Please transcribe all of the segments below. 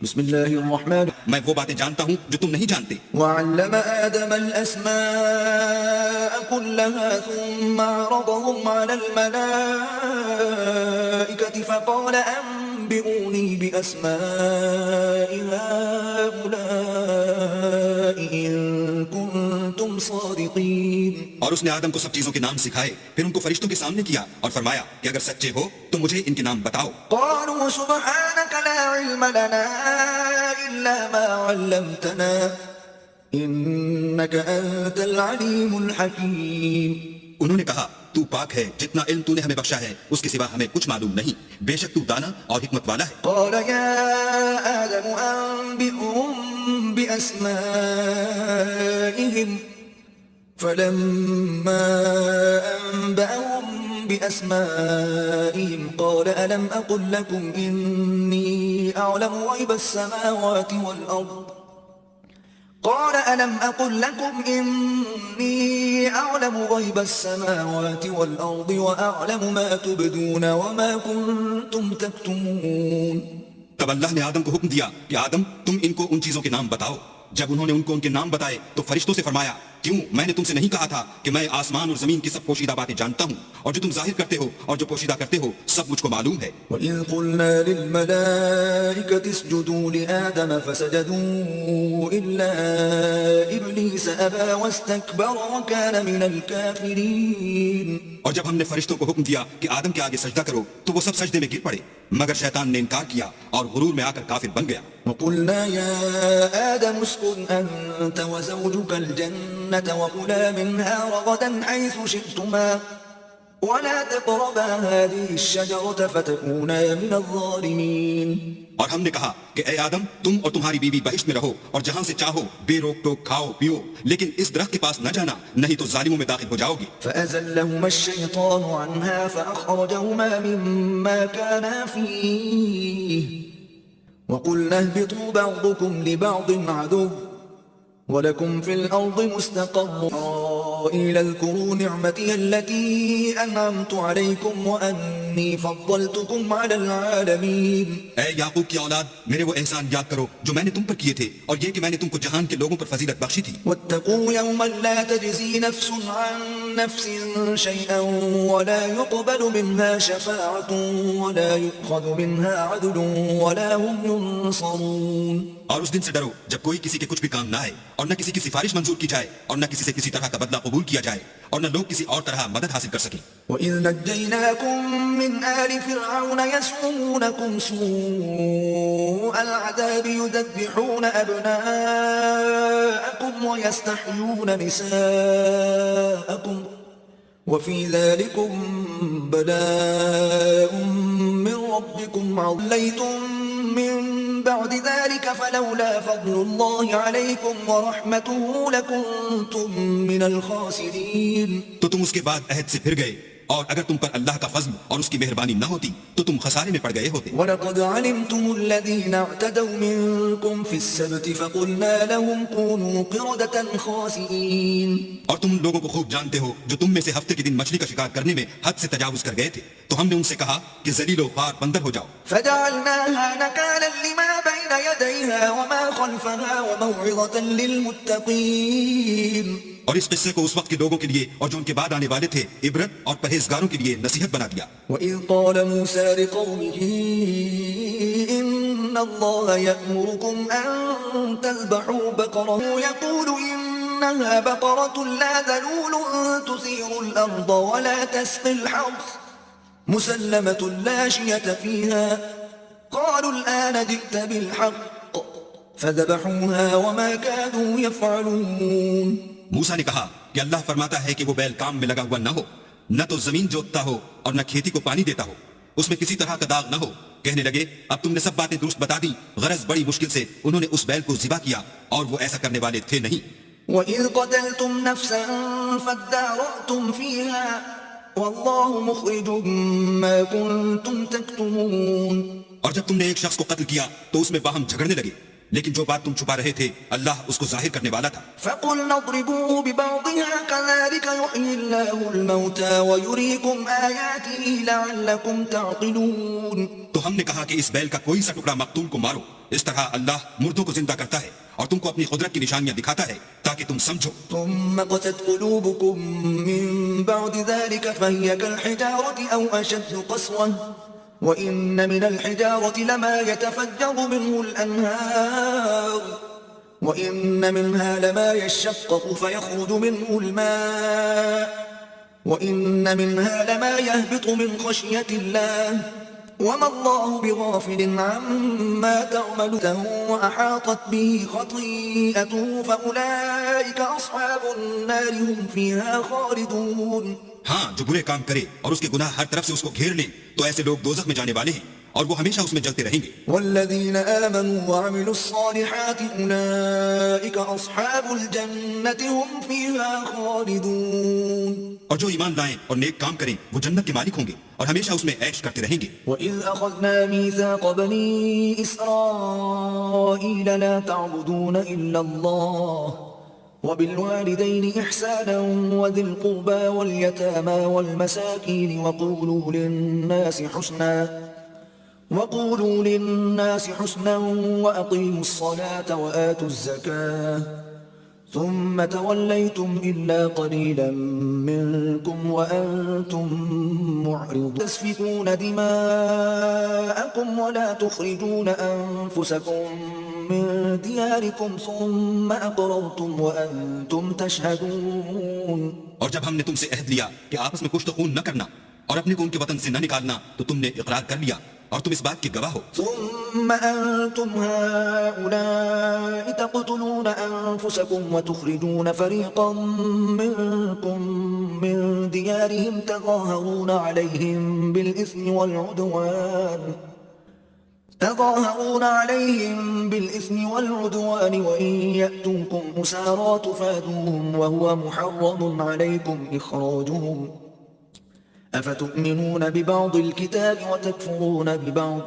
بسم اللہ الرحمن میں وہ باتیں جانتا ہوں جو تم نہیں جانتے. وعلم آدم الأسماء كلها ثم عرضهم على الملائكة فقال أنبئوني بأسماء هؤلاء إن كنتم صادقين. اور اس نے آدم کو سب چیزوں کے نام سکھائے، پھر ان کو فرشتوں کے سامنے کیا اور فرمایا کہ اگر سچے ہو تو مجھے ان کے نام بتاؤ. قالوا سبحانك لا علم لنا إلا ما علمتنا إنك أنت العليم الحكيم. انہوں نے کہا تو پاک ہے، جتنا علم تو نے ہمیں بخشا ہے اس کے سوا ہمیں کچھ معلوم نہیں، بے شک تو دانا اور حکمت والا ہے. قال يا آدم أنبئهم بأسمائهم فلما أنبأهم بأسمائهم قال ألم أقل لكم إني أعلم غيب السماوات والأرض قال ألم أقل لكم إني أعلم غيب السماوات والأرض وأعلم ما تبدون وما كنتم تكتمون. تب اللہ نے آدم کو حکم دیا کہ آدم تم ان کو ان چیزوں کے نام بتاؤ. جب انہوں نے ان کو ان کے نام بتائے تو فرشتوں سے فرمایا کیوں میں نے تم سے نہیں کہا تھا کہ میں آسمان اور زمین کی سب پوشیدہ باتیں جانتا ہوں، اور جو تم ظاہر کرتے ہو اور جو پوشیدہ کرتے ہو سب مجھ کو معلوم ہے. وَإِذْ قُلْنَا لِلْمَلَائِكَةِ اسْجُدُوا لِآدَمَ فَسَجَدُوا إِلَّا إِبْلِيسَ أَبَى وَاسْتَكْبَرَ وَكَانَ مِنَ الْكَافِرِينَ. اور جب ہم نے فرشتوں کو حکم دیا کہ آدم کے آگے سجدہ کرو تو وہ سب سجدے میں گر پڑے، مگر شیطان نے انکار کیا اور غرور میں آ کر کافر بن گیا. وَقُلْنَا يَا آدَمُ اسْكُنْ أَنْتَ وَزَوْجُكَ الْجَنَّةَ وَكُلَا مِنْهَا رَغَدًا حَيْثُ شِئْتُمَا وَلَا تَقْرَبَا هَذِهِ الشَّجَرَةَ فَتَكُونَا مِنَ الظَّالِمِينَ. اور ہم نے کہا کہ اے آدم تم اور تمہاری بیوی بہشت میں رہو اور جہاں سے چاہو بے روک ٹوک کھاؤ پیو، لیکن اس درخت کے پاس نہ جانا نہیں تو ظالموں میں داخل ہو جاؤ گی. فأزلهما الشيطان عنها فأخرجهما مما كانا فيه وقلنا اهبطوا بعضكم لبعض عدو ولكم في الأرض مستقر إلى اذكروا نعمتي التي أنعمت عليكم وأني فضلتكم على العالمين. اے یعقوب کی اولاد میرے وہ احسان یاد کرو جو میں نے تم پر کیے تھے اور یہ کہ میں نے تم کو جہان کے لوگوں پر فضیلت بخشی تھی. واتقوا يوما لا تجزي نفس عن نفس شيئا ولا يقبل منها شفاعة ولا يؤخذ منها عدل ولا هم ينصرون. اور اس دن سے ڈرو جب کوئی کسی کے کچھ بھی کام نہ آئے اور نہ کسی کی سفارش منظور کی جائے اور نہ کسی سے کسی طرح کا بدلہ قبول کیا جائے اور نہ لوگ کسی اور طرح مدد حاصل کر سکیں. وَإِذْ نَجَّيْنَاكُمْ مِنْ آلِ فِرْعَوْنَ يَسُومُونَكُمْ سُوءَ الْعَذَابِ يُذَبِّحُونَ أَبْنَاءَكُمْ وَيَسْتَحْيُونَ نِسَاءَكُمْ وَفِي ذَلِكُمْ بَلَاءٌ مِّن رَّبِّكُمْ عَلَّيْتُمْ من بعد ذلك فلولا فضل الله عليكم ورحمته لكنتم من الخاسرين. تو تم اس کے بعد عہد سے پھر گئے اور اگر تم پر اللہ کا فضل اور اس کی مہربانی نہ ہوتی تو تم خسارے میں پڑ گئے ہوتے. وَلَقَدْ عَلِمْتُمُ الَّذِينَ اعْتَدَوْا مِنكُمْ فِي السَّبْتِ فَقُلْنَا لَهُمْ كُونُوا قِرَدَةً خَاسِئِينَ. اور تم لوگوں کو خوب جانتے ہو جو تم میں سے ہفتے کے دن مچھلی کا شکار کرنے میں حد سے تجاوز کر گئے تھے تو ہم نے ان سے کہا کہ ذلیل و خوار بندر ہو جاؤ. فَجَعَلْنَاهَا نَكَالًا لِمَا بَيْنَ يَدَيْهَا وَمَا خَلْفَهَا وَمَوْعِظَةً لِلْمُتَّقِينَ. اور اس قصے کو اس وقت کے لوگوں کے لیے اور جو ان کے بعد آنے والے تھے عبرت اور پرہیزگاروں کے لیے نصیحت بنا دیا. وَإِذْ قَالَ مُوسَى لِقَوْمِهِ إِنَّ اللَّهَ يَأْمُرُكُمْ أَن تَذْبَحُوا بَقَرَةً يَقُولُ إِنَّهَا بَقَرَةٌ لَا ذَلُولٌ تُثِيرُ الْأَرْضَ وَلَا تَسْقِي الْحَرْثَ مُسَلَّمَةٌ لَا شِيَةَ فِيهَا قَالُوا الْآنَ جِئْتَ بِالْحَقِّ فَذَبَحُوهَا وَمَا كَادُوا يَفْعَلُونَ. موسیٰ نے کہا کہ اللہ فرماتا ہے کہ وہ بیل کام میں لگا ہوا نہ ہو، نہ تو زمین جوتتا ہو اور نہ کھیتی کو پانی دیتا ہو، اس میں کسی طرح کا داغ نہ ہو. کہنے لگے اب تم نے سب باتیں درست بتا دی، غرض بڑی مشکل سے انہوں نے اس بیل کو ذبح کیا اور وہ ایسا کرنے والے تھے نہیں. وَإِذْ قَتَلْتُمْ نَفْسًا فَادَّارَأْتُمْ فِيهَا وَاللَّهُ مُخْرِجٌ مَا كُنتُمْ تَكْتُمُونَ. اور جب تم نے ایک شخص کو قتل کیا تو اس میں باہم جھگڑنے لگے، لیکن جو بات تم چھپا رہے تھے اللہ اس کو ظاہر کرنے والا تھا. فقلنا اضربوه ببعضها كذلك يحيي الله الموتى ويريكم آياته لعلكم تعقلون. تو ہم نے کہا کہ اس بیل کا کوئی سا ٹکڑا مقتول کو مارو، اس طرح اللہ مردوں کو زندہ کرتا ہے اور تم کو اپنی قدرت کی نشانیاں دکھاتا ہے تاکہ تم سمجھو. ثم قست قلوبكم من بعد ذلك فهي كالحجارة أو أشد قسوة وإن من الحجارة لما يتفجر منه الأنهار وإن منها لما يشقق فيخرج منه الماء وإن منها لما يهبط من خشية الله وما الله بغافل عما تعملون وأحاطت به خطيئته فأولئك أصحاب النار هم فيها خالدون. ہاں جو برے کام کرے اور اس کے گناہ ہر طرف سے اس کو گھیر لیں تو ایسے لوگ دوزخ میں جانے والے ہیں اور وہ ہمیشہ اس میں جلتے رہیں گے. والذين آمنوا وعملوا الصالحات أولئك أصحاب الجنة هم فيها خالدون. اور جو ایمان لائیں اور نیک کام کریں وہ جنت کے مالک ہوں گے اور ہمیشہ اس میں عیش کرتے رہیں گے. وَإِذْ أَخَذْنَا مِيثَاقَ بَنِي إِسْرَائِيلَ لَا تَعْبُدُونَ إِلَّا اللَّهَ وَبِالْوَالِدَيْنِ إِحْسَانًا وَذِي الْقُرْبَى وَالْيَتَامَى وَالْمَسَاكِينِ وَقُولُوا لِلنَّاسِ حُسْنًا وَأَقِيمُوا الصَّلَاةَ وَآتُوا الزَّكَاةَ ثم توليتم إلا قليلا منكم وأنتم معرضون تسفكون دماءكم ولا تخرجون أنفسكم من دياركم ثم أقررتم وأنتم تشهدون. اور جب ہم نے تم سے عہد لیا کہ آپس میں کشت خون نہ کرنا اور اپنے کو ان کے وطن سے نہ نکالنا تو تم نے اقرار کر لیا اور تم اس بات کے گواہ ہو. ثم أنتم هؤلاء تقتلون أنفسكم وتخرجون فريقا منكم من ديارهم تظاهرون عليهم بالإثم والعدوان وإن يأتوكم أسارى تفادوهم وهو محرم عليكم إخراجهم أفتؤمنون ببعض الكتاب وتكفرون ببعض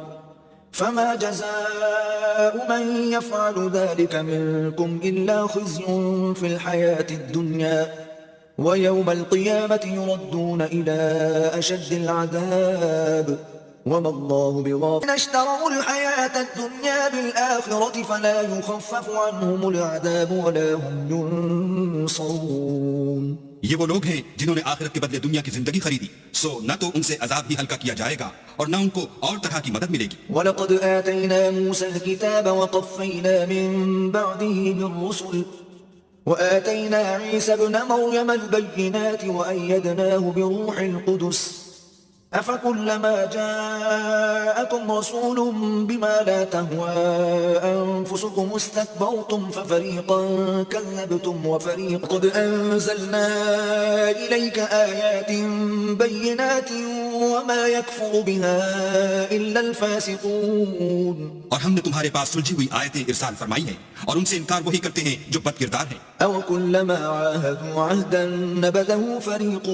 فما جزاء من يفعل ذلك منكم إلا خزي في الحياة الدنيا ويوم القيامة يردون إلى أشد العذاب وما الله بغافل اشتروا الحياة الدنيا بالآخرة فلا يخفف عنهم العذاب ولا هم ينصرون. یہ وہ لوگ ہیں جنہوں نے آخرت کے بدلے دنیا کی زندگی خریدی، سو نہ تو ان سے عذاب ہی ہلکا کیا جائے گا اور نہ ان کو اور طرح کی مدد ملے گی. وَلَقَدْ آتَيْنَا مُوسَى الْكِتَابَ وَقَفَّيْنَا مِن بَعْدِهِ بِالرُّسُلِ وَآتَيْنَا عِيسَى ابْنَ مَرْيَمَ الْبَيِّنَاتِ وَأَيَّدْنَاهُ بِرُوحِ الْقُدُسِ أفكلما جاءكم رسول بما لا تهوى أنفسكم استكبرتم ففريقا كذبتم وفريقا قد أنزلنا إليك آيات بينات وما يكفر بها إلا الفاسقون. اور ہم نے تمہارے پاس سلجھی ہوئی آیتیں ارسال فرمائی ہیں اور ان سے انکار وہی کرتے ہیں جو بد کردار ہیں. أو كلما عاهدوا عهدا نبذه فريق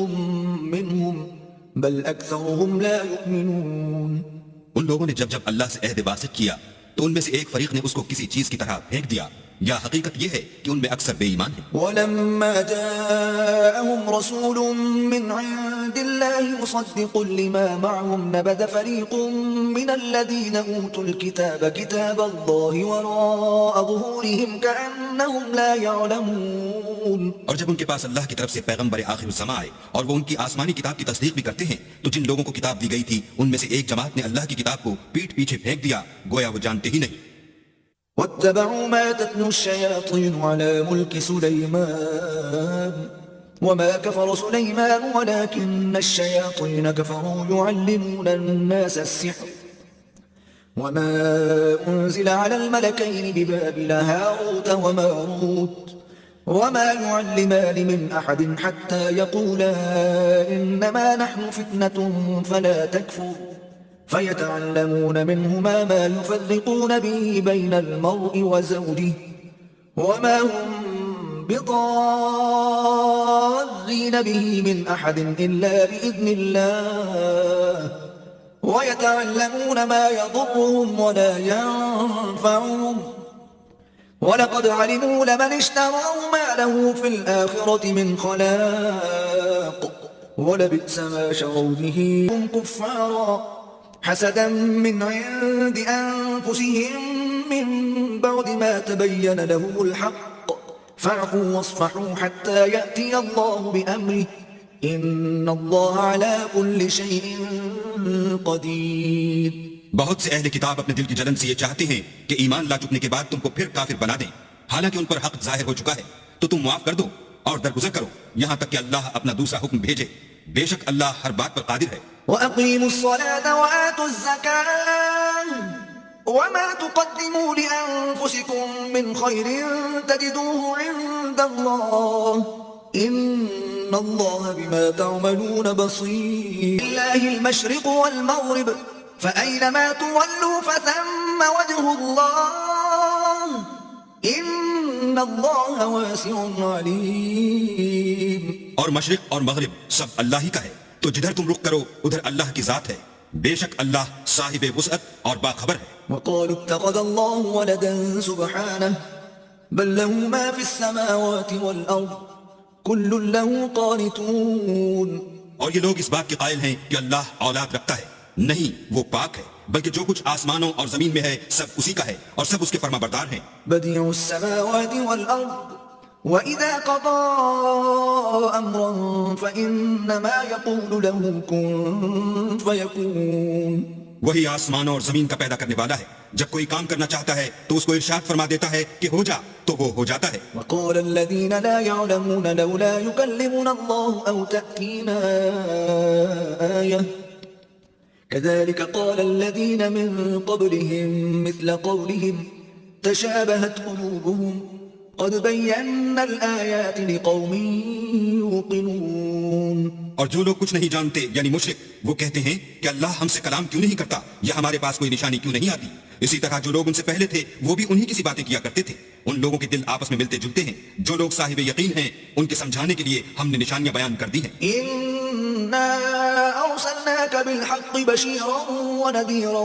منهم بل اکثرهم لا يؤمنون. ان لوگوں نے جب اللہ سے عہد واسط کیا تو ان میں سے ایک فریق نے اس کو کسی چیز کی طرح پھینک دیا، یا حقیقت یہ ہے کہ ان میں اکثر بے ایمان ہیں. ولما جاءهم رسول من عند الله مصدق لما معهم نبذ فريق من الذين اوتوا الكتاب كتاب الله وراء ظهورهم كأنهم لا يعلمون. اور جب ان کے پاس اللہ کی طرف سے پیغمبر آخر الزمان آئے اور وہ ان کی آسمانی کتاب کی تصدیق بھی کرتے ہیں تو جن لوگوں کو کتاب دی گئی تھی ان میں سے ایک جماعت نے اللہ کی کتاب کو پیٹھ پیچھے پھینک دیا، گویا وہ جانتے ہی نہیں. واتبعوا ما تتلو الشياطين على ملك سليمان وما كفر سليمان ولكن الشياطين كفروا يعلمون الناس السحر وما أنزل على الملكين ببابل هاروت وماروت وما يعلمان من أحد حتى يقولا إنما نحن فتنة فلا تكفر فيتعلمون منهما ما يفرقون به بين المرء وزوجه وما هم بضارين به من أحد إلا بإذن الله ويتعلمون ما يضرهم ولا ينفعهم وَلَقَدْ عَلِمُوا لَمَنِ اشْتَرَاهُ مَا لَهُ فِي الْآخِرَةِ مِنْ خَلَاقٍ وَلَبِئْسَ مَا شَرَوْا بِهِ هُمْ كُفَّارًا حَسَدًا مِنْ عِنْدِ أَنفُسِهِمْ مِنْ بَعْدِ مَا تَبَيَّنَ لَهُمُ الْحَقُّ فَاعْفُوا وَاصْفَحُوا حَتَّى يَأْتِيَ اللَّهُ بِأَمْرِهِ إِنَّ اللَّهَ عَلَى كُلِّ شَيْءٍ قَدِيرٌ۔ بہت سے اہل کتاب اپنے دل کی جلن سے یہ چاہتے ہیں کہ ایمان لا چکنے کے بعد تم کو پھر کافر بنا دیں، حالانکہ ان پر حق ظاہر ہو چکا ہے، تو تم معاف کر دو اور درگزر کرو یہاں تک کہ اللہ اپنا دوسرا حکم بھیجے، بے شک اللہ ہر بات پر قادر ہے۔ وَأَقِيمُوا الصَّلَاةَ وَآتُوا الزَّكَاةَ وَمَا تُقَدِّمُوا لِأَنفُسِكُم مِّنْ خَيْرٍ تَجِدُوهُ عِندَ اللَّهِ إِنَّ اللَّهَ بِمَا تَعْمَلُونَ بَصِيرٌ۔ لِلَّهِ الْمَشْرِقُ وَالْمَغْرِبُ فَأَيْنَمَا تُوَلُّوا فَثَمَّ وَجْهُ اللَّهِ إِنَّ اللَّهَ وَاسِعٌ عَلِيمٌ۔ اور مشرق اور مغرب سب اللہ ہی کا ہے، تو جدھر تم رخ کرو ادھر اللہ کی ذات ہے، بے شک اللہ صاحب وسعت اور باخبر ہے۔ وقالوا اتخذ الله ولدا سبحانه بل له ما في السماوات والأرض كل له قانتون۔ اور یہ لوگ اس بات کے قائل ہیں کہ اللہ اولاد رکھتا ہے، نہیں، وہ پاک ہے، بلکہ جو کچھ آسمانوں اور زمین میں ہے سب اسی کا ہے اور سب اس کے فرما بردار ہیں۔ بديع السماوات والأرض وإذا قضى أمرا فإنما يقول له كن فيكون۔ وہی آسمانوں اور زمین کا پیدا کرنے والا ہے، جب کوئی کام کرنا چاہتا ہے تو اس کو ارشاد فرما دیتا ہے کہ ہو جا، تو وہ ہو جاتا ہے۔ وقال الذين لا يعلمون لولا يكلمنا الله أو تأتينا آية كذلك قال الذين من قبلهم مثل قولهم تشابهت قلوبهم قد بينا الآيات لقوم يوقنون۔ اور جو لوگ کچھ نہیں جانتے یعنی مشرک، وہ کہتے ہیں کہ اللہ ہم سے کلام کیوں نہیں کرتا یا ہمارے پاس کوئی نشانی کیوں نہیں آتی۔ اسی طرح جو لوگ ان سے پہلے تھے وہ بھی انہی کسی باتیں کیا کرتے تھے۔ ان لوگوں کے دل آپس میں ملتے جلتے ہیں، جو لوگ صاحب یقین ہیں ان کے سمجھانے کے لیے ہم نے نشانیاں بیان کر دی ہیں۔ إنا أرسلناك بالحق بشيرا ونذيرا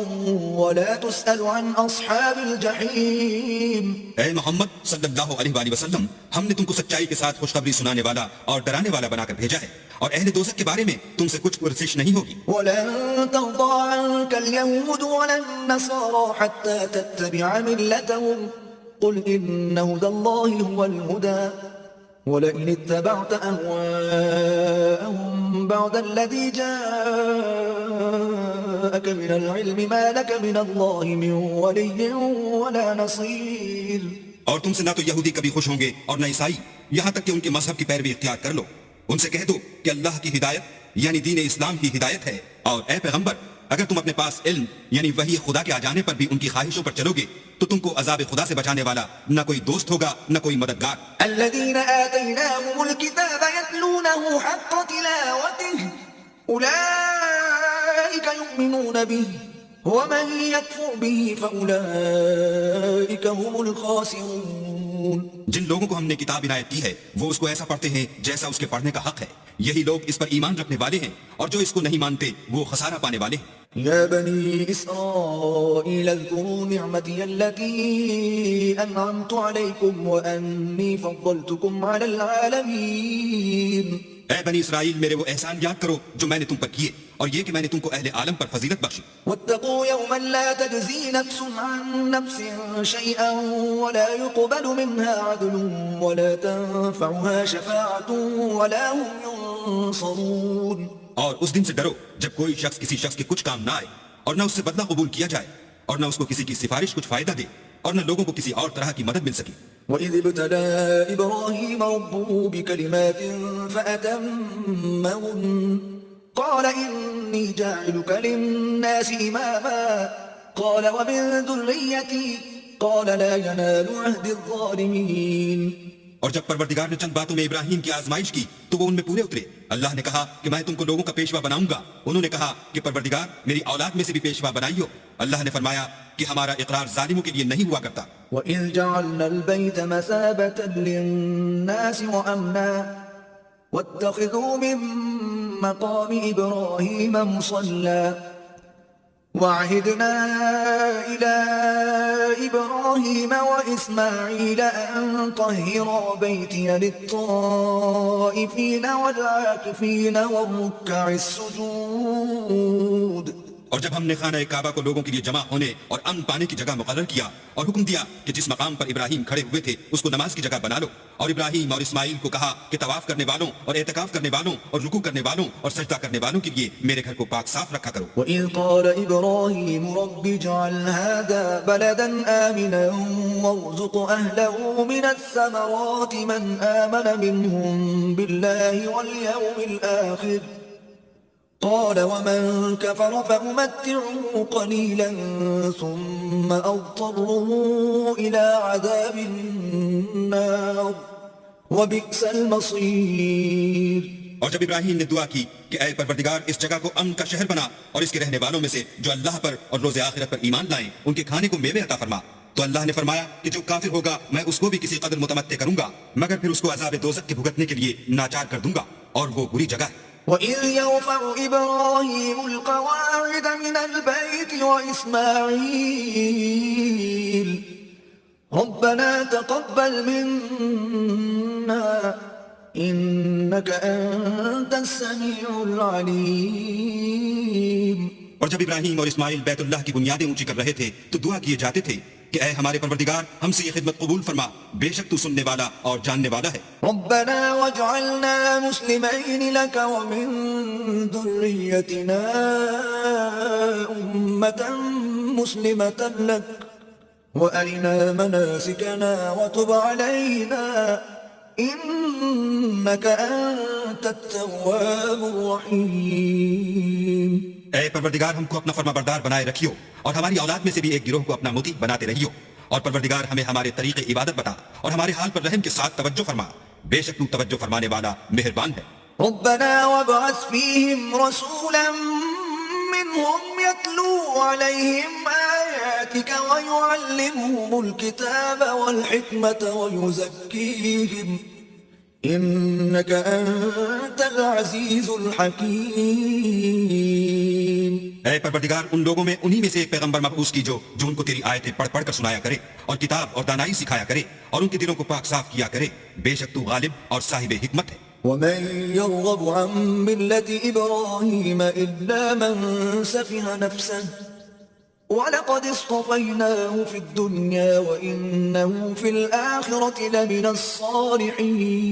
ولا تسأل عن أصحاب الجحيم۔ اے محمد صلی اللہ علیہ وآلہ وسلم، ہم نے تم کو سچائی کے ساتھ خوشخبری سنانے والا اور ڈرانے والا بنا کر بھیجا ہے، اور اہل دوزخ کے بارے میں تم سے کچھ پرسش نہیں ہوگی۔ ولن ترضى عنك اليهود ولا النصارى حتى تتبع ملتهم قل إن هدى الله هو الهدى ولئن اتبعت أهواءهم بعد الذي جاءك من العلم ما لك من الله من ولي ولا نصير۔ اور تم سے نہ تو یہودی کبھی خوش ہوں گے اور نہ عیسائی، یہاں تک کہ ان کے مذہب کی پیروی اختیار کر لو۔ ان سے کہہ دو کہ اللہ کی ہدایت یعنی دین اسلام کی ہدایت ہے، اور اے پیغمبر اگر تم اپنے پاس علم یعنی وحی خدا کے آ جانے پر بھی ان کی خواہشوں پر چلو گے تو تم کو عذاب خدا سے بچانے والا نہ کوئی دوست ہوگا نہ کوئی مددگار۔ الذين آتيناهم الكتاب يتلونه حق تلاوته أولئك يؤمنون به ومن يكفر به فأولئك هم الخاسرون۔ جن لوگوں کو ہم نے کتاب عنایت کی ہے وہ اس کو ایسا پڑھتے ہیں جیسا اس کے پڑھنے کا حق ہے، یہی لوگ اس پر ایمان رکھنے والے ہیں، اور جو اس کو نہیں مانتے وہ خسارہ پانے والے ہیں۔ يا بني إسرائيل اذكروا نعمتي التي أنعمت عليكم وأني فضلتكم على العالمين۔ اے بنی اسرائیل میرے وہ احسان یاد کرو جو میں نے تم پر کیے، اور یہ کہ میں نے تم کو اہل عالم پر فضیلت بخشی۔ واتقوا يوما لا تجزي نفس عن نفس شيئا ولا يقبل منها عدل ولا تنفعها شفاعة ولا هم ينصرون۔ اور اس دن سے ڈرو جب کوئی شخص کسی شخص کے کچھ کام نہ آئے اور نہ اس سے بدلہ قبول کیا جائے، اور نہ اس کو کسی کی سفارش کچھ فائدہ دے، اور نہ لوگوں کو کسی اور طرح کی مدد مل سکے۔ وَإِذِ ابْتَلَىٰ إِبْرَاهِيمَ رَبُّهُ بِكَلِمَاتٍ فَأَتَمَّهُنَّ قَالَ إِنِّي جَاعِلُكَ لِلنَّاسِ إِمَامًا قَالَ وَمِن ذُرِّيَّتِي قَالَ لَا يَنَالُ عَهْدِي الظَّالِمِينَ۔ اور جب پروردگار نے چند باتوں میں ابراہیم کی آزمائش کی تو وہ ان میں پورے اترے۔ اللہ نے کہا کہ میں تم کو لوگوں کا پیشوا بناؤں گا۔ انہوں نے کہا کہ پروردگار میری اولاد میں سے بھی پیشوا بنائیو۔ اللہ نے فرمایا کہ ہمارا اقرار ظالموں کے لیے نہیں ہوا کرتا۔ وَإِذْ جَعَلْنَا الْبَيْتَ مَثَابَةً لِلنَّاسِ وَأَمْنًا وَاتَّخِذُوا مِن مَّقَامِ إِبْرَاهِيمَ مُصَلًّى وعهدنا إلى إبراهيم وإسماعيل أن طهرا بيتي للطائفين والعاكفين والركع السجود. اور جب ہم نے خانہ کعبہ کو لوگوں کے لیے جمع ہونے اور امن پانے کی جگہ مقرر کیا اور حکم دیا کہ جس مقام پر ابراہیم کھڑے ہوئے تھے اس کو نماز کی جگہ بنا لو، اور ابراہیم اور اسماعیل کو کہا کہ طواف کرنے والوں اور اعتکاف کرنے والوں اور رکوع کرنے والوں اور سجدہ کرنے والوں کے لیے میرے گھر کو پاک صاف رکھا کرو. وَإِذْ قَالَ إِبْرَاهِيمُ رَبِّ اجْعَلْ هَٰذَا بَلَدًا آمِنًا وَارْزُقْ أَهْلَهُ مِنَ الثَّمَرَاتِ مَنْ آمَنَ مِنْهُم بِاللَّهِ وَالْيَوْمِ الْآخِرِ قال ومن كفر فأمتعه قليلا ثم أضطره إلى عذاب النار وبئس المصير. اور جب ابراہیم نے دعا کی کہ اے پروردگار اس جگہ کو امن کا شہر بنا اور اس کے رہنے والوں میں سے جو اللہ پر اور روز آخرت پر ایمان لائیں ان کے کھانے کو میوے عطا فرما، تو اللہ نے فرمایا کہ جو کافر ہوگا میں اس کو بھی کسی قدر متمتع کروں گا مگر پھر اس کو عذاب دوزخ کے بھگتنے کے لیے ناچار کر دوں گا اور وہ بری جگہ ہے. وَإِذْ يَرْفَعُ إِبْرَاهِيمُ الْقَوَاعِدَ مِنَ الْبَيْتِ وَإِسْمَاعِيلُ رَبَّنَا تَقَبَّلْ مِنَّا إِنَّكَ أَنْتَ السَّمِيعُ الْعَلِيمُ. اور جب ابراہیم اور اسماعیل بیت اللہ کی بنیادیں اونچی کر رہے تھے تو دعا کیے جاتے تھے کہ اے ہمارے پروردگار ہم سے یہ خدمت قبول فرما، بے شک تو سننے والا اور جاننے والا ہے. ربنا واجعلنا مسلمين لك ومن ذريتنا أمة مسلمة لك وأرنا مناسكنا وتب علينا إنك أنت التواب الرحيم. اے پروردگار ہم کو اپنا فرما بردار بنائے رکھیو اور ہماری اولاد میں سے بھی ایک گروہ کو اپنا مطیع بناتے رہیو، اور پروردگار ہمیں ہمارے طریق عبادت بتا اور ہمارے حال پر رحم کے ساتھ توجہ فرما، بے شک تو توجہ فرمانے والا مہربان ہے. ربنا وابعث فيهم رسولا منهم يتلو عليهم آياتك ويعلمهم الكتاب والحكمة ويزكيهم إنك أنت العزيز الحكيم. اے پروردگار ان لوگوں میں انہی میں سے ایک پیغمبر مبعوث کیجو جو ان کو تیری آیتیں پڑھ پڑھ کر سنایا کرے اور کتاب اور دانائی سکھایا کرے اور ان کے دلوں کو پاک صاف کیا کرے، بے شک تو غالب اور صاحب حکمت ہے. ومن يرغب عن ملة إبراهيم إلا من سفه نفسه وَلَقَدِ اصْطَفَيْنَاهُ فِي الدُّنْيَا وَإِنَّهُ فِي الْآخِرَةِ لَمِنَ الصَّالِحِينَ.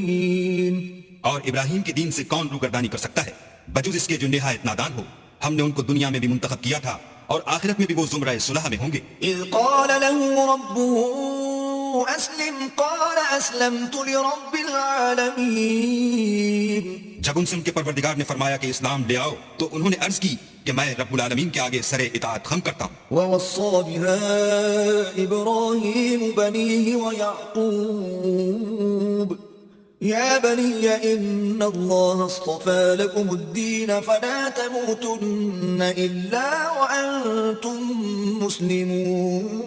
اور ابراہیم کے دین سے کون روگردانی کر سکتا ہے بجز اس کے جو نہایت نادان ہو. ہم نے ان کو دنیا میں بھی منتخب کیا تھا اور آخرت میں بھی وہ زمرہ صلح میں ہوں گے. إِذْ قَالَ لَهُ رَبُّهُ أَسْلِمْ قَالَ أَسْلَمْتُ لِرَبِّ الْعَالَمِينَ. جب ان سے ان کے پروردگار نے فرمایا کہ اسلام لے آؤ تو انہوں نے عرض کی کہ میں رب العالمین کے آگے سر اطاعت خم کرتا ہوں. وَوَصَّى بِهَا إِبْرَاهِيمُ بَنِيهِ وَيَعْقُوبُ يَا بَنِيَّ إِنَّ اللَّهَ اصْطَفَى لَكُمُ الدِّينَ فَلَا تَمُوتُنَّ إِلَّا وَأَنْتُمْ مُسْلِمُونَ.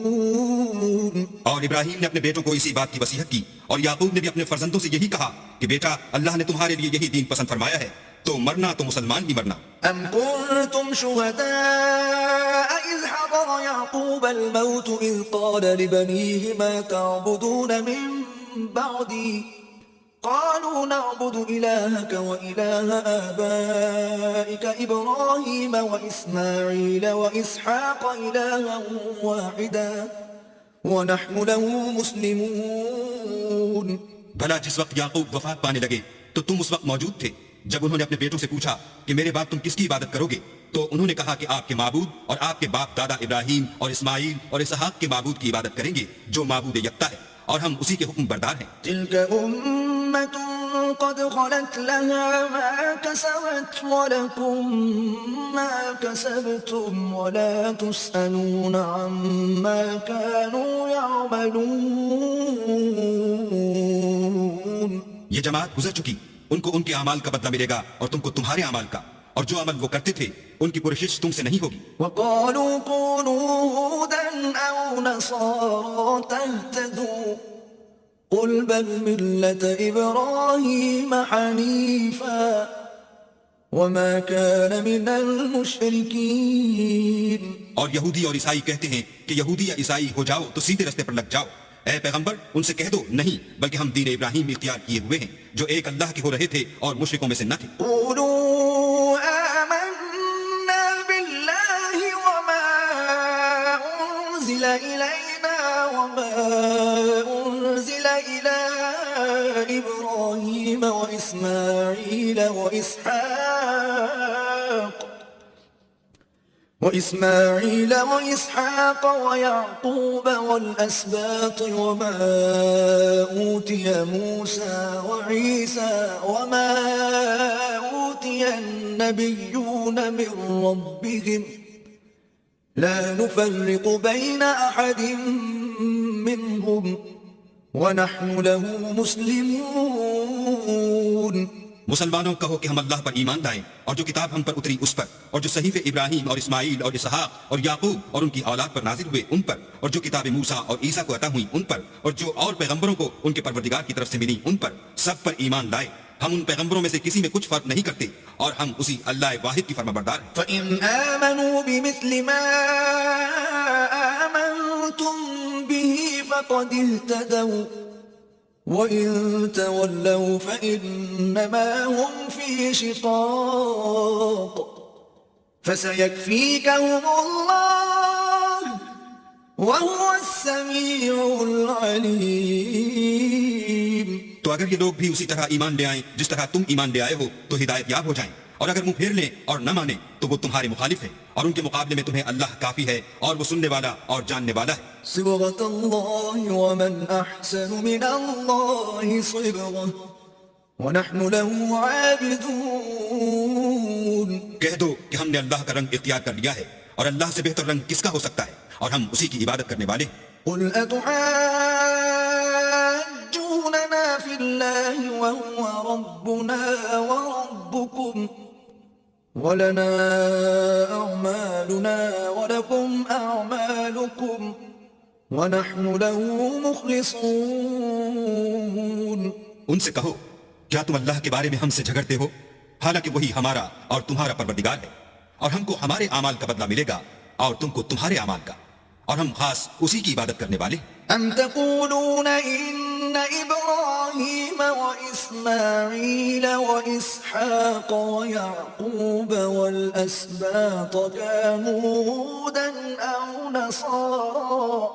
اور ابراہیم نے اپنے بیٹوں کو اسی بات کی وصیت کی اور یعقوب نے بھی اپنے فرزندوں سے یہی کہا کہ بیٹا اللہ نے تمہارے لیے یہی دین پسند فرمایا ہے، تو مرنا تو مسلمان ہی مرنا. أَمْ كُنْتُمْ شُهَدَاءَ إِذْ حَضَرَ يَعْقُوبَ الْمَوْتُ إِذْ قَالَ لِبَنِيهِ مَا تَعْبُدُونَ مِنْ بَعْدِي قَالُوا نَعْبُدُ إِلَٰهَكَ وَإِلَٰهَ آبَائِكَ إِبْرَاهِيمَ وَإِسْمَاعِيلَ وَإِسْحَاقَ إِلَٰهًا وَاحِدًا وَنَحْنُ لَهُ مُسْلِمُونَ. بھلا جس وقت یعقوب وفات پانے لگے تو تم اس وقت موجود تھے جب انہوں نے اپنے بیٹوں سے پوچھا کہ میرے بعد تم کس کی عبادت کرو گے، تو انہوں نے کہا کہ آپ کے معبود اور آپ کے باپ دادا ابراہیم اور اسماعیل اور اسحاق کے معبود کی عبادت کریں گے جو معبود یکتا ہے اور ہم اسی کے حکم بردار ہیں. تِلْكَ أُمَّةٌ قَدْ خَلَتْ لَهَا مَا كَسَبَتْ وَلَكُمْ مَا كَسَبْتُمْ وَلَا تُسْأَلُونَ عَمَّا كَانُوا يَعْمَلُونَ. یہ جماعت گزر چکی، ان کو ان کے اعمال کا بدلہ ملے گا اور تم کو تمہارے اعمال کا، اور جو عمل وہ کرتے تھے ان کی پرشش تم سے نہیں ہوگی. وَقَالُوا كُونُوا هُودًا أَوْ نَصَارَىٰ تَهْتَدُوا قُلْ بَلْ مِلَّةَ إِبْرَاهِيمَ حَنِيفًا وَمَا كَانَ مِنَ الْمُشْرِكِينَ. اور یہودی اور عیسائی کہتے ہیں کہ یہودی یا عیسائی ہو جاؤ تو سیدھے رستے پر لگ جاؤ. اے پیغمبر ان سے کہہ دو نہیں، بلکہ ہم دین ابراہیم اختیار کیے ہوئے ہیں جو ایک اللہ کے ہو رہے تھے اور مشرکوں میں سے نہ تھے. قولوا آمنا بالله وما أنزل إلينا وما أنزل إلى إبراهيم وإسماعيل وإسحاق ويعقوب والأسباط وما أوتي موسى وعيسى وما أوتي النبيون من ربهم لا نفرق بين أحد منهم ونحن له مسلمون. مسلمانوں کہو کہ ہم اللہ پر ایمان لائیں اور جو کتاب ہم پر اتری اس پر، اور جو صحیفے ابراہیم اور اسماعیل اور اسحاق اور یعقوب اور ان کی اولاد پر نازل ہوئے ان پر، اور جو کتاب موسیٰ اور عیسیٰ کو عطا ہوئی ان پر، اور جو اور پیغمبروں کو ان کے پروردگار کی طرف سے ملی ان پر، سب پر ایمان لائے. ہم ان پیغمبروں میں سے کسی میں کچھ فرق نہیں کرتے اور ہم اسی اللہ واحد کی فرمانبردار ہیں. فَإِنْ آمَنُوا بِمِثْلِ مَا آمَنْتُمْ بِهِ فَقَدِ اهْتَدَوْا وَإِن تَوَلَّوْا فَإِنَّمَا هُمْ فِي شِقَاقٍ فَسَيَكْفِيكَهُمُ اللَّهُ وَهُوَ السَّمِيعُ الْعَلِيمُ. تو اگر یہ لوگ بھی اسی طرح ایمان لے آئیں جس طرح تم ایمان لے آئے ہو تو ہدایت یاب ہو جائیں، اور اگر منہ پھیر لیں اور نہ مانیں تو وہ تمہارے مخالف ہیں، اور ان کے مقابلے میں تمہیں اللہ کافی ہے اور وہ سننے والا اور جاننے والا ہے. صبغة الله ومن أحسن من الله صبغة ونحن له عابدون. کہہ دو کہ ہم نے اللہ کا رنگ اختیار کر لیا ہے، اور اللہ سے بہتر رنگ کس کا ہو سکتا ہے، اور ہم اسی کی عبادت کرنے والے ہیں. قل أتحاجوننا في الله وهو ربنا وربكم ولنا أعمالنا ولكم أعمالكم ونحن له مخلصون. ان سے کہو کیا تم اللہ کے بارے میں ہم سے جھگڑتے ہو، حالانکہ وہی ہمارا اور تمہارا پروردگار ہے، اور ہم کو ہمارے اعمال کا بدلہ ملے گا اور تم کو تمہارے اعمال کا، اور ہم خاص اسی کی عبادت کرنے والے. أم تقولون إن إبراهيم وإسماعيل وإسحاق ويعقوب والأسباط كانوا هودا أو نصارى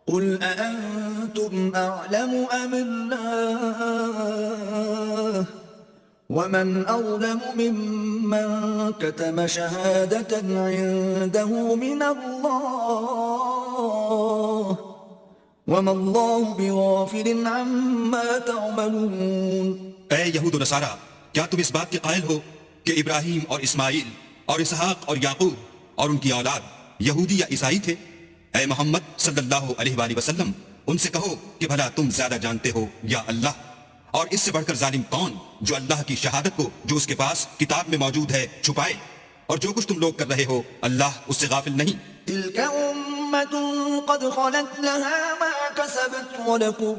قل أأنتم أعلم أم الله ومن أظلم ممن كتم شهادة عنده من الله وما الله بغافل عما تعملون. اے یہود و نصارہ، کیا تم اس بات کے قائل ہو کہ ابراہیم اور اسماعیل اور اسحاق اور یعقوب اور ان کی اولاد یہودی یا عیسائی تھے؟ اے محمد صلی اللہ علیہ وآلہ وسلم، ان سے کہو کہ بھلا تم زیادہ جانتے ہو یا اللہ؟ اور اس سے بڑھ کر ظالم کون جو اللہ کی شہادت کو جو اس کے پاس کتاب میں موجود ہے چھپائے؟ اور جو کچھ تم لوگ کر رہے ہو اللہ اس سے غافل نہیں. تلك أمة قد خلت لها ما كسبت ولكم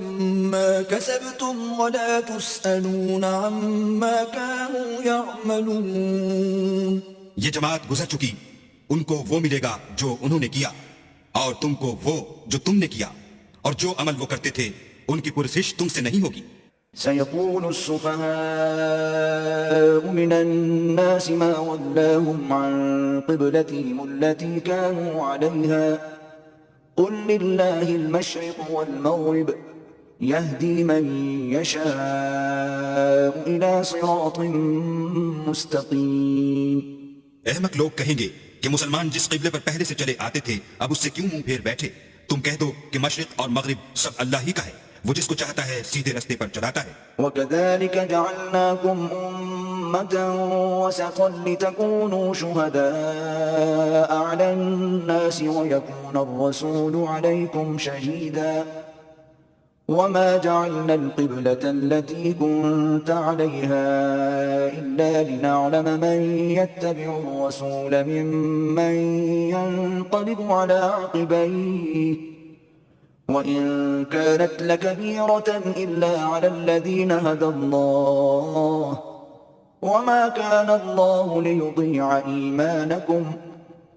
ما كسبتم ولا تسألون عما كانوا يعملون. یہ جماعت گزر چکی، ان کو وہ ملے گا جو انہوں نے کیا، اور تم کو وہ جو تم نے کیا، اور جو عمل وہ کرتے تھے ان کی پرسش تم سے نہیں ہوگی. سيقول السفهاء من الناس ما ولاهم عن قبلتهم التي كانوا عليها قل لله المشرق والمغرب يهدي من يشاء إلى صراط مستقيم. احمق لوگ کہیں گے کہ مسلمان جس قبلے پر پہلے سے چلے آتے تھے اب اس سے کیوں منہ پھیر بیٹھے؟ تم کہہ دو کہ مشرق اور مغرب سب اللہ ہی کا ہے، وہ جس کو چاہتا ہے سیدھے رستے پر چلاتا ہے. وَكَذَلِكَ جَعَلْنَاكُمْ أُمَّةً وَسَطًا لِتَكُونُوا شُهَدَاءَ عَلَى النَّاسِ وَيَكُونَ الرَّسُولُ عَلَيْكُمْ شَهِيدًا وَمَا جَعَلْنَا الْقِبْلَةَ الَّتِي كُنْتَ عَلَيْهَا إِلَّا لِنَعْلَمَ مَنْ يَتَّبِعُ الرَّسُولَ مِمَّنْ يَنْقَلِبُ عَلَى عَقِبَيْهِ وَإِن كَانَتْ لَكَبِيرَةً إِلَّا عَلَى الَّذِينَ هَدَى اللَّهُ وَمَا كَانَ اللَّهُ لِيُضِيعَ إِيمَانَكُمْ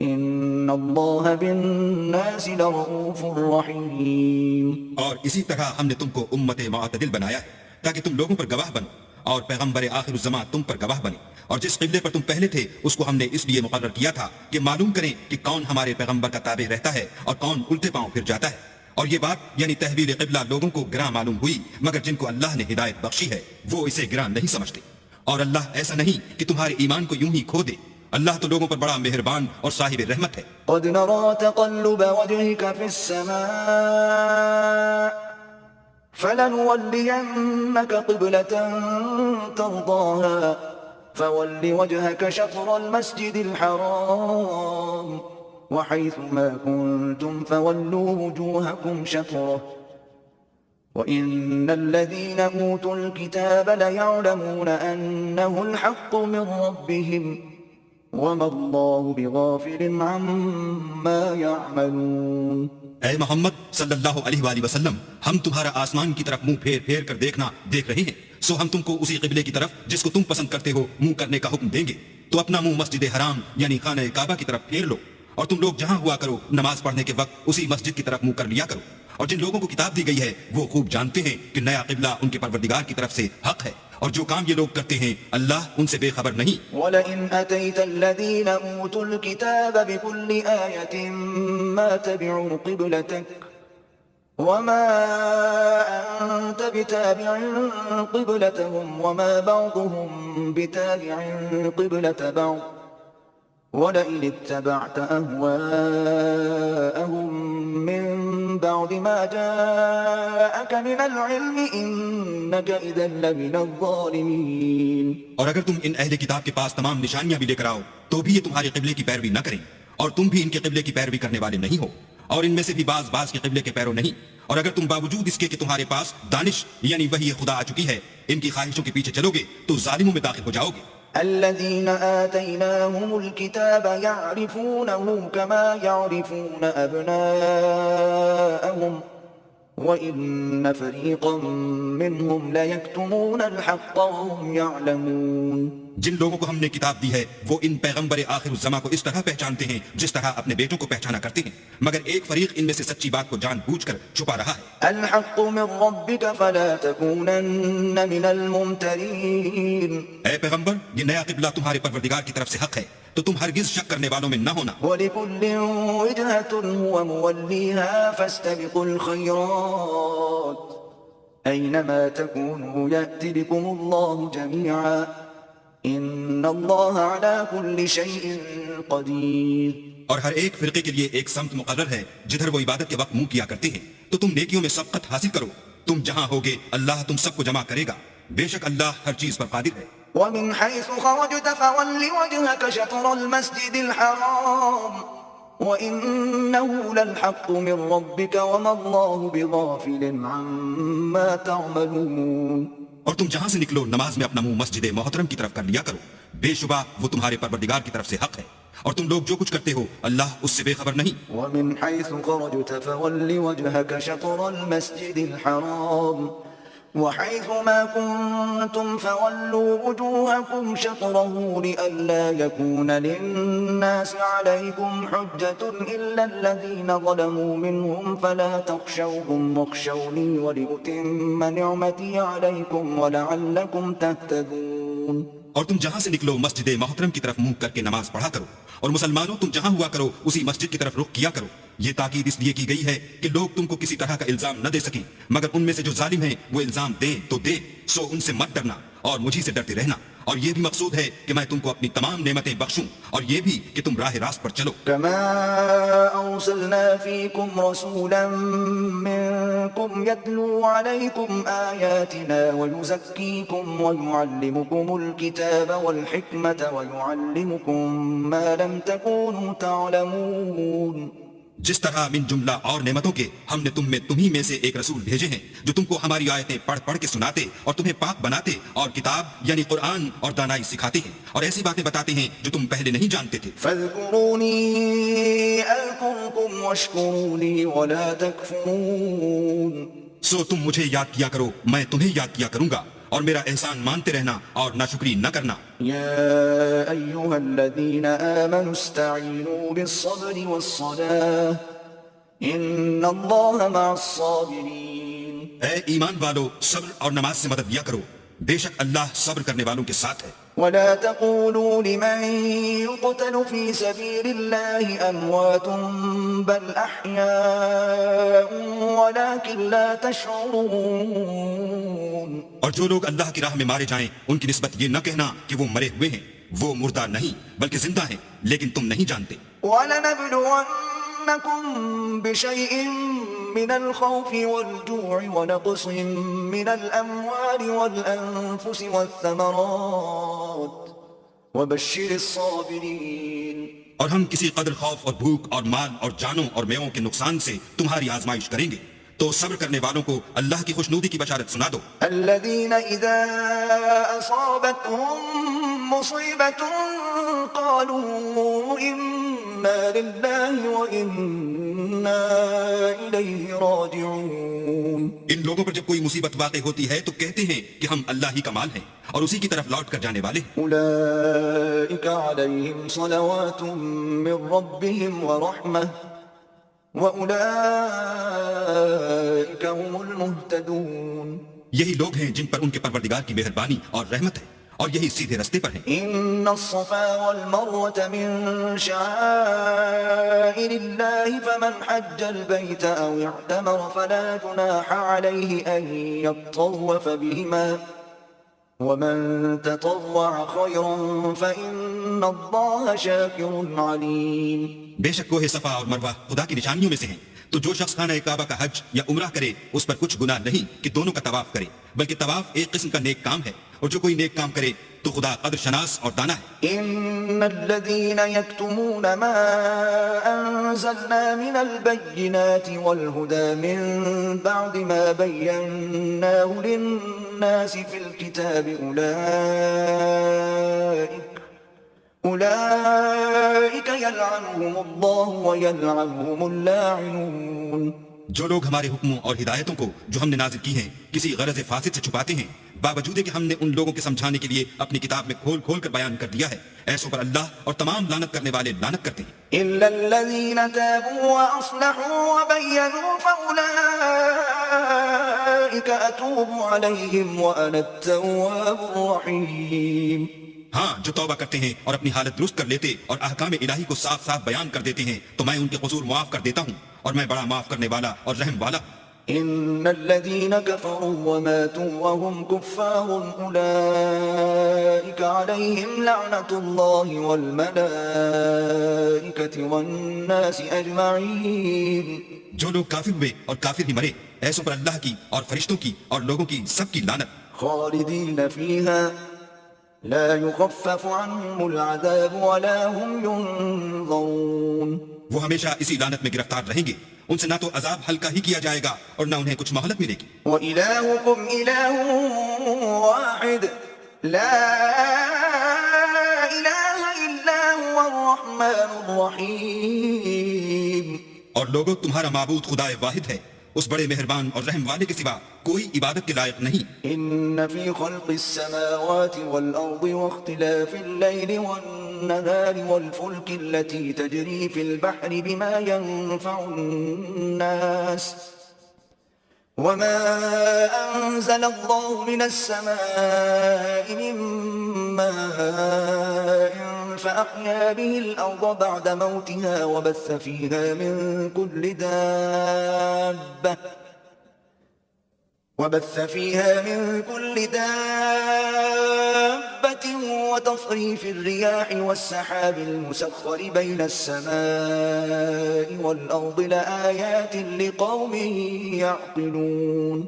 إن الله بالناس لرؤوف رحيم. اور اسی طرح ہم نے تم کو امت معتدل بنایا ہے تاکہ تم لوگوں پر گواہ بنو اور پیغمبر آخر الزمان تم پر گواہ بنے. اور جس قبلے پر تم پہلے تھے اس کو ہم نے اس لیے مقرر کیا تھا کہ معلوم کریں کہ کون ہمارے پیغمبر کا تابع رہتا ہے اور کون الٹے پاؤں پھر جاتا ہے. اور یہ بات یعنی تحویل قبلہ لوگوں کو گراں معلوم ہوئی مگر جن کو اللہ نے ہدایت بخشی ہے وہ اسے گراں نہیں سمجھتے. اور اللہ ایسا نہیں کہ تمہارے ایمان کو یوں ہی کھو دے. اللہ تو لوگوں پر بڑا مہربان اور صاحب رحمت ہے. قد نرى تقلب وجهك في السماء فلنولينك قبلة ترضاها فول وجهك شطر المسجد الحرام وحيث ما كنتم فولوا وجوهكم شطره وإن الذين أوتوا الكتاب ليعلمون أنه الحق من ربهم وما الله بغافل عما يعملون. اے محمد صلی اللہ علیہ وآلہ وسلم ہم تمہارا آسمان کی طرف منہ پھیر پھیر کر دیکھ رہے ہیں سو ہم تم کو اسی قبلے کی طرف جس کو تم پسند کرتے ہو منہ کرنے کا حکم دیں گے. تو اپنا منہ مسجد حرام یعنی خانہ کعبہ کی طرف پھیر لو اور تم لوگ جہاں ہوا کرو نماز پڑھنے کے وقت اسی مسجد کی طرف منہ کر لیا کرو. اور جن لوگوں کو کتاب دی گئی ہے وہ خوب جانتے ہیں کہ نیا قبلہ ان کے پروردگار کی طرف سے حق ہے اور جو کام یہ لوگ کرتے ہیں اللہ ان سے بے خبر نہیں. وَلَئِنْ أَتَيْتَ الَّذِينَ أُوتُوا الْكِتَابَ بِكُلِّ آيَةٍ مَا تَبِعُوا قِبْلَتَكَ وَمَا أَنْتَ بِتَابِعٍ قِبْلَتَهُمْ وَمَا بَعْضُهُمْ بِتَابِعٍ قِبْلَةَ بَعْضٍ وَلَئِنِ اتَّبَعْتَ أَهْوَاءَهُمْ مِنْ بَعْدِ مَا جَاءَكَ مِنَ الْعِلْمِ إِنَّكَ إِذًا لَمِنَ الظَّالِمِينَ. اور اگر تم ان اہل کتاب کے پاس تمام نشانیاں بھی لے کر آؤ تو بھی یہ تمہارے قبلے کی پیروی نہ کریں اور تم بھی ان کے قبلے کی پیروی کرنے والے نہیں ہو اور ان میں سے بھی بعض کے قبلے کے پیرو نہیں. اور اگر تم باوجود اس کے کہ تمہارے پاس دانش یعنی وحی خدا آ چکی ہے ان کی خواہشوں کے پیچھے چلو گے تو ظالموں میں داخل ہو جاؤ گے. الذين آتيناهم الكتاب يعرفونه كما يعرفون أبناءهم وإن فريقا منهم ليكتمون الحق وهم يعلمون. جن لوگوں کو ہم نے کتاب دی ہے وہ ان پیغمبر آخر الزماں کو اس طرح پہچانتے ہیں جس طرح اپنے بیٹوں کو پہچانا کرتے ہیں مگر ایک فریق ان میں سے سچی بات کو جان بوجھ کر چھپا رہا ہے. الحق من ربك فلا تكونن من الممترين. اے پیغمبر یہ نیا قبلہ تمہارے پروردگار کی طرف سے حق ہے تو تم ہرگز شک کرنے والوں میں نہ ہونا. وَلِكُلٍّ وِجْهَةٌ هُوَ مُوَلِّيهَا فَاسْتَبِقُوا الْخَيْرَاتِ أَيْنَمَا تَكُونُوا يَأْتِ بِكُمُ اللَّهُ جَمِيعًا إِنَّ اللَّهَ عَلَى كُلِّ شَيْءٍ قَدِيرٌ. اور ہر ایک فرقے کے لیے ایک سمت مقرر ہے جدھر وہ عبادت کے وقت منہ کیا کرتے ہیں تو تم نیکیوں میں سبقت حاصل کرو. تم جہاں ہوگے اللہ تم سب کو جمع کرے گا بے شک اللہ ہر چیز پر قادر ہے. وَمِنْ حَيْثُ خَرَجْتَ فَوَلِّ وَجْهَكَ شَطْرَ الْمَسْجِدِ الْحَرَامِ وَإِنَّهُ لَلْحَقُّ مِنْ رَبِّكَ وَمَا اللَّهُ بِغَافِلٍ عَمَّا تَعْمَلُونَ. اور تم جہاں سے نکلو نماز میں اپنا منہ مسجد محترم کی طرف کر لیا کرو بے شبہ وہ تمہارے پروردگار کی طرف سے حق ہے اور تم لوگ جو کچھ کرتے ہو اللہ اس سے بے خبر نہیں. وَمِنْ حَيْثُ خَرَجْتَ فَوَلِّ وَجْهَكَ شَطْرَ الْمَسْجِدِ الْحَرَامِ وَحَيْثُ مَا كُنْتُمْ فَوَلُّوا وُجُوهَكُمْ شَطْرَهُ لِئَلَّا يَكُونَ لِلنَّاسِ عَلَيْكُمْ حُجَّةٌ إِلَّا الَّذِينَ ظَلَمُوا مِنْهُمْ فَلَا تَخْشَوْهُمْ وَاخْشَوْنِي وَلِأُتِمَّ نِعْمَتِي عَلَيْكُمْ وَلَعَلَّكُمْ تَهْتَدُونَ. اور تم جہاں سے نکلو مسجد محترم کی طرف منہ کر کے نماز پڑھا کرو اور مسلمانوں تم جہاں ہوا کرو اسی مسجد کی طرف رخ کیا کرو. یہ تاکید اس لیے کی گئی ہے کہ لوگ تم کو کسی طرح کا الزام نہ دے سکیں مگر ان میں سے جو ظالم ہیں وہ الزام دیں تو دے سو ان سے مت ڈرنا اور مجھی سے ڈرتے رہنا. اور یہ بھی مقصود ہے کہ میں تم کو اپنی تمام نعمتیں بخشوں اور یہ بھی کہ تم راہ راست پر چلو. كما أرسلنا فيكم رسولا منكم يتلو عليكم آياتنا ويزكيكم ويعلمكم الكتاب والحكمة ويعلمكم ما لم تكونوا تعلمون. جس طرح من جملہ اور نعمتوں کے ہم نے تمہیں میں سے ایک رسول بھیجے ہیں جو تم کو ہماری آیتیں پڑھ کے سناتے اور تمہیں پاک بناتے اور کتاب یعنی قرآن اور دانائی سکھاتے ہیں اور ایسی باتیں بتاتے ہیں جو تم پہلے نہیں جانتے تھے. فاذكروني أذكركم واشكروا لي ولا تكفرون. سو تم مجھے یاد کیا کرو میں تمہیں یاد کیا کروں گا اور میرا احسان مانتے رہنا اور ناشکری نہ کرنا. يا أيها الذين آمنوا استعينوا بالصبر والصلاة إن الله مع الصابرين. اے ایمان والو صبر اور نماز سے مدد لیا کرو، بے شک اللہ صبر کرنے والوں کے ساتھ ہے. ولا تقولوا لمن يقتل في سبيل الله أموات بل أحياء ولكن لا تشعرون. اور جو لوگ اللہ کی راہ میں مارے جائیں ان کی نسبت یہ نہ کہنا کہ وہ مرے ہوئے ہیں، وہ مردہ نہیں بلکہ زندہ ہیں لیکن تم نہیں جانتے. وَلَنَبْلُوَنَّكُمْ بِشَيْءٍ مِّنَ الْخَوْفِ وَالْجُوعِ وَنَقْصٍ مِّنَ الْأَمْوَالِ وَالْأَنفُسِ وَالثَّمَرَاتِ وَبَشِّرِ الصَّابِرِينَ. اور ہم کسی قدر خوف اور بھوک اور مال اور جانوں اور میووں کے نقصان سے تمہاری آزمائش کریں گے، تو صبر کرنے والوں کو اللہ کی خوشنودی کی بشارت سنا دو. الذين إذا أصابتهم مصيبة قالوا إنا لله وإنا إليه راجعون. ان لوگوں پر جب کوئی مصیبت واقع ہوتی ہے تو کہتے ہیں کہ ہم اللہ ہی کا مال ہیں اور اسی کی طرف لوٹ کر جانے والے ہیں. أولئك عليهم صلوات من ربهم ورحمة وَأُولَئِكَ هُمُ الْمُهْتَدُونَ. یہی لوگ ہیں جن پر ان کے پروردگار کی مہربانی اور رحمت ہے اور یہی سیدھے رستے پر ہیں. إِنَّ الصَّفَا وَالْمَرْوَةَ مِن شَعَائِرِ اللَّهِ فَمَنْ حَجَّ الْبَيْتَ أَوْ اعْتَمَرَ فَلَا جُنَاحَ عَلَيْهِ أَن يَطَّوَّفَ بِهِمَا وَمَن تَطَوَّعَ خَيْرًا فَإِنَّ اللَّهَ شَاكِرٌ عَلِيمٌ. بے شک کوہ صفا اور مروہ خدا کی نشانیوں میں سے ہیں، تو جو شخص خانہ کعبہ کا حج یا عمرہ کرے اس پر کچھ گناہ نہیں کہ دونوں کا طواف کرے، بلکہ طواف ایک قسم کا نیک کام ہے، اور جو کوئی نیک کام کرے تو خدا قدر شناس اور دانا ہے. إن الذين يكتمون ما أنزلنا من البينات والهدى من بعد ما بيناه للناس في الكتاب أولئك يلعنهم الله ويلعنهم اللاعنون. جو لوگ ہمارے حکموں اور ہدایتوں کو جو ہم نے نازل کی ہیں کسی غرض فاسد سے چھپاتے ہیں، باوجود کہ ہم نے ان لوگوں کے سمجھانے کے لیے اپنی کتاب میں کھول کھول کر بیان کر دیا ہے، ایسوں پر اللہ اور تمام لعنت کرنے والے لعنت کرتے ہیں. إلا الذين تابوا وأصلحوا وبينوا فأولئك أتوب عليهم وأنا التواب الرحيم. ہاں جو توبہ کرتے ہیں اور اپنی حالت درست کر لیتے اور احکام الہی کو صاف صاف بیان کر دیتے ہیں تو میں ان کے قصور معاف کر دیتا ہوں اور میں بڑا معاف کرنے والا اور رحم والا. إن الذين كفروا وماتوا وهم كفار أولئك عليهم لعنة الله والملائكة والناس أجمعين. جو لوگ کافر ہوئے اور کافر ہی مرے، ایسوں پر اللہ کی اور فرشتوں کی اور لوگوں کی سب کی لعنت. خالدين فيها لا يخفف عنهم العذاب ولا هم ينظرون. وہ ہمیشہ اسی لعنت میں گرفتار رہیں گے، ان سے نہ تو عذاب ہلکا ہی کیا جائے گا اور نہ انہیں کچھ مہلت ملے گی. وَإِلَٰهُكُمْ إِلَٰهٌ وَاحِدٌ لَا إِلَٰهَ إِلَّا هُوَ الرَّحْمَٰنُ الرَّحِيمُ. اور لوگوں تمہارا معبود خدا واحد ہے، اس بڑے مہربان اور رحم والے کے سوا کوئی عبادت کے لائق نہیں. إِنَّ فِي خَلْقِ السَّمَاوَاتِ وَالْأَرْضِ وَاخْتِلَافِ اللَّيْلِ وَالنَّهَارِ وَالْفُلْكِ الَّتِي تَجْرِي فِي الْبَحْرِ بِمَا يَنفَعُ النَّاسَ وَمَا أَنزَلَ اللَّهُ مِنَ السَّمَاءِ مِن مَّاءٍ فَأَحْيَا بِهِ الْأَرْضَ بَعْدَ مَوْتِهَا وَبَثَّ فِيهَا مِن كُلِّ دَابَّةٍ وَتَصْرِيفِ الرِّيَاحِ وَالسَّحَابِ الْمُسَخَّرِ بَيْنَ السَّمَاءِ وَالْأَرْضِ لَآيَاتٍ لِقَوْمٍ يَعْقِلُونَ.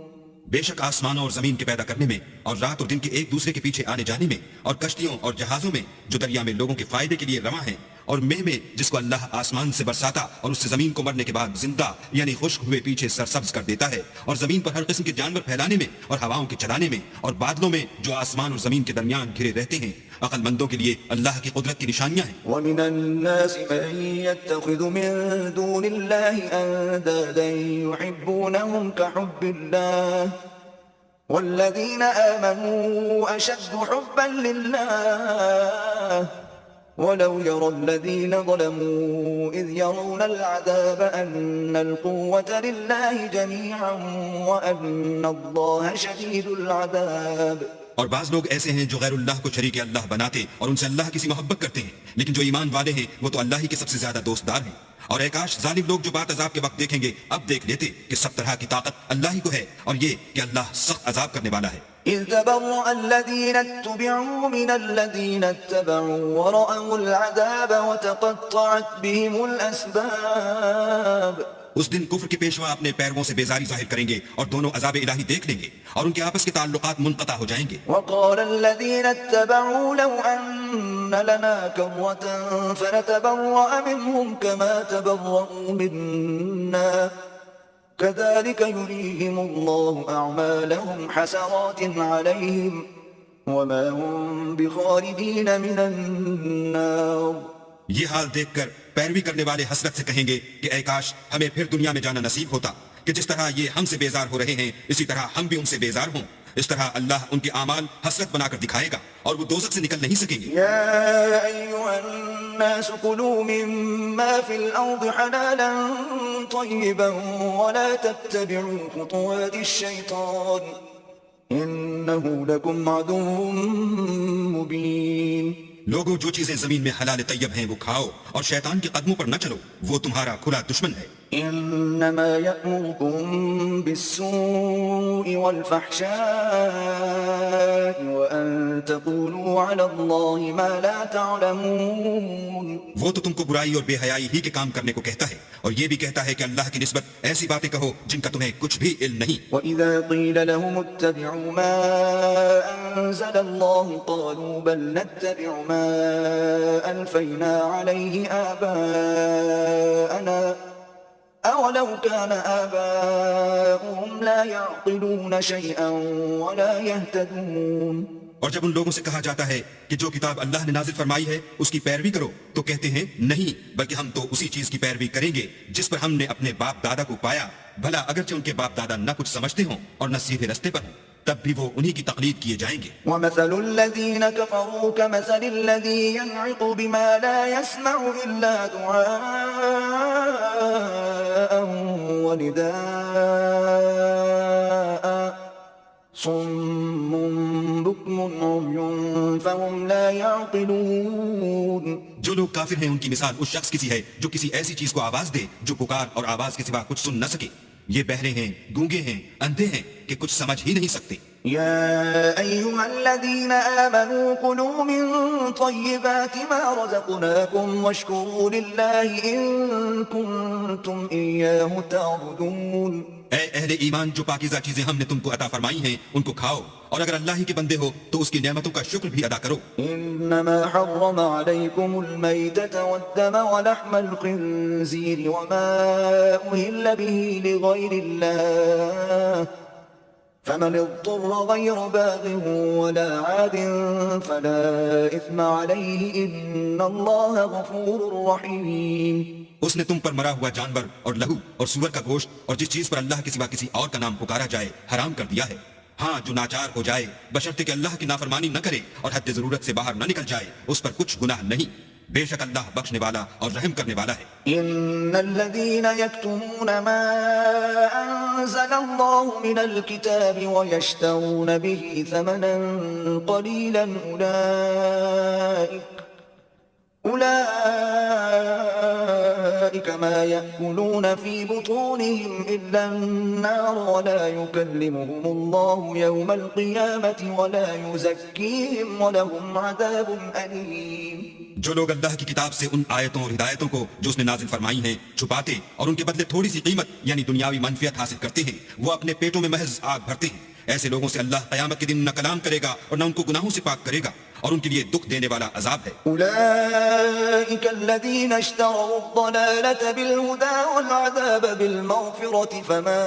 بے شک آسمانوں اور زمین کے پیدا کرنے میں اور رات اور دن کے ایک دوسرے کے پیچھے آنے جانے میں اور کشتیوں اور جہازوں میں جو دریا میں لوگوں کے فائدے کے لیے رواں ہیں، اور مہ میں جس کو اللہ آسمان سے برساتا اور اس سے زمین کو مرنے کے بعد زندہ یعنی خشک ہوئے پیچھے سرسبز کر دیتا ہے، اور زمین پر ہر قسم کے جانور پھیلانے میں اور ہواؤں کے چلانے میں اور بادلوں میں جو آسمان اور زمین کے درمیان گھرے رہتے ہیں، عقل مندوں کے لیے اللہ کی قدرت کی نشانیاں ہیں. وَمِنَ النَّاسِ مَن يَتَّخِذُ مِن دُونِ اللَّهِ أَندَادًا يُحِبُّونَهُمْ كَحُبِّ اللَّهِ والذين آمنوا أشد حبا لله ولو يرى الذين ظلموا إذ يرون العذاب أن القوة لله جميعا وأن الله شديد العذاب. اور بعض لوگ ایسے ہیں جو غیر اللہ کو شریک اللہ بناتے اور ان سے اللہ کی سی محبت کرتے ہیں، لیکن جو ایمان والے ہیں وہ تو اللہ ہی کے سب سے زیادہ دوست دار ہیں. اور اے کاش ظالم لوگ جو بات عذاب کے وقت دیکھیں گے اب دیکھ لیتے کہ سب طرح کی طاقت اللہ ہی کو ہے، اور یہ کہ اللہ سخت عذاب کرنے والا ہے. إذ تبرأ الذين اتبعوا من الذين اتبعوا ورأوا العذاب وتقطعت بهم الأسباب. اس دن کفر کے پیشوا اپنے پیرووں سے بیزاری ظاہر کریں گے اور دونوں عذاب الہی دیکھ لیں گے اور ان کے آپس کے تعلقات منقطع ہو جائیں گے. وقال الذين اتبعوا لو أن لنا كرة فنتبرأ منهم كما تبرأوا منا كذلك يريهم الله أعمالهم حسرات عليهم وما هم بخارجين من النار. یہ حال دیکھ کر پیروی کرنے والے حسرت سے کہیں گے کہ اے کاش ہمیں پھر دنیا میں جانا نصیب ہوتا کہ جس طرح یہ ہم سے بیزار ہو رہے ہیں اسی طرح ہم بھی ان سے بیزار ہوں. اس طرح اللہ ان کے اعمال حسرت بنا کر دکھائے گا اور وہ دوزخ سے نکل نہیں سکیں گے. يا أيها الناس كلوا مما في الأرض حلالا طيبا ولا تتبعوا خطوات الشيطان إنه لكم عدو مبين. لوگوں جو چیزیں زمین میں حلال طیب ہیں وہ کھاؤ اور شیطان کے قدموں پر نہ چلو، وہ تمہارا کھلا دشمن ہے. إنما يأمركم بالسوء والفحشاء وأن تقولوا على الله ما لا تعلمون. وہ تو تم کو برائی اور بے حیائی ہی کے کام کرنے کو کہتا ہے اور یہ بھی کہتا ہے کہ اللہ کی نسبت ایسی باتیں کہو جن کا تمہیں کچھ بھی علم نہیں. وَإِذَا قِيلَ لَهُمُ اتَّبِعُوا مَا أَنزَلَ اللَّهُ قَالُوا بَلْ نَتَّبِعُ مَا أَلْفَيْنَا عَلَيْهِ آبَاءَنَا أَوَلَوْ كَانَ آبَاؤُهُمْ لَا يَعْقِلُونَ شَيْئًا وَلَا يَهْتَدُونَ. اور جب ان لوگوں سے کہا جاتا ہے کہ جو کتاب اللہ نے نازل فرمائی ہے اس کی پیروی کرو تو کہتے ہیں نہیں، بلکہ ہم تو اسی چیز کی پیروی کریں گے جس پر ہم نے اپنے باپ دادا کو پایا، بھلا اگرچہ ان کے باپ دادا نہ کچھ سمجھتے ہوں اور نہ سیدھے رستے پر ہوں تب بھی وہ انہی کی تقلید کیے جائیں گے. وَمَثَلُ الَّذِينَ كَفَرُوا كَمَثَلِ الَّذِي يَنْعِقُ بِمَا لَا يَسْمَعُ إِلَّا دُعَاءً وَنِدَاءً صُمٌّ بُكْمٌ عُمْيٌ فَهُمْ لَا يَعْقِلُونَ. جو لوگ کافر ہیں ان کی مثال اس شخص کی سی ہے جو کسی ایسی چیز کو آواز دے جو پکار اور آواز کے سوا کچھ سن نہ سکے. یہ بہرے ہیں، گونگے ہیں، اندھے ہیں کہ کچھ سمجھ ہی نہیں سکتے. يا أيها الذين آمنوا كلوا من طيبات ما رزقناكم واشكروا لله إن كنتم إياه تعبدون. اے اہل ایمان، جو پاکیزہ چیزیں ہم نے تم کو عطا فرمائی ہیں ان کو کھاؤ اور اگر اللہ ہی کے بندے ہو تو اس کی نعمتوں کا شکر بھی ادا کرو. إنما حرم عليكم الميتة والدم ولحم الخنزير وما أهل به لغير الله فمن اضطر غير باغ ولا عاد فلا إثم عليه إن الله غفور رحيم. اس نے تم پر مرا ہوا جانور اور لہو اور سور کا گوشت اور جس چیز پر اللہ کے سوا کسی اور کا نام پکارا جائے حرام کر دیا ہے. ہاں، جو ناچار ہو جائے بشرطے کہ اللہ کی نافرمانی نہ کرے اور حد ضرورت سے باہر نہ نکل جائے اس پر کچھ گناہ نہیں. بے شک اللہ بخشنے والا اور رحم کرنے والا ہے. إن الذين يكتمون ما أنزل الله من الكتاب ويشترون به ثمنا قليلا أولئك ما يأكلون في بطونهم إلا النار ولا يكلمهم الله يوم القيامة ولا يزكيهم ولهم عذاب أليم. جو لوگ اللہ کی کتاب سے ان آیتوں اور ہدایتوں کو جو اس نے نازل فرمائی ہیں چھپاتے اور ان کے بدلے تھوڑی سی قیمت یعنی دنیاوی منفعت حاصل کرتے ہیں، وہ اپنے پیٹوں میں محض آگ بھرتے ہیں. ایسے لوگوں سے اللہ قیامت کے دن نہ کلام کرے گا اور نہ ان کو گناہوں سے پاک کرے گا اور ان کے لیے دکھ دینے والا عذاب ہے. أولئك الذين اشتروا الضلالة بالهدى والعذاب بالمغفرة فما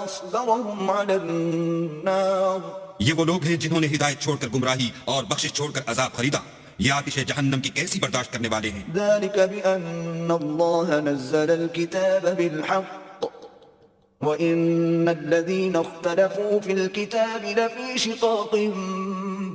أصبرهم على النار. یہ وہ لوگ ہیں جنہوں نے ہدایت چھوڑ کر گمراہی اور بخشش چھوڑ کر عذاب خریدا. یہ آتش جہنم کی کیسی برداشت کرنے والے ہیں. ذلك بأن الله نزل الكتاب بالحق وَإِنَّ الَّذِينَ اخْتَلَفُوا فِي الْكِتَابِ لَفِي شِقَاقٍ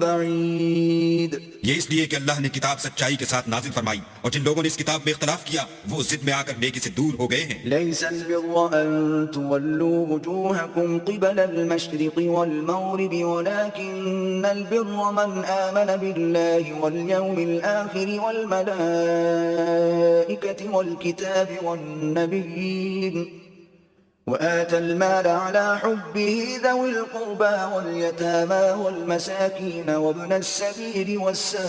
بَعِيدٍ. یہ اس لیے کہ اللہ نے کتاب سچائی کے ساتھ نازل فرمائی، اور جن لوگوں نے اس کتاب میں اختلاف کیا وہ ضد میں آ کر نیکی سے دور ہو گئے ہیں۔ لَيْسَ الْبِرَّ أَن تُوَلُّوا وُجُوهَكُمْ قِبَلَ الْمَشْرِقِ وَالْمَغْرِبِ وَلَكِنَّ الْبِرَّ مَنْ آمَنَ بِاللَّهِ وَالْيَوْمِ الْآخِرِ وَالْمَلَائِكَةِ وَالْكِتَابِ وَالنَّبِيِّينَ وآتى المال على حبه ذوي القربى واليتامى والمساكين وابن السبيل والسائلين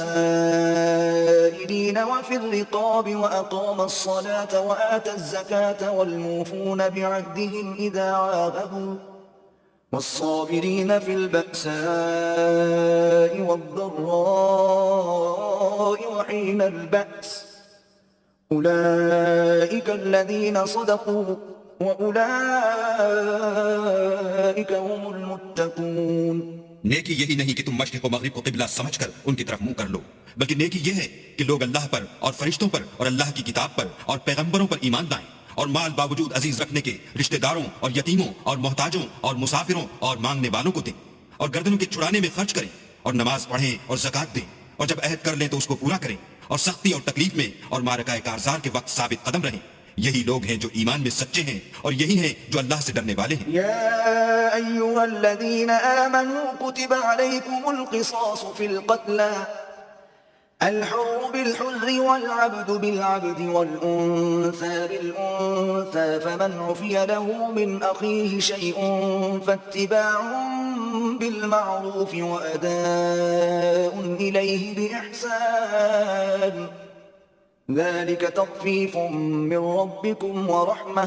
وفي الرقاب وأقام الصلاة وآتى الزكاة والموفون بعهدهم إذا عاهدوا والصابرين في البأساء والضراء وحين البأس أولئك الذين صدقوا وَأُولَئِكَ هُمُ الْمُتَّقُونَ. نیکی یہی نہیں کہ تم مشرق و مغرب کو قبلہ سمجھ کر ان کی طرف منہ کر لو، بلکہ نیکی یہ ہے کہ لوگ اللہ پر اور فرشتوں پر اور اللہ کی کتاب پر اور پیغمبروں پر ایمان لائیں، اور مال باوجود عزیز رکھنے کے رشتہ داروں اور یتیموں اور محتاجوں اور مسافروں اور مانگنے والوں کو دیں، اور گردنوں کے چھڑانے میں خرچ کریں، اور نماز پڑھیں اور زکوٰۃ دیں، اور جب عہد کر لیں تو اس کو پورا کریں، اور سختی اور تکلیف میں اور معرکہ کارزار کے وقت ثابت قدم رہیں۔ یہی لوگ ہیں جو ایمان میں سچے ہیں، اور یہی ہیں جو اللہ سے ڈرنے والے ہیں۔ یا ایھا الذین آمنوا کتب علیکم القصاص فی القتلى الحر بالحر والعبد بالعبد والأنثى بالأنثى فمن عفي له من أخيه شيء فاتباع بالمعروف وأداء إليه بإحسان ذلك تخفيف من ربكم ورحمة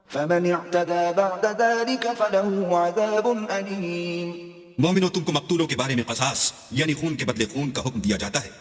فمن اعتدى بعد ذلك فله عذاب أليم۔ مومنوں، تم کو مقتولوں کے بارے میں قصاص یعنی خون کے بدلے خون کا حکم دیا جاتا ہے،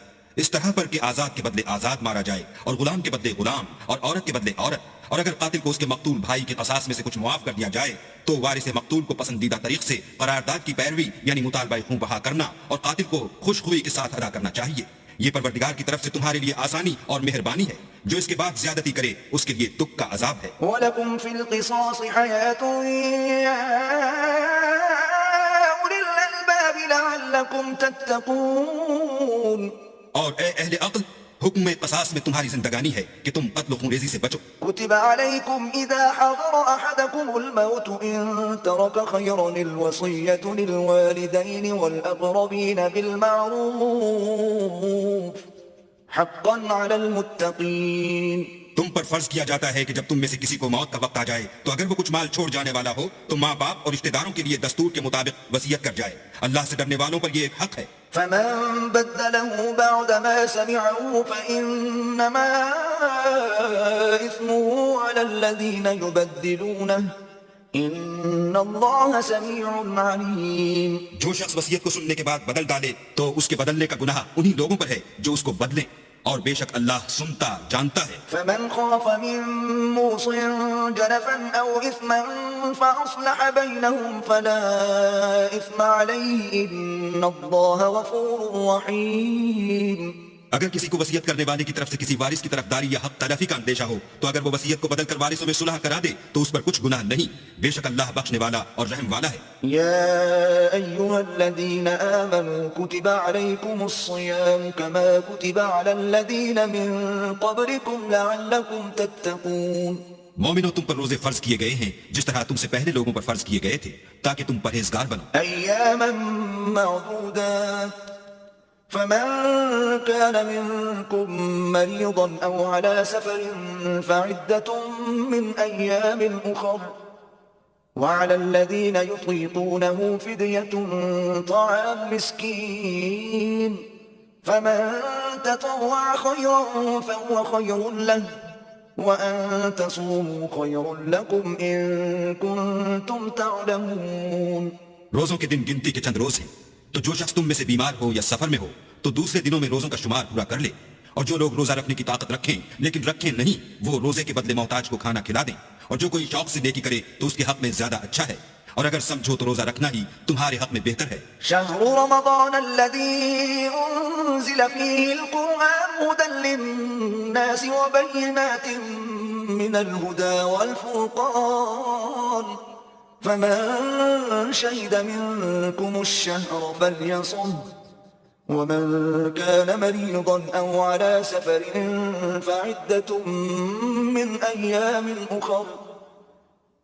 اس طرح پر کہ آزاد کے بدلے آزاد مارا جائے، اور غلام کے بدلے غلام، اور عورت کے بدلے عورت، اور اگر قاتل کو اس کے مقتول بھائی کے قصاص میں سے کچھ معاف کر دیا جائے تو وارث مقتول کو پسندیدہ طریق سے قرارداد کی پیروی یعنی مطالبہ خون بہا کرنا اور قاتل کو خوش خوئی کے ساتھ ادا کرنا چاہیے۔ یہ پروردگار کی طرف سے تمہارے لیے آسانی اور مہربانی ہے، جو اس کے بعد زیادتی کرے اس کے لیے دکھ کا عذاب ہے۔ وَلَكُمْ فِي الْقِصَاصِ حَيَاةٌ يَا أُولِي الْأَلْبَابِ لَعَلَّكُمْ تَتَّقُونَ۔ اور اے اہل عقل، حکم میں قصاص میں تمہاری زندگانی ہے کہ تم قتل و خونریزی سے بچو۔ كتب عليكم إذا حضر أحدكم الموت إن ترك خيرا الوصية للوالدين والأقربين بالمعروف حقا على المتقين۔ تم پر فرض کیا جاتا ہے کہ جب تم میں سے کسی کو موت کا وقت آ جائے تو اگر وہ کچھ مال چھوڑ جانے والا ہو تو ماں باپ اور رشتہ داروں کے لیے دستور کے مطابق وصیت کر جائے، اللہ سے ڈرنے والوں پر یہ ایک حق ہے۔ فمن بدله بعد ما سمعه فإنما إثمه على الذين يبدلونه إن الله سميع عليم۔ جو شخص وصیت کو سننے کے بعد بدل ڈالے تو اس کے بدلنے کا گناہ انہی لوگوں پر ہے جو اس کو بدلیں، اور بے شک اللہ سنتا جانتا ہے۔ فمن خاف من موص جنفا أو إثما فأصلح بينهم فلا إثم عليه إن الله غفور رحيم۔ اگر کسی کو وصیت کرنے والے کی طرف سے کسی وارث کی طرفداری یا حق تلفی کا اندیشہ ہو تو اگر وہ وصیت کو بدل کر وارثوں میں صلح کرا دے تو اس پر کچھ گناہ نہیں، بے شک اللہ بخشنے والا اور رحم والا ہے۔ يا أيها الذين آمنوا كتب عليكم الصيام كما كتب على الذين من قبلكم لعلكم تتقون۔ مومنوں، تم پر روزے فرض کیے گئے ہیں جس طرح تم سے پہلے لوگوں پر فرض کیے گئے تھے تاکہ تم پرہیزگار بنو۔ أياما معدودات فمن كان منكم مريضا أو على سفر فعدة من أيام أخر وعلى الذين يطيقونه فدية طعام مسكين فمن تطوع خيرا فهو خير له وأن تصوموا خير لكم إن كنتم تعلمون۔ روزوں کے دن گنتی کے چند روز ہیں، تو جو شخص تم میں سے بیمار ہو یا سفر میں ہو تو دوسرے دنوں میں روزوں کا شمار پورا کر لے، اور جو لوگ روزہ رکھنے کی طاقت رکھیں لیکن رکھیں نہیں وہ روزے کے بدلے محتاج کو کھانا کھلا دیں، اور جو کوئی شوق سے نیکی کرے تو اس کے حق میں زیادہ اچھا ہے، اور اگر سمجھو تو روزہ رکھنا ہی تمہارے حق میں بہتر ہے۔ شهر رمضان الذي أنزل فيه القرآن هدى للناس وبينات من الهدى والفرقان فمن شهد منكم الشهر فليصم ومن كان مريضا أو على سفر فعدة من أيام أخر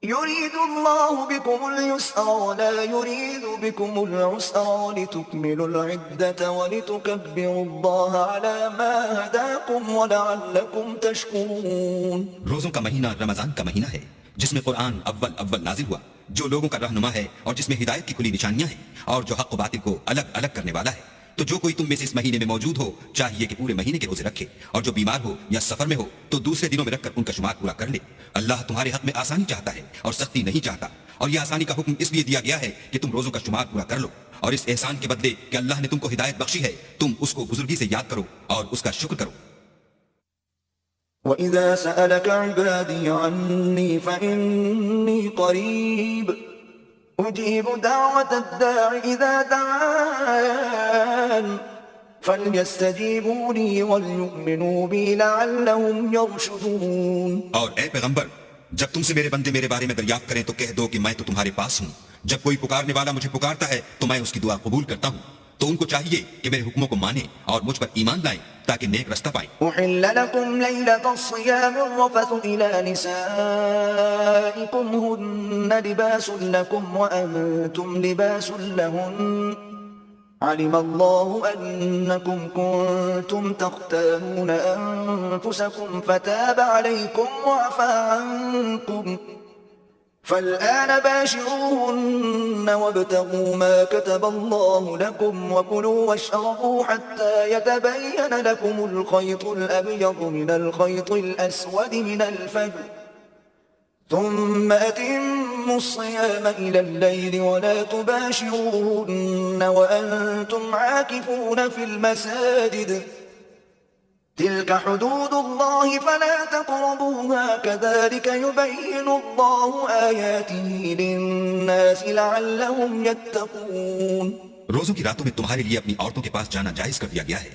يريد الله بكم اليسر ولا يريد بكم العسر ولتكملوا العدة ولتكبروا الله على ما هداكم ولعلكم تشكرون. روزوں کا مہینہ رمضان کا مہینہ ہے جس میں قرآن اول نازل ہوا، جو لوگوں کا رہنما ہے اور جس میں ہدایت کی کھلی نشانیاں ہیں اور جو حق و باطل کو الگ الگ کرنے والا ہے. تو جو کوئی تم میں سے اس مہینے میں موجود ہو چاہیے کہ پورے مہینے کے روزے رکھے، اور جو بیمار ہو یا سفر میں ہو تو دوسرے دنوں میں رکھ کر ان کا شمار پورا کر لے. اللہ تمہارے حق میں آسانی چاہتا ہے اور سختی نہیں چاہتا، اور یہ آسانی کا حکم اس لیے دیا گیا ہے کہ تم روزوں کا شمار پورا کر لو، اور اس احسان کے بدلے کہ اللہ نے تم کو ہدایت بخشی ہے تم اس کو بزرگی سے یاد کرو اور اس کا شکر کرو. وَإِذَا سَأَلَكَ عِبَادِي عَنِّي فَإِنِّي قَرِيبٌ أُجِيبُ دَعْوَةَ الدَّاعِ إِذَا دَعَانِ فَلْيَسْتَجِيبُوا لِي وَلْيُؤْمِنُوا بِي لَعَلَّهُمْ يَرْشُدُونَ. اور اے پیغمبر، جب تم سے میرے بندے میرے بارے میں دریافت کریں تو کہہ دو کہ میں تو تمہارے پاس ہوں. جب کوئی پکارنے والا مجھے پکارتا ہے تو میں اس کی دعا قبول کرتا ہوں. تو ان کو چاہیے کہ میرے حکموں کو مانیں اور مجھ پر ایمان لائیں تاکہ نیک رستہ پائیں. أحل لكم ليلة الصيام الرفث إلى نسائكم هن لباس لكم وأنتم لباس لهن علم الله أنكم كنتم تختانون أنفسكم فتاب عليكم وعفى عنكم فالآن باشروهن وابتغوا ما كتب الله لكم وكلوا واشربوا حتى يتبين لكم الخيط الأبيض من الخيط الأسود من الفجر ثم أتموا الصيام إلى الليل ولا تباشروهن وأنتم عاكفون في المساجد تلك حدود الله فلا تقربوها كذلك يبين الله آياته للناس لعلهم يتقون. روزوں کی راتوں میں تمہارے لیے اپنی عورتوں کے پاس جانا جائز کر دیا گیا ہے.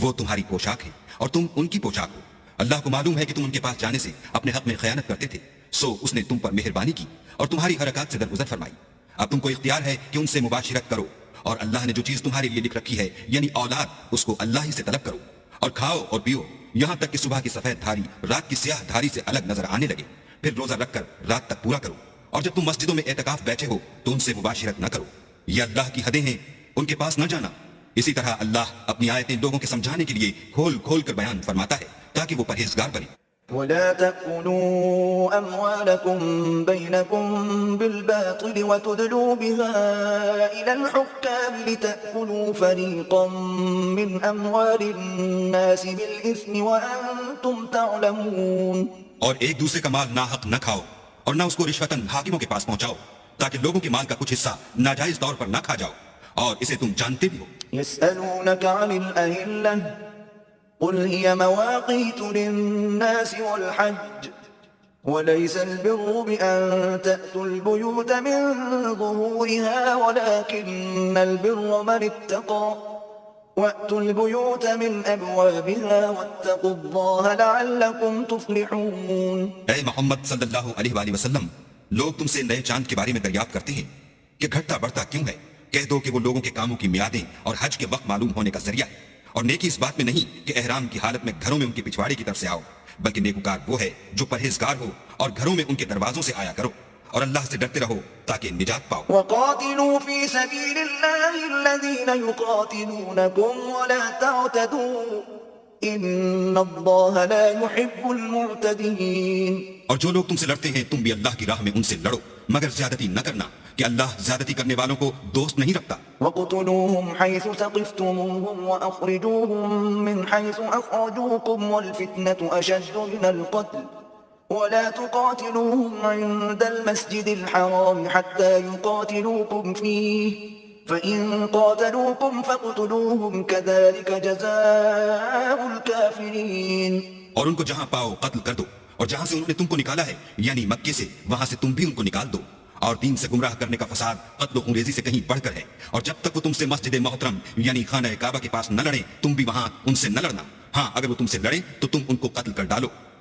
وہ تمہاری پوشاک ہے اور تم ان کی پوشاک ہو. اللہ کو معلوم ہے کہ تم ان کے پاس جانے سے اپنے حق میں خیانت کرتے تھے، سو اس نے تم پر مہربانی کی اور تمہاری حرکات سے درگزر فرمائی. اب تم کو اختیار ہے کہ ان سے مباشرت کرو، اور اللہ نے جو چیز تمہارے لیے لکھ رکھی ہے یعنی اولاد، اس کو اللہ ہی سے طلب کرو اور کھاؤ اور پیو یہاں تک کہ صبح کی سفید دھاری رات کی سیاہ دھاری سے الگ نظر آنے لگے. پھر روزہ رکھ کر رات تک پورا کرو، اور جب تم مسجدوں میں اعتکاف بیٹھے ہو تو ان سے مباشرت نہ کرو. یہ اللہ کی حدیں ہیں، ان کے پاس نہ جانا. اسی طرح اللہ اپنی آیتیں لوگوں کے سمجھانے کے لیے کھول کھول کر بیان فرماتا ہے تاکہ وہ پرہیزگار بنے. ولا تأكلوا أموالكم بينكم بالباطل وتدلوا بها إلى الحكام لتأكلوا فريقا من أموال الناس بالإثم وأنتم تعلمون. اور ایک دوسرے کا مال ناحق نہ کھاؤ اور نہ اس کو رشوتاً حاکموں کے پاس پہنچاؤ تاکہ لوگوں کے مال کا کچھ حصہ ناجائز طور پر نہ کھا جاؤ، اور اسے تم جانتے بھی ہو. يسألونك عن الأهلة قل هي مواقيت للناس والحج وليس البر بأن تأتوا البيوت من ظهورها ولكن البر من اتقى وأتوا البيوت من أبوابها واتقوا الله لعلكم تفلحون. اے محمد صلی اللہ علیہ وآلہ وسلم، لوگ تم سے نئے چاند کے بارے میں دریافت کرتے ہیں کہ گھٹتا بڑھتا کیوں ہے. کہہ دو کہ وہ لوگوں کے کاموں کی میادیں اور حج کے وقت معلوم ہونے کا ذریعہ ہے، اور نیکی اس بات میں نہیں کہ احرام کی حالت میں گھروں میں ان کے پچھواڑے کی طرف سے آؤ، بلکہ نیکوکار وہ ہے جو پرہیزگار ہو اور گھروں میں ان کے دروازوں سے آیا کرو، اور اللہ سے ڈرتے رہو تاکہ نجات پاؤ. وقاتلوا في سبيل الله الذين يقاتلونكم ولا تعتدوا ان الله لا يحب المعتدين. اور جو لوگ تم سے لڑتے ہیں تم بھی اللہ کی راہ میں ان سے لڑو، مگر زیادتی نہ کرنا کہ اللہ زیادتی کرنے والوں کو دوست نہیں رکھتا. وَاقْتُلُوهُمْ حَيْثُ ثَقِفْتُمُوهُمْ وَأَخْرِجُوهُمْ مِنْ حَيْثُ أَخْرَجُوكُمْ وَالْفِتْنَةُ أَشَدُّ مِنَ الْقَتْلِ وَلَا تُقَاتِلُوهُمْ عِندَ الْمَسْجِدِ الْحَرَامِ حَتَّى يُقَاتِلُوكُمْ فِيهِ فَإِن قَاتَلُوكُمْ فَاقْتُلُوهُمْ كَذَلِكَ جَزَاءُ الْكَافِرِينَ. اور ان کو جہاں پاؤ قتل کر دو، اور جہاں سے انہوں نے تم کو نکالا ہے یعنی مکے سے، وہاں سے تم بھی ان کو نکال دو. اور دین سے گمراہ کرنے کا فساد قتل و خونریزی سے کہیں بڑھ کر ہے، اور جب تک وہ تم سے مسجد محترم یعنی خانہ کعبہ کے پاس نہ لڑیں تم بھی وہاں ان سے نہ لڑنا. ہاں اگر وہ تم سے لڑیں تو تم ان کو قتل کر ڈالو،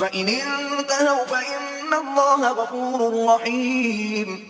فإن انتهوا فإن الله غفور رحيم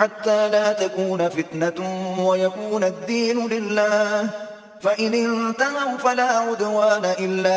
حتى لا تكون فتنة ويكون الدين لله فإن انتهوا فلا عدوان إلا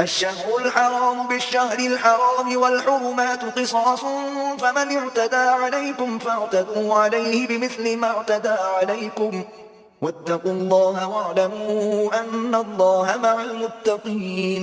الشهر الحرام بالشهر الحرام والحرمات قصاص فمن اعتدى عليكم فاعتدوا عليه بمثل ما اعتدى عليكم واتقوا الله واعلموا أن الله مع المتقين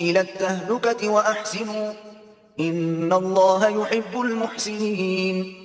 إلى التهلكة وأحسنوا إن الله يحب المحسنين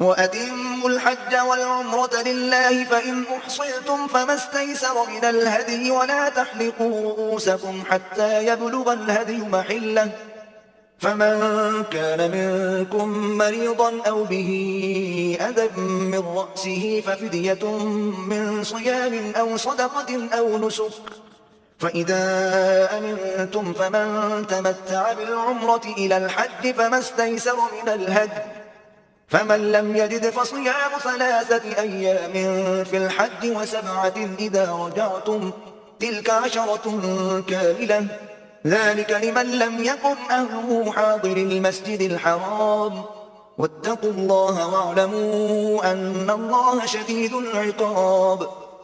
وأتموا الحج والعمرة لله فإن أحصرتم فما استيسر من الهدي ولا تحلقوا رؤوسكم حتى يبلغ الهدي محله فمن كان منكم مريضا أو به أذى من رأسه ففدية من صيام أو صدقة أو نسك فإذا أمنتم فمن تمتع بالعمرة إلى الحج فما استيسر من الهدي فمن لم يجد فصيام 3 أيام في الحج و7 إذا رجعتم تلك 10 كاملة ذلك لمن لم يكن أهله حاضر المسجد الحرام واتقوا الله واعلموا أن الله شديد العقاب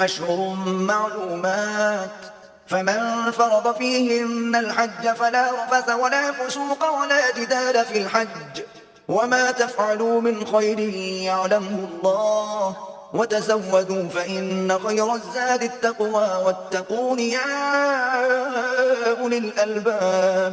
أشهر معلومات فمن فرض فيهن الحج فلا رفث ولا فسوق ولا جدال في الحج وما تفعلوا من خير يعلمه الله وتزودوا فإن خير الزاد التقوى واتقون يا أولي الألباب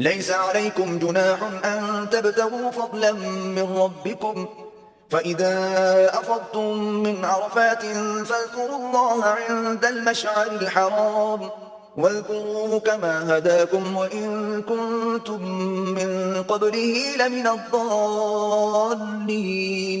ليس عليكم جناح أن تبتغوا فضلا من ربكم فإذا أفضتم من عرفات فاذكروا الله عند المشعر الحرام واذكروه كما هداكم وإن كنتم من قبله لمن الضالين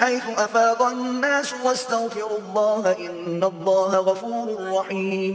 حيث أفاض الناس واستغفروا الله إن الله غفور رحيم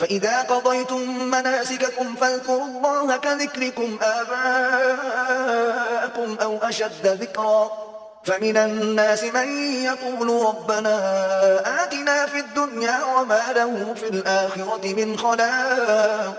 فإذا قضيتم مناسككم فاذكروا الله كذكركم آباءكم أو أشد ذكرا فمن الناس من يقول ربنا آتنا في الدنيا وما له في الآخرة من خلاق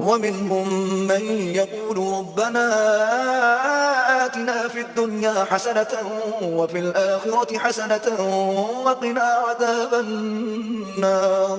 ومنهم من يقول ربنا آتنا في الدنيا حسنة وفي الآخرة حسنة وقنا عذاب النار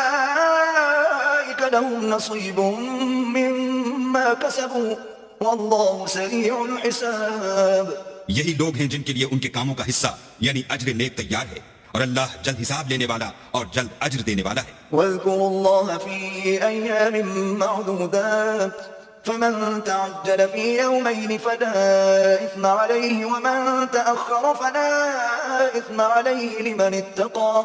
أولئك لهم نصيب مما كسبوا والله سريع الحساب. یہی لوگ ہیں جن کے لیے ان کے کاموں کا حصہ یعنی اجر نیک تیار ہے، اور اللہ جلد حساب لینے والا اور جلد اجر دینے والا ہے۔ واذكروا الله في أيام معدودات فمن تعجل في يومين فلا إثم عليه ومن تأخر فلا إثم عليه لمن اتقى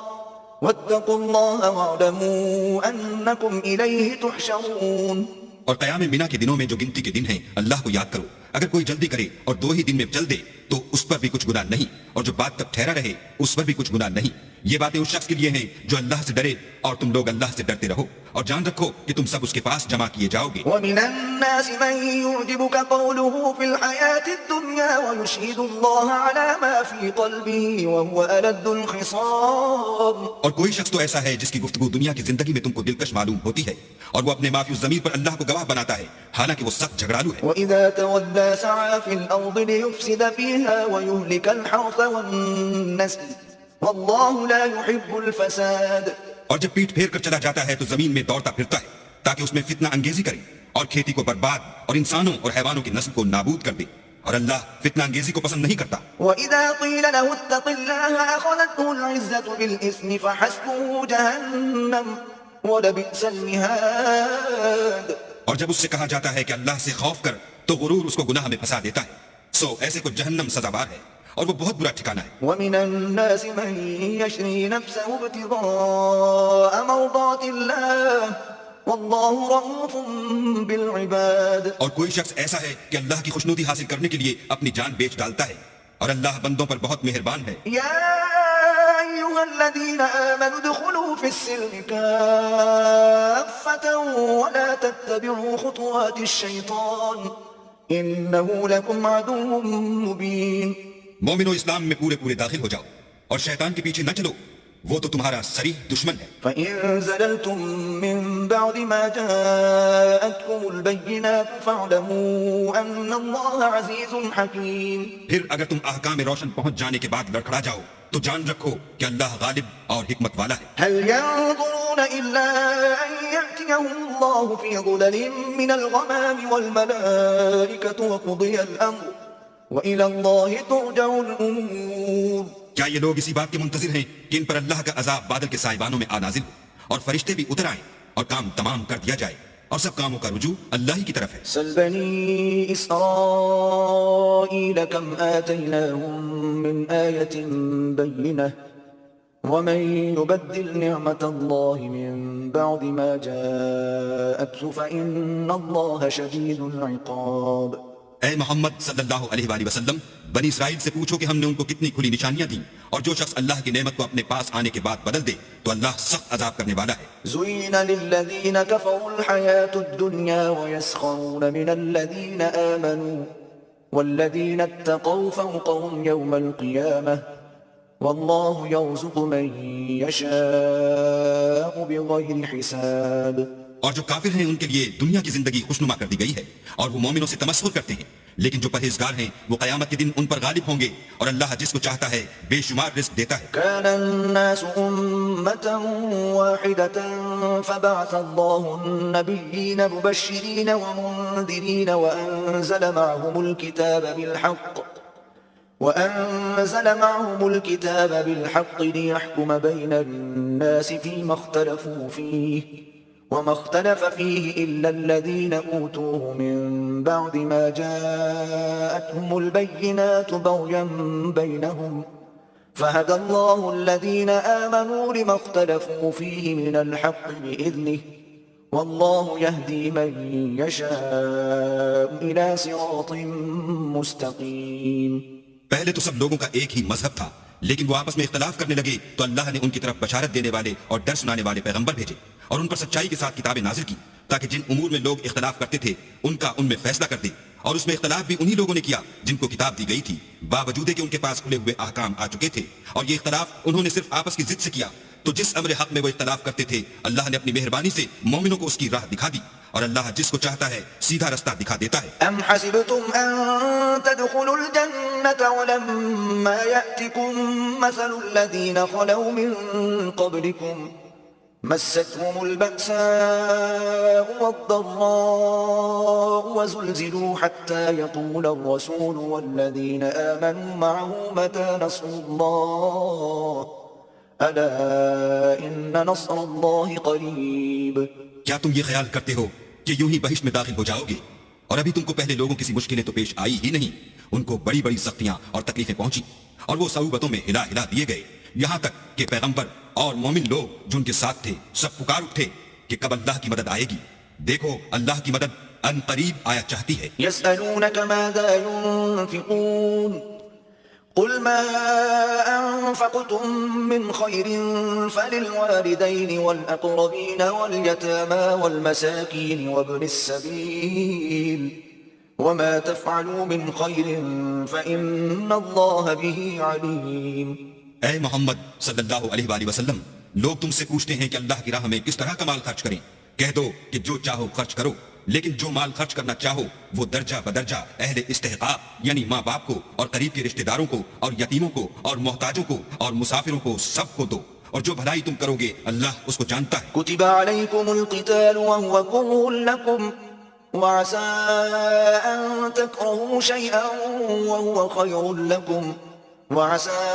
واتقوا الله واعلموا أنكم إليه تحشرون۔ اور قیام منا کے دنوں میں جو گنتی کے دن ہیں اللہ کو یاد کرو، اگر کوئی جلدی کرے اور 2 ہی دن میں چل دے تو اس پر بھی کچھ گناہ نہیں، اور جو بات تک ٹھہرا رہے اس پر بھی کچھ گناہ نہیں۔ یہ باتیں اس شخص کے لیے ہیں جو اللہ سے ڈرے، اور تم لوگ اللہ سے ڈرتے رہو اور جان رکھو کہ تم سب اس کے پاس جمع کیے جاؤ گے۔ ومن الناس من يعجبك قوله في الحياة الدنيا ويشهد الله على ما في قلبه وهو ألد الخصام۔ اور کوئی شخص تو ایسا ہے جس کی گفتگو دنیا کی زندگی میں تم کو دلکش معلوم ہوتی ہے، اور وہ اپنے معافی الضمیر پر اللہ کو گواہ بناتا ہے حالانکہ وہ سخت جھگڑالو ہے۔ وإذا تولى سعى في الأرض ليفسد فيها ويهلك الحرث والنسل والله لا يحب الفساد۔ اور جب پیٹ پھیر کر چلا جاتا ہے تو زمین میں دوڑتا پھرتا ہے تاکہ اس میں فتنہ انگیزی کرے اور کھیتی کو برباد اور انسانوں اور حیوانوں کی نسل کو نابود کر دے، اور اللہ فتنہ انگیزی کو پسند نہیں کرتا۔ وإذا قيل له اتق الله أخذته العزة بالإثم فحسبه جهنم ولبئس المهاد۔ اور جب اس سے کہا جاتا ہے کہ اللہ سے خوف کر تو غرور اس کو گناہ میں پھنسا دیتا ہے، سو ایسے کو جہنم سزاوار ہے اور وہ بہت برا ٹھکانہ ہے۔ ومن الناس من يشري نفسه ابتغاء مرضات الله والله رؤوف بالعباد۔ اور کوئی شخص ایسا ہے کہ اللہ کی خوشنودی حاصل کرنے کے لیے اپنی جان بیچ ڈالتا ہے، اور اللہ بندوں پر بہت مہربان ہے۔ يا أيها الذين آمنوا ادخلوا في السلم كافة ولا تتبعوا خطوات الشيطان إنه لكم عدو مبين۔ مومنو اسلام میں پورے پورے داخل ہو جاؤ اور شیطان کے پیچھے نہ چلو، وہ تو تمہارا صریح دشمن ہے۔ فإن زللتم من بعد ما جاءتكم البينات فاعلموا أن الله عزيز حكيم۔ پھر اگر تم احکام روشن پہنچ جانے کے بعد لڑکھڑا جاؤ تو جان رکھو کہ اللہ غالب اور حکمت والا ہے۔ هل ينظرون إلا أن يأتيهم الله في ظلل من الغمام والملائكة وقضي الأمر وإلى الله ترجع الأمور۔ کیا یہ لوگ اسی بات کے منتظر ہیں کہ ان پر اللہ کا عذاب بادل کے سائبانوں میں آ نازل ہو اور فرشتے بھی اتر آئیں اور کام تمام کر دیا جائے، اور سب کاموں کا رجوع اللہ ہی کی طرف ہے۔ سل بني إسرائيل كم آتيناهم من آية بينة ومن يبدل نعمة الله من بعد ما جاءته فإن الله شديد العقاب۔ اے محمد صلی اللہ علیہ وآلہ وسلم، بنی اسرائیل سے پوچھو کہ ہم نے ان کو کتنی کھلی نشانیاں دیں، اور جو شخص اللہ کی نعمت کو اپنے پاس آنے کے بعد بدل دے تو اللہ سخت عذاب کرنے والا ہے۔ زين للذين كفروا الحياة الدنيا ويسخرون من الذين آمنوا والذين اتقوا فوقهم يوم القيامة والله يرزق من يشاء بغير حساب۔ اور جو کافر ہیں ان کے لیے دنیا کی زندگی خوشنما کر دی گئی ہے، اور وہ مومنوں سے تمسخر کرتے ہیں، لیکن جو پرہیزگار ہیں وہ قیامت کے دن ان پر غالب ہوں گے، اور اللہ جس کو چاہتا ہے بے شمار رزق دیتا ہے۔ كان الناس أمة واحدة فبعث الله النبيين مبشرين ومنذرين وأنزل معهم الكتاب بالحق ليحكم بين الناس فيما اختلفوا فيه وما اختلف فيه إلا الذين أوتوه من بعد ما جاءتهم البينات بغيا بينهم فهدى الله الذين آمنوا لما اختلفوا فيه من الحق بإذنه والله يهدي من يشاء إلى صراط مستقيم۔ پہلے تو سب لوگوں کا ایک ہی مذہب تھا، لیکن وہ آپس میں اختلاف کرنے لگے تو اللہ نے ان کی طرف بشارت دینے والے اور ڈر سنانے والے پیغمبر بھیجے، اور ان پر سچائی کے ساتھ کتابیں نازل کی تاکہ جن امور میں لوگ اختلاف کرتے تھے ان کا ان میں فیصلہ کر دے، اور اس میں اختلاف بھی انہی لوگوں نے کیا جن کو کتاب دی گئی تھی، باوجود کہ ان کے پاس کھلے ہوئے احکام آ چکے تھے، اور یہ اختلاف انہوں نے صرف آپس کی ضد سے کیا۔ تو جس امر حق میں وہ اختلاف کرتے تھے اللہ نے اپنی مہربانی سے مومنوں کو اس کی راہ دکھا دی، اور اللہ جس کو چاہتا ہے سیدھا رستہ دکھا دیتا ہے۔ أم حسبتم أن تدخلوا الجنة ولما يأتكم مثل الذين خلوا من قبلكم مستهم البأساء والضراء وزلزلوا حتى يقول الرسول والذين آمنوا معه متى نصر الله ألا إن نصر الله قريب. کیا تم یہ خیال کرتے ہو کہ یوں ہی بہشت میں داخل ہو جاؤ گے اور ابھی تم کو پہلے لوگوں کسی مشکلیں تو پیش آئی ہی نہیں، ان کو بڑی بڑی سختیاں اور تکلیفیں پہنچی اور وہ صعوبتوں میں ہلا ہلا دیے گئے، یہاں تک کہ پیغمبر اور مومن لوگ جو ان کے ساتھ تھے سب پکار اٹھے کہ کب اللہ کی مدد آئے گی. دیکھو اللہ کی مدد ان قریب آیا چاہتی ہے. يسألونك ماذا ينفقون قل ما أنفقتم من خير فللوالدين والأقربين واليتامى والمساكين وابن السبيل وما تفعلوا من خير فإن الله به عليم. اے محمد صلی اللہ علیہ وآلہ وسلم، لوگ تم سے پوچھتے ہیں کہ اللہ کی راہ میں کس طرح کا مال خرچ کریں. کہہ دو کہ جو چاہو خرچ کرو، لیکن جو مال خرچ کرنا چاہو وہ درجہ بدرجہ اہل استحقاق یعنی ماں باپ کو اور قریب کے رشتہ داروں کو اور یتیموں کو اور محتاجوں کو اور مسافروں کو سب کو دو، اور جو بھلائی تم کرو گے اللہ اس کو جانتا ہے. كتب عليكم القتال وهو كره لكم وعسى أن تكرهوا شيئا وهو خير لكم وعسى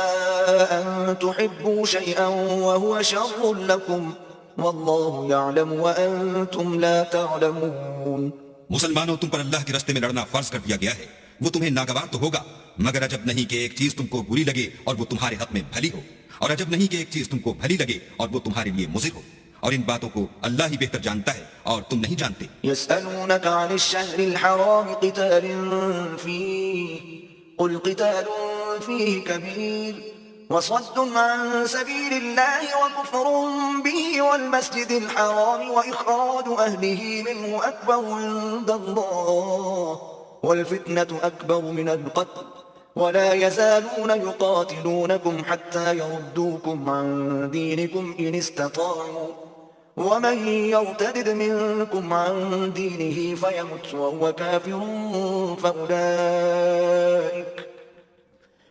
أن تحبوا شيئا وهو شر لكم والله يعلم وأنتم لا تعلمون. مسلمانوں تم پر اللہ کے راستے میں لڑنا فرض کر دیا گیا ہے، وہ تمہیں ناگوار تو ہوگا مگر عجب نہیں کہ ایک چیز تم کو بری لگے اور وہ تمہارے حق میں بھلی ہو، اور عجب نہیں کہ ایک چیز تم کو بھلی لگے اور وہ تمہارے لیے مضر ہو، اور ان باتوں کو اللہ ہی بہتر جانتا ہے اور تم نہیں جانتے. يسألونك عن الشهر الحرام قتال فيه قل قتال فيه كبير وصد عن سبيل الله وكفر به والمسجد الحرام وإخراج أهله منه أكبر عند الله والفتنة أكبر من القتل ولا يزالون يقاتلونكم حتى يردوكم عن دينكم إن استطاعوا ومن يرتد منكم عن دينه فيمت وهو كافر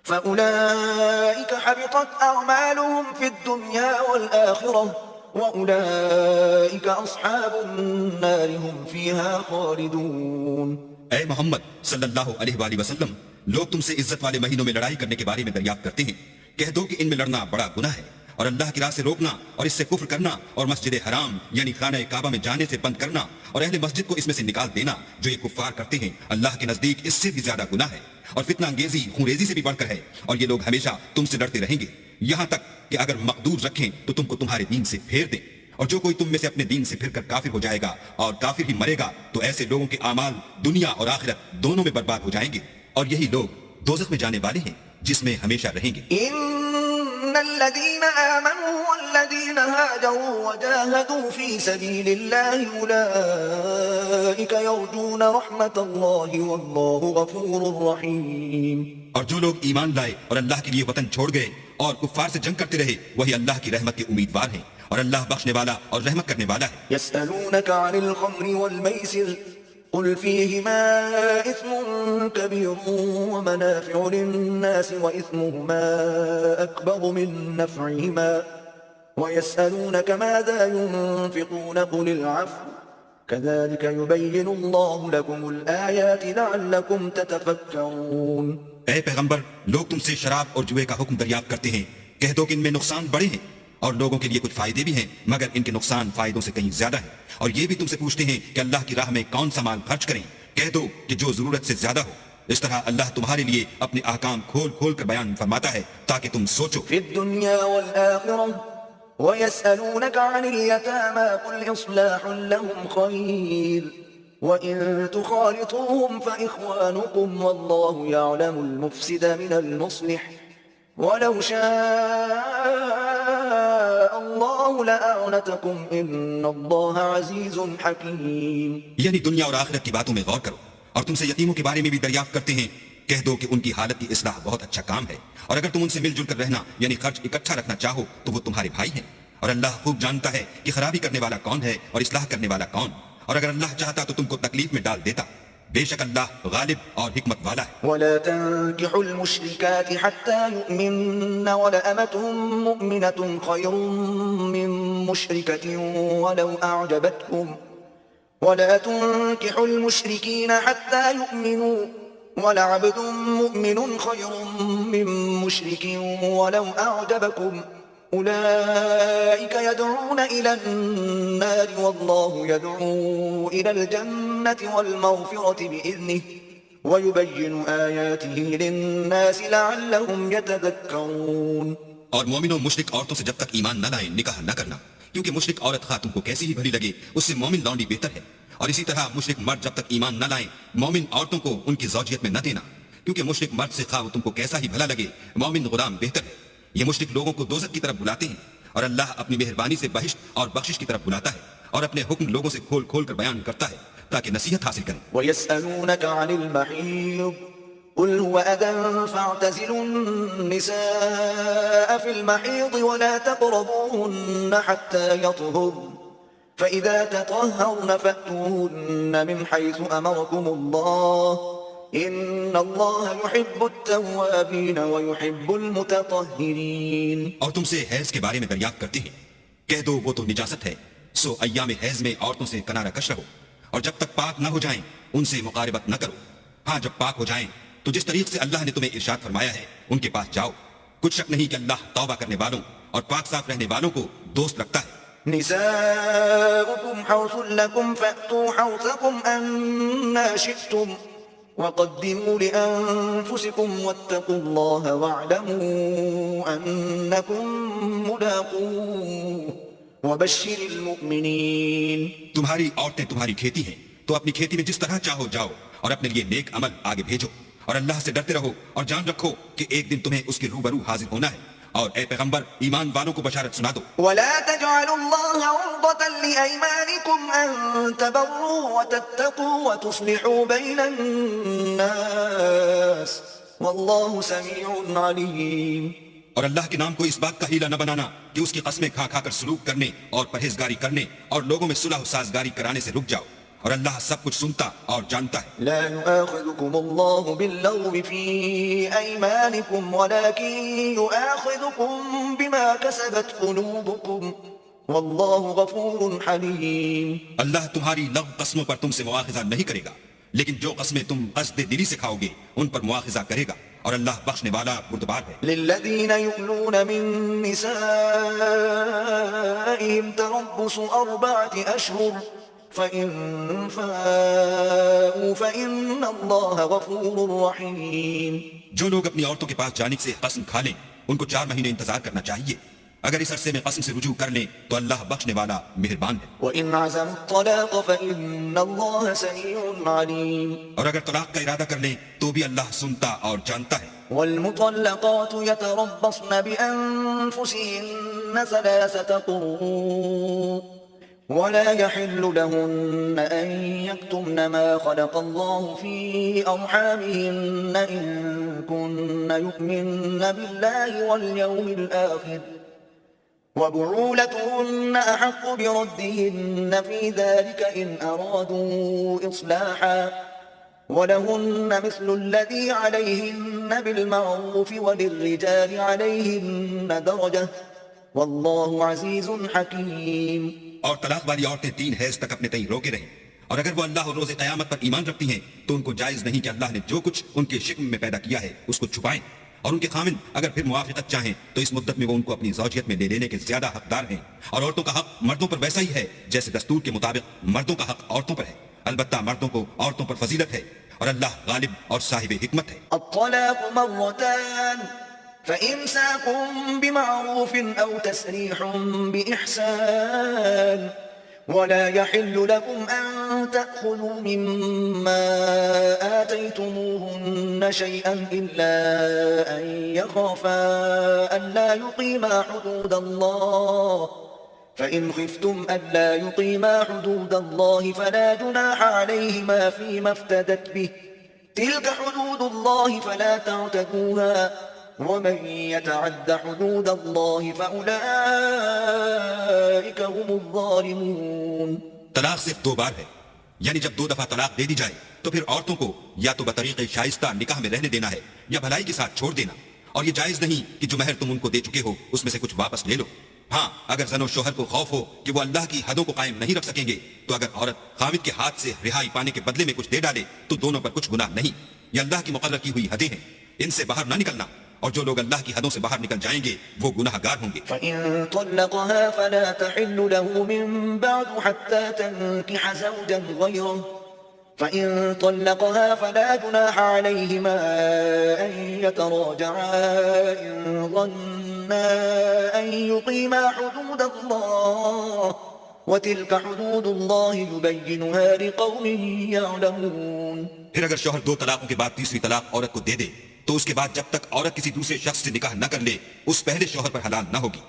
فأولئك حبطت أعمالهم في الدنيا والآخرة وأولئك أصحاب النار هم فيها خالدون. اے محمد صلی اللہ علیہ وآلہ وسلم، لوگ تم سے عزت والے مہینوں میں لڑائی کرنے کے بارے میں دریافت کرتے ہیں. کہہ دو کہ ان میں لڑنا بڑا گناہ ہے، اور اللہ کی راہ سے روکنا اور اس سے کفر کرنا اور مسجد حرام یعنی خانہ کعبہ میں جانے سے بند کرنا اور اہل مسجد کو اس میں سے نکال دینا جو یہ کفار کرتے ہیں اللہ کے نزدیک اس سے بھی زیادہ گناہ ہے، اور فتنہ انگیزی خونریزی سے بھی بڑھ کر ہے، اور یہ لوگ ہمیشہ تم سے لڑتے رہیں گے یہاں تک کہ اگر مقدور رکھیں تو تم کو تمہارے دین سے پھیر دیں. اور جو کوئی تم میں سے اپنے دین سے پھر کر کافر ہو جائے گا اور کافر ہی مرے گا تو ایسے لوگوں کے اعمال دنیا اور آخرت دونوں میں برباد ہو جائیں گے، اور یہی لوگ دوزخ میں جانے والے ہیں جس میں ہمیشہ رہیں گے. إن الذين آمنوا والذين هاجروا وجاهدوا في سبيل الله أولئك يرجون رحمة الله والله غفور رحيم. اور جو لوگ ایمان لائے اور اللہ کے لیے وطن چھوڑ گئے اور کفار سے جنگ کرتے رہے وہی اللہ کی رحمت کے امیدوار ہیں، اور اللہ بخشنے والا اور رحمت کرنے والا ہے. يسألونك عن الخمر والميسر قل فيهما إثم كبير ومنافع للناس وإثمهما أكبر من نفعهما ويسألونك ماذا ينفقون قل العفو كذلك يبين الله لكم الآيات لعلكم تتفكرون. اے پیغمبر، لوگ تم سے شراب اور جوئے کا حکم دریافت کرتے ہیں، کہہ دو کہ ان میں نقصان بڑے ہیں اور لوگوں کے لیے کچھ فائدے بھی ہیں مگر ان کے نقصان فائدوں سے کہیں زیادہ ہیں. اور یہ بھی تم سے پوچھتے ہیں کہ اللہ کی راہ میں کون سا مال خرچ کریں، کہہ دو کہ جو ضرورت سے زیادہ ہو. اس طرح اللہ تمہارے لیے اپنے احکام کھول کھول کر بیان فرماتا ہے تاکہ تم سوچو. في الدنيا والآخرة ويسألونك عن اليتامى قل إصلاح لهم خير وإن تخالطوهم فإخوانكم والله يعلم المفسد من المصلح ولو شاء الله لأعنتكم إن الله عزيز حكيم. یعنی دنیا اور آخرت کی باتوں میں غور کرو، اور تم سے یتیموں کے بارے میں بھی دریافت کرتے ہیں، کہہ دو کہ ان کی حالت کی اصلاح بہت اچھا کام ہے، اور اگر تم ان سے مل جل کر رہنا یعنی خرچ اکٹھا رکھنا چاہو تو وہ تمہارے بھائی ہیں، اور اللہ خوب جانتا ہے کہ خرابی کرنے والا کون ہے اور اصلاح کرنے والا کون، اور اگر اللہ چاہتا تو تم کو تکلیف میں ڈال دیتا. بے شک اللہ غالب اور حکمت والا ہے. ولا تنكحوا المشركات حتى يؤمن ولأمة مؤمنة خير من مشركة ولو أعجبتكم ولا تنكحوا المشركين حتى يؤمنوا ولعبد مؤمن خير من مشرك ولو أعجبكم أولئك يدعون إلى النار والله يدعو إلى الجنة والمغفرة بإذنه ويبين آياته للناس لعلهم يتذكرون. اور مومن و مشرک عورتوں سے جب تک ایمان نہ لائیں نکاح نہ کرنا، کیونکہ مشرک عورت خواہ تم کو کیسی ہی بھلی لگے اس سے مومن لونڈی بہتر ہے. اور اسی طرح مشرک مرد جب تک ایمان نہ لائیں مومن عورتوں کو ان کی زوجیت میں نہ دینا، کیونکہ مشرک مرد سے خواہ تم کو کیسا ہی بھلا لگے مومن غلام بہتر ہے. یہ مشرک لوگوں کو دوزخ کی طرف بلاتے ہیں اور اللہ اپنی مہربانی سے بہشت اور بخشش کی طرف بلاتا ہے اور اپنے حکم لوگوں سے کھول کھول کر بیان کرتا ہے تاکہ نصیحت حاصل کریں. ويسألونك عن المحيض قل هو أذى فاعتزلوا النساء في المحيض ولا تقربوهن حتى يطهرن فإذا تطهرن فأتوهن من حيث أمركم الله إن الله يحب التوابين ويحب المتطهرين. اور تم سے حیض کے بارے میں دریافت کرتے ہیں، کہہ دو وہ تو نجاست ہے، سو ایام حیض میں عورتوں سے کنارہ کش رہو اور جب تک پاک نہ ہو جائیں ان سے مقاربت نہ کرو. ہاں جب پاک ہو جائیں تو جس طریق سے اللہ نے تمہیں ارشاد فرمایا ہے ان کے پاس جاؤ. کچھ شک نہیں کہ اللہ توبہ کرنے والوں اور پاک صاف رہنے والوں کو دوست رکھتا ہے. نساؤكم حرث لكم فأتوا حرثكم أنا شئتم وقدموا لأنفسكم واتقوا الله واعلموا أنكم ملاقوه وبشر المؤمنين. تمہاری عورتیں تمہاری کھیتی ہیں تو اپنی کھیتی میں جس طرح چاہو جاؤ اور اپنے لیے نیک عمل آگے بھیجو اور اللہ سے ڈرتے رہو اور جان رکھو کہ ایک دن تمہیں اس کے روبرو حاضر ہونا ہے. اور اے پیغمبر ایمان والوں کو بشارت سنا دو. ولا تجعلوا الله عرضة لأيمانكم أن تبروا وتتقوا وتصلحوا بين الناس والله سميع عليم. اور اللہ کے نام کو اس بات کا ہیلا نہ بنانا کہ اس کی قسمیں کھا کھا کر سلوک کرنے اور پرہیزگاری کرنے اور لوگوں میں صلح و سازگاری کرانے سے رک جاؤ اور اللہ سب کچھ سنتا اور جانتا ہے. لا يؤاخذكم الله باللغو في أيمانكم ولكن يؤاخذكم بما كسبت قلوبكم والله غفور حليم. اللہ تمہاری لغو قسموں پر تم سے مواخذہ نہیں کرے گا، لیکن جو قسمیں تم قصد دلی سے کھاؤ گے ان پر مواخذہ کرے گا اور اللہ بخشنے والا بردبار ہے. للذين يؤلون من نسائهم تربص 4 أشهر فإن فاءوا فإن الله غفور رحيم. جو لوگ اپنی عورتوں کے پاس جانے سے قسم کھا لیں ان کو 4 مہینے انتظار کرنا چاہیے. اگر اس عرصے میں قسم سے رجوع کر لیں تو اللہ بخشنے والا مہربان ہے. وإن عزموا الطلاق فإن الله سميع عليم. اور اگر طلاق کا ارادہ کر لیں تو بھی اللہ سنتا اور جانتا ہے. والمطلقات يتربصن بأنفسهن 3 قروء ولا يحل لهن أن يكتمن ما خلق الله في أرحامهن إن كن يؤمن بالله واليوم الآخر وبعولتهن أحق بردهن في ذلك إن أرادوا إصلاحا ولهن مثل الذي عليهن بالمعروف وللرجال عليهن درجة والله عزيز حكيم. اور طلاق والی عورتیں 3 حیض تک اپنے تئیں روکے رہیں اور اگر وہ اللہ اور روز قیامت پر ایمان رکھتی ہیں تو ان کو جائز نہیں کہ اللہ نے جو کچھ ان کے شکم میں پیدا کیا ہے اس کو چھپائیں. اور ان کے خامن اگر پھر موافقت چاہیں تو اس مدت میں وہ ان کو اپنی زوجیت میں لے لینے کے زیادہ حقدار ہیں. اور عورتوں کا حق مردوں پر ویسا ہی ہے جیسے دستور کے مطابق مردوں کا حق عورتوں پر ہے، البتہ مردوں کو عورتوں پر فضیلت ہے اور اللہ غالب اور صاحب حکمت ہے. الطلاق مرتان فإمساكم بمعروف أو تسريح بإحسان ولا يحل لكم أن تأخذوا مما آتيتموهن شيئا إلا أن يخافا ألا يقيما حدود الله فإن خفتم ألا يقيما حدود الله فلا جناح عليهما فيما افتدت به تلك حدود الله فلا تعتدوها ومن يتعد حدود الله فأولئك هم الظالمون. طلاق صرف 2 بار ہے یعنی جب 2 دفعہ طلاق دے دی جائے تو پھر عورتوں کو یا تو بطریق شائستہ نکاح میں رہنے دینا ہے یا بھلائی کے ساتھ چھوڑ دینا، اور یہ جائز نہیں کہ جو مہر تم ان کو دے چکے ہو اس میں سے کچھ واپس لے لو۔ ہاں اگر زن و شوہر کو خوف ہو کہ وہ اللہ کی حدوں کو قائم نہیں رکھ سکیں گے تو اگر عورت خاوند کے ہاتھ سے رہائی پانے کے بدلے میں کچھ دے ڈالے تو دونوں پر کچھ گناہ نہیں، یہ اللہ کی مقرر کی ہوئی حدیں ہیں، ان سے باہر نہ نکلنا، اور جو لوگ اللہ کی حدوں سے باہر نکل جائیں گے وہ گناہ گار ہوں گے۔ فإن طلقها فلا تحل له من بعد حتى تنكح زوجا غيره فإن طلقها فلا جناح عليهما أن يتراجعا إن ظنا أن يقيما حدود الله وتلك حدود الله يبينها لقوم يعلمون۔ پھر اگر شوہر 2 طلاقوں کے بعد تیسری طلاق عورت کو دے دے تو اس کے بعد جب تک عورت کسی دوسرے شخص سے نکاح نہ کر لے اس پہلے شوہر پر حلال نہ ہوگی۔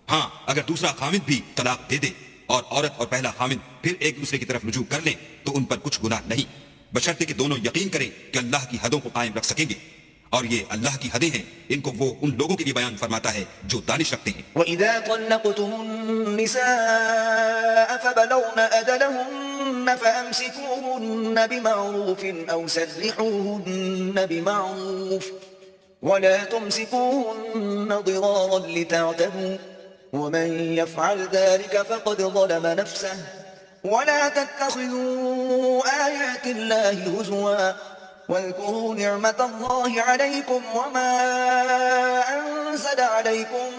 ہاں اگر دوسرا خاوند بھی طلاق دے دے اور عورت اور پہلا خاوند پھر ایک دوسرے کی طرف رجوع کر لیں تو ان پر کچھ گناہ نہیں، بشرطے کہ دونوں یقین کریں کہ اللہ کی حدوں کو قائم رکھ سکیں گے، اور یہ اللہ کی حدیں ہیں، ان کو وہ ان لوگوں کے لیے بیان فرماتا ہے جو دانش رکھتے ہیں۔ وَإِذَا طَلَّقْتُمُ النِّسَاءَ فَبَلَغْنَ أَجَلَهُنَّ فَأَمْسِكُوهُنَّ بِمَعْرُوفٍ أَوْ سَرِّحُوهُنَّ بِمَعْرُوفٍ وَلَا تُمْسِكُوهُنَّ ضِرَارًا لِتَعْتَدُوا وَمَنْ يَفْعَلْ ذَلِكَ فَقَدْ ظَلَمَ نَفْسَهُ وَلَا تَتَّخِذُوا آيَاتِ اللَّهِ هُزُوًا واذكروا نعمة الله عليكم وما أنزل عليكم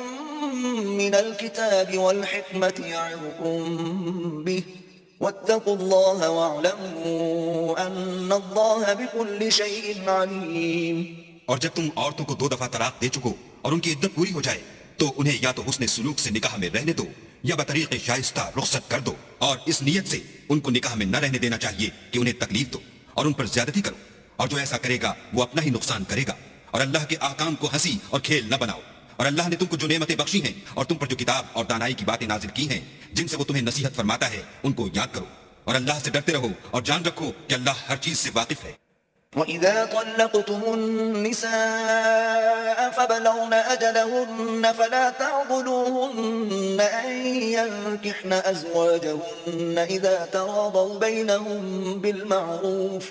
من الكتاب والحكمة يعظكم به واتقوا الله واعلموا أن الله بكل شيء عليم۔ اور جب تم عورتوں کو 2 دفعہ طلاق دے چکو اور ان کی عدت پوری ہو جائے تو انہیں یا تو حسن سلوک سے نکاح میں رہنے دو یا بطریق شائستہ رخصت کر دو، اور اس نیت سے ان کو نکاح میں نہ رہنے دینا چاہیے کہ انہیں تکلیف دو اور ان پر زیادتی کرو، اور جو ایسا کرے گا وہ اپنا ہی نقصان کرے گا، اور اللہ کے احکام کو ہنسی اور کھیل نہ بناؤ، اور اللہ نے تم کو جو نعمتیں بخشی ہیں اور تم پر جو کتاب اور دانائی کی باتیں نازل کی ہیں جن سے وہ تمہیں نصیحت فرماتا ہے ان کو یاد کرو، اور اللہ سے ڈرتے رہو اور جان رکھو کہ اللہ ہر چیز سے واقف ہے۔ وَإِذَا طَلَّقْتُمُ النِّسَاءَ فَبَلَغْنَ أَجَلَهُنَّ فَلَا تَعْضُلُوهُنَّ أَن يَنكِحْنَ أَزْوَاجَهُنَّ إِذَا تَرَاضَوْا بَيْنَهُم بِالْمَعْرُوفِ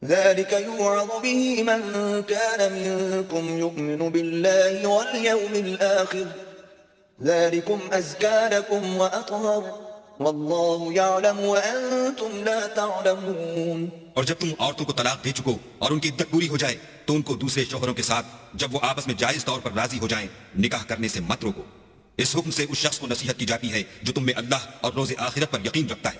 ذلك يوعظ به من كان منكم يؤمن بالله واليوم الآخر ذلكم أزكى لكم وأطهر والله يعلم وأنتم لا تعلمون۔ اور جب تم عورتوں کو طلاق دے چکو اور ان کی عدت پوری ہو جائے تو ان کو دوسرے شوہروں کے ساتھ جب وہ آپس میں جائز طور پر راضی ہو جائیں نکاح کرنے سے مت روکو، اس حکم سے اس شخص کو نصیحت کی جاتی ہے جو تم میں اللہ اور روز آخرت پر یقین رکھتا ہے،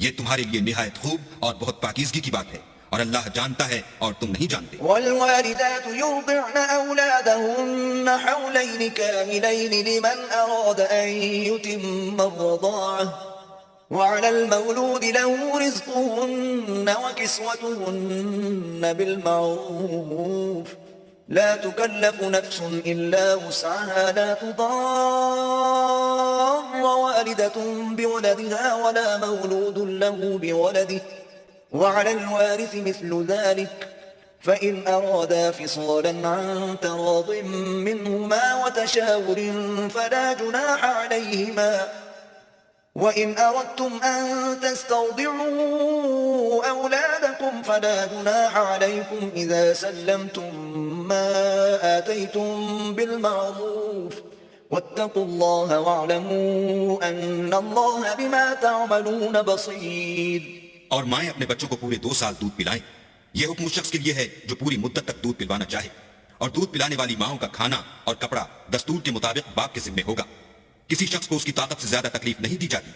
یہ تمہارے لیے نہایت خوب اور بہت پاکیزگی کی بات ہے، اور اللہ جانتا ہے اور تم نہیں جانتے۔ والوالدات يرضعن أولادهن حولين كاملين لمن أراد أن يتم الرضاعة وعلى المولود له رزقهن وكسوتهن بالمعروف لا تكلف نفس إلا وسعها لا تضار والدة بولدها ولا مولود له بولده وعلى الوارث مثل ذلك فإن أرادا فصالا عن تراض منهما وتشاور فلا جناح عليهما وإن أردتم أن تسترضعوا أولادكم فلا جناح عليكم إذا سلمتم ما آتيتم بالمعروف واتقوا الله واعلموا أن الله بما تعملون بصير۔ اور مائیں اپنے بچوں کو پورے 2 سال دودھ پلائیں، یہ حکم اس شخص کے لیے ہے جو پوری مدت تک دودھ پلوانا چاہے، اور دودھ پلانے والی ماؤں کا کھانا اور کپڑا دستور کے مطابق باپ کے ذمہ ہوگا، کسی شخص کو اس کی طاقت سے زیادہ تکلیف نہیں دی جاتی،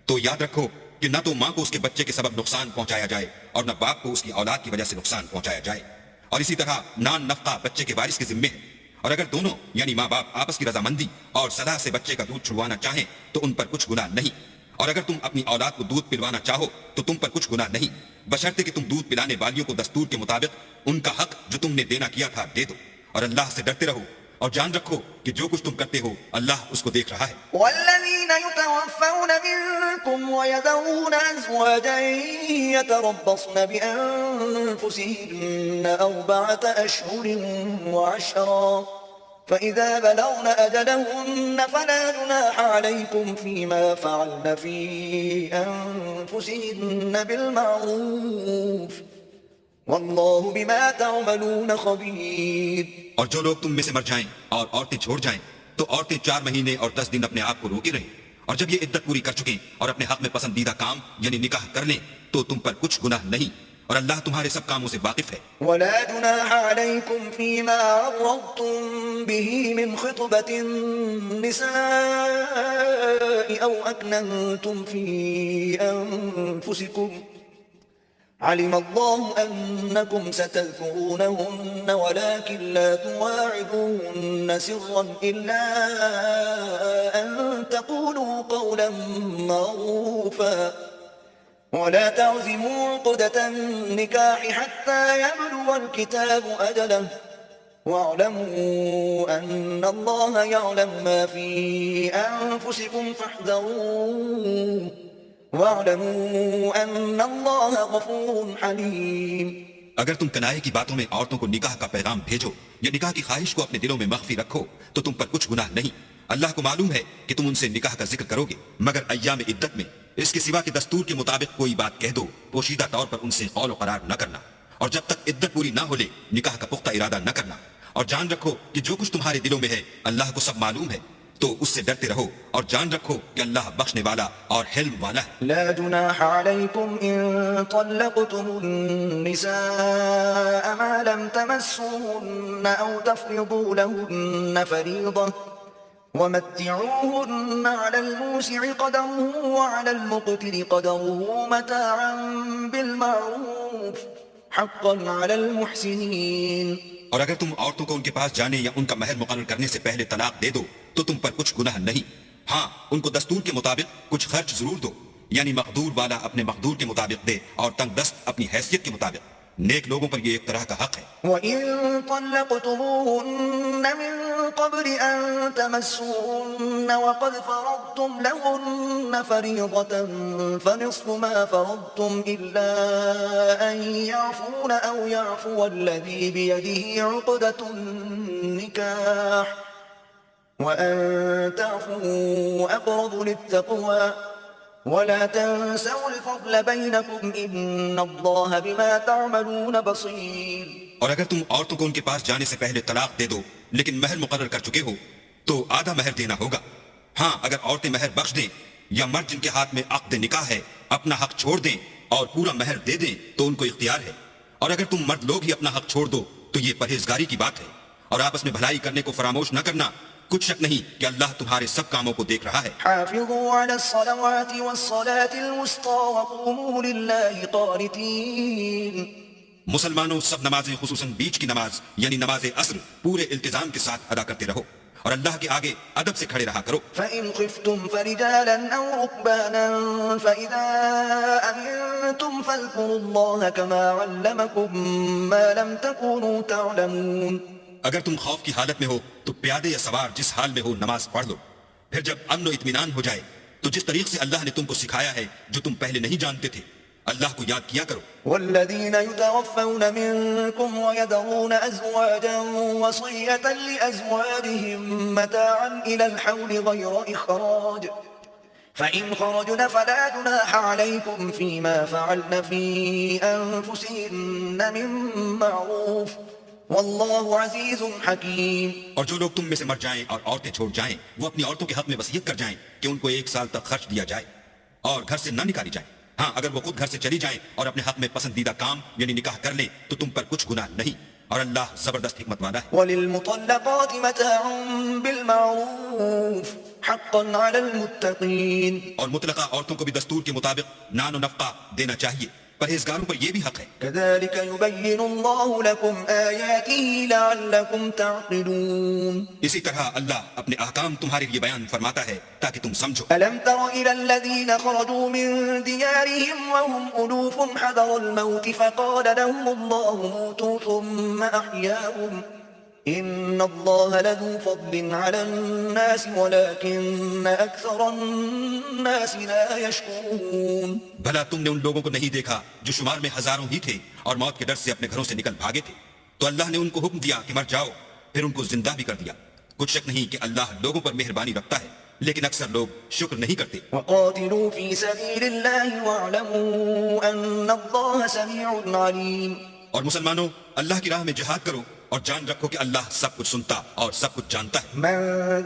تو یاد رکھو کہ نہ تو ماں کو اس کے بچے کے سبب نقصان پہنچایا جائے اور نہ باپ کو اس کی اولاد کی وجہ سے نقصان پہنچایا جائے، اور اسی طرح نان نفقہ بچے کے وارث کے ذمہ ہے، اور اگر دونوں یعنی ماں باپ آپس کی رضامندی اور صلاح سے بچے کا دودھ چھڑوانا چاہیں تو ان پر کچھ گناہ نہیں، اور اگر تم اپنی اولاد کو دودھ پلوانا چاہو تو تم پر کچھ گناہ نہیں، بشرطے کہ تم دودھ پلانے والیوں کو دستور کے مطابق ان کا حق جو تم نے دینا کیا تھا دے دو، اور اللہ سے ڈرتے رہو اور جان رکھو کہ جو کچھ تم کرتے ہو اللہ اس کو دیکھ رہا ہے۔ والذین یتوفون منکم ویذرون ازواجا یتربصن بانفسهن 4 اشہر وعشرا فإذا بلغن أجلهن فلا جناح عليكم فيما فعلن في أنفسهن بالمعروف والله بما تعملون خبير. اور جو لوگ تم میں سے مر جائیں اور عورتیں چھوڑ جائیں تو عورتیں 4 مہینے اور 10 دن اپنے آپ کو روکے رہیں، اور جب یہ عدت پوری کر چکیں اور اپنے حق میں پسندیدہ کام یعنی نکاح کر لیں تو تم پر کچھ گناہ نہیں، اور اللہ تمہارے سب کاموں سے واقف ہے. ولا جناح عليكم فيما عرضتم به من خطبة النساء أو أكننتم في أنفسكم علم الله أنكم ستذكرونهن ولكن لا تواعدوهن سرا إلا أن تقولوا قولا معروفا ولا تعزموا عقدة النكاح حتى يبلغ الكتاب أجله واعلموا أن الله يعلم ما في أنفسكم فاحذروه واعلموا أن الله غفور حليم. اگر تم کنائے کی باتوں میں عورتوں کو نکاح کا پیغام بھیجو یا نکاح کی خواہش کو اپنے دلوں میں مخفی رکھو تو تم پر کچھ گناہ نہیں. اللہ کو معلوم ہے کہ تم ان سے نکاح کا ذکر کرو گے، مگر ایام عدت میں اس کے سوا کہ دستور کے مطابق کوئی بات کہہ دو، پوشیدہ طور پر ان سے قول و قرار نہ کرنا، اور جب تک عدت پوری نہ ہو لے نکاح کا پختہ ارادہ نہ کرنا. اور جان رکھو کہ جو کچھ تمہارے دلوں میں ہے اللہ کو سب معلوم ہے، تو اس سے ڈرتے رہو اور جان رکھو کہ اللہ بخشنے والا اور حلم والا ہے. لا جناح عليكم إن طلقتم النساء ما لم تمسوهن أو تفرضوا لهن فريضة ومتعوهن على الموسع قدره وعلى المقتر قدره متاعا بالمعروف حقا على المحسنين. اور اگر تم عورتوں کو ان کے پاس جانے یا ان کا مہر مقرر کرنے سے پہلے طلاق دے دو تو تم پر کچھ گناہ نہیں. ہاں ان کو دستور کے مطابق کچھ خرچ ضرور دو، یعنی مقدور والا اپنے مقدور کے مطابق دے اور تنگ دست اپنی حیثیت کے مطابق. نیک لوگوں پر یہ ایک طرح کا حق ہے. وَإِن طَلَّقْتُمُوهُنَّ مِن قَبْلِ أَن تَمَسُّوهُنَّ وَقَدْ فَرَضْتُمْ لَهُنَّ فَرِيضَةً فَنِصْفُ مَا فَرَضْتُمْ إِلَّا أَن يَعْفُونَ أَوْ يَعْفُوَ الَّذِي بِيَدِهِ عُقْدَةُ النِّكَاحِ وَأَن تَعْفُوا أَقْرَبُ لِلتَّقْوَىٰ ولا تنسوا الفضل بينكم ان الله بما تعملون بصير. اور اگر تم عورتوں کو ان کے پاس جانے سے پہلے طلاق دے دو لیکن مہر مقرر کر چکے ہو تو آدھا مہر دینا ہوگا. ہاں اگر عورتیں مہر بخش دیں یا مرد جن کے ہاتھ میں عقد نکاح ہے اپنا حق چھوڑ دیں اور پورا مہر دے دیں تو ان کو اختیار ہے. اور اگر تم مرد لوگ ہی اپنا حق چھوڑ دو تو یہ پرہیزگاری کی بات ہے. اور آپس میں بھلائی کرنے کو فراموش نہ کرنا، کچھ شک نہیں کہ اللہ تمہارے سب کاموں کو دیکھ رہا ہے. حافظوا على الصلوات والصلاة الوسطى وقوموا لله قانتين. مسلمانوں سب نمازیں خصوصاً بیچ کی نماز یعنی نماز عصر پورے التزام کے ساتھ ادا کرتے رہو اور اللہ کے آگے ادب سے کھڑے رہا کرو. فإن خفتم فرجالا أو ركبانا فإذا أمنتم فاذكروا الله كما علمكم ما لم تكونوا تعلمون. اگر تم خوف کی حالت میں ہو تو پیادے یا سوار جس حال میں ہو نماز پڑھ لو، پھر جب امن و اطمینان ہو جائے تو جس طریق سے اللہ نے تم کو سکھایا ہے جو تم پہلے نہیں جانتے تھے اللہ کو یاد کیا کرو. والذين يتوفون منكم ويذرون أزواجا وصية لأزواجهم متاعا إلى الحول غير إخراج فإن خرجن فلا جناح عليكم فيما فعلن في أنفسهن من معروف واللہ عزیز حکیم. اور جو لوگ تم میں سے مر جائیں اور عورتیں چھوڑ جائیں وہ اپنی عورتوں کے حق میں وصیت کر جائیں کہ ان کو 1 سال تک خرچ دیا جائے اور گھر سے نہ نکالی جائیں. ہاں اگر وہ خود گھر سے چلی جائیں اور اپنے حق میں پسندیدہ کام یعنی نکاح کر لیں تو تم پر کچھ گناہ نہیں، اور اللہ زبردست حکمت والا ہے. وَلِلْمُطَلَّقَاتِ مَتَاعٌ بِالْمَعْرُوفِ حَقًّا عَلَى الْمُتَّقِينَ. اور مطلقہ عورتوں کو بھی دستور کے مطابق نان و نفقہ دینا چاہیے، پرہیزگاروں پر یہ بھی حق ہے. كذلك يبين الله لكم آياته لعلكم تعقلون. اسی طرح اللہ اپنے احکام تمہارے لیے بیان فرماتا ہے تاکہ تم سمجھو. ألم تر إلى الذين خرجوا من ديارهم وهم ألوف حذر الموت فقال لهم الله موتوا ثم أحياهم إن الله لذو فضل على الناس ولكن أكثر الناس لا يشكرون. بھلا تم نے ان لوگوں کو نہیں دیکھا جو شمار میں ہزاروں ہی تھے اور موت کے ڈر سے اپنے گھروں سے نکل بھاگے تھے، تو اللہ نے ان کو حکم دیا کہ مر جاؤ، پھر ان کو زندہ بھی کر دیا، کچھ شک نہیں کہ اللہ لوگوں پر مہربانی رکھتا ہے، لیکن اکثر لوگ شکر نہیں کرتے۔ وقاتلوا في سبيل الله واعلموا أن الله سميع عليم۔ اور مسلمانوں، اللہ کی راہ میں جہاد کرو اور جان رکھو کہ اللہ سب کچھ سنتا اور سب کچھ جانتا ہے۔ من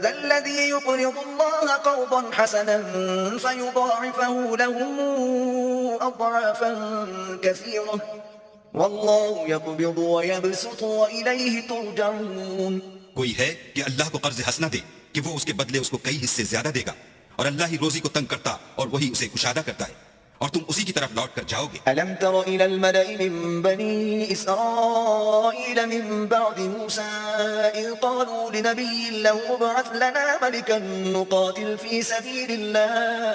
ذا الذي يقرض الله قرضا حسنا فيضاعفه له أضعافا كثيرة والله يقبض ويبسط وإليه ترجعون۔ کوئی ہے کہ اللہ کو قرض حسنہ دے کہ وہ اس کے بدلے اس کو کئی حصے زیادہ دے گا، اور اللہ ہی روزی کو تنگ کرتا اور وہی اسے کشادہ کرتا ہے، اور تم اسی کی طرف لوٹ کر جاؤ گے۔ ألم تر إلى الملأ من بني إسرائيل من بعد موسى إذ قالوا لنبي له ابعث لنا ملكا نقاتل في سبيل الله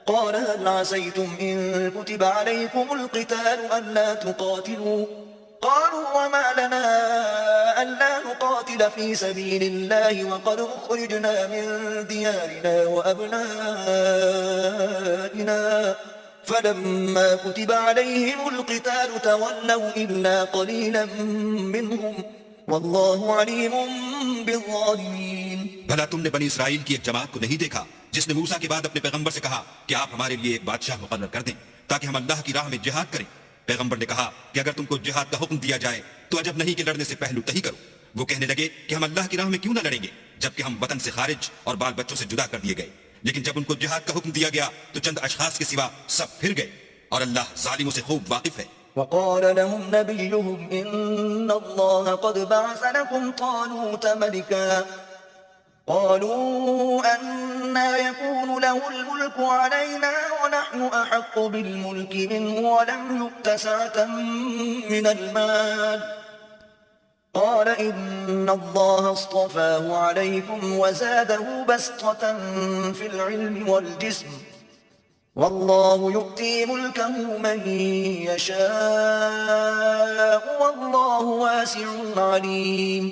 قال هل عسيتم إن كتب عليكم القتال ألا تقاتلوا قالوا وما لنا ألا نقاتل في سبيل الله وقد أخرجنا من ديارنا وأبنائنا فلما كتب عليهم القتال تولوا إلا قليلا منهم والله عليم بالظالمين۔ بھلا تم نے بنی اسرائیل کی ایک جماعت کو نہیں دیکھا جس نے موسیٰ کے بعد اپنے پیغمبر سے کہا کہ آپ ہمارے لیے ایک بادشاہ مقرر کر دیں تاکہ ہم اللہ کی راہ میں جہاد کریں؟ پیغمبر نے کہا کہ اگر تم کو جہاد کا حکم دیا جائے تو عجب نہیں کہ لڑنے سے پہلو تہی کرو۔ وہ کہنے لگے کہ ہم اللہ کی راہ میں کیوں نہ لڑیں گے جبکہ ہم وطن سے خارج اور بال بچوں سے جدا کر دیے گئے، لیکن جب ان کو جہاد کا حکم دیا گیا تو چند اشخاص کے سوا سب پھر گئے، اور اللہ ظالموں سے خوب واقف ہے۔ وقال لهم نبيهم إن الله قد بعث لكم طالوت ملكا قالوا أنا يكون له الملك علينا ونحن أحق بالملك منه ولم يؤت سعة من المال قال إن الله اصطفاه عليكم وزاده بسطة في العلم والجسم والله يؤتي ملكه من يشاء والله واسع عليم۔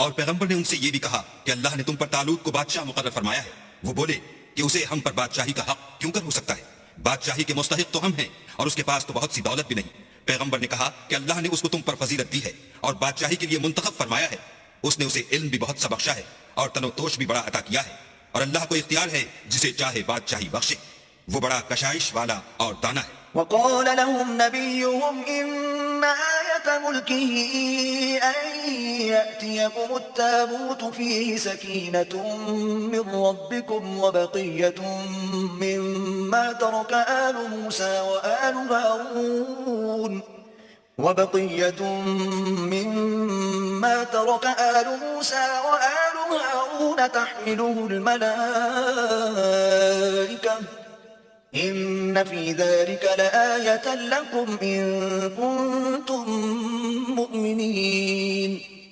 اور پیغمبر نے ان سے یہ بھی کہا کہ اللہ نے تم پر طالوت کو بادشاہ مقرر فرمایا ہے۔ وہ بولے کہ اسے ہم پر بادشاہی کا حق کیوں کر ہو سکتا ہے؟ بادشاہی کے مستحق تو ہم ہیں اور اس کے پاس تو بہت سی دولت بھی نہیں۔ پیغمبر نے کہا کہ اللہ نے اس کو تم پر فضیلت دی ہے اور بادشاہی کے لیے منتخب فرمایا ہے، اس نے اسے علم بھی بہت سا بخشا ہے اور تن و توش بھی بڑا عطا کیا ہے، اور اللہ کو اختیار ہے جسے چاہے بادشاہی بخشے، وہ بڑا کشائش والا اور دانا ہے۔ وقال لهم نبيهم إن آية ملكه أن يأتيكم التابوت فيه سكينة من ربكم وبقية مما ترك آل موسى وآل هارون تحمله الملائكة إن في ذلك لآية لكم إن كنتم مؤمنين۔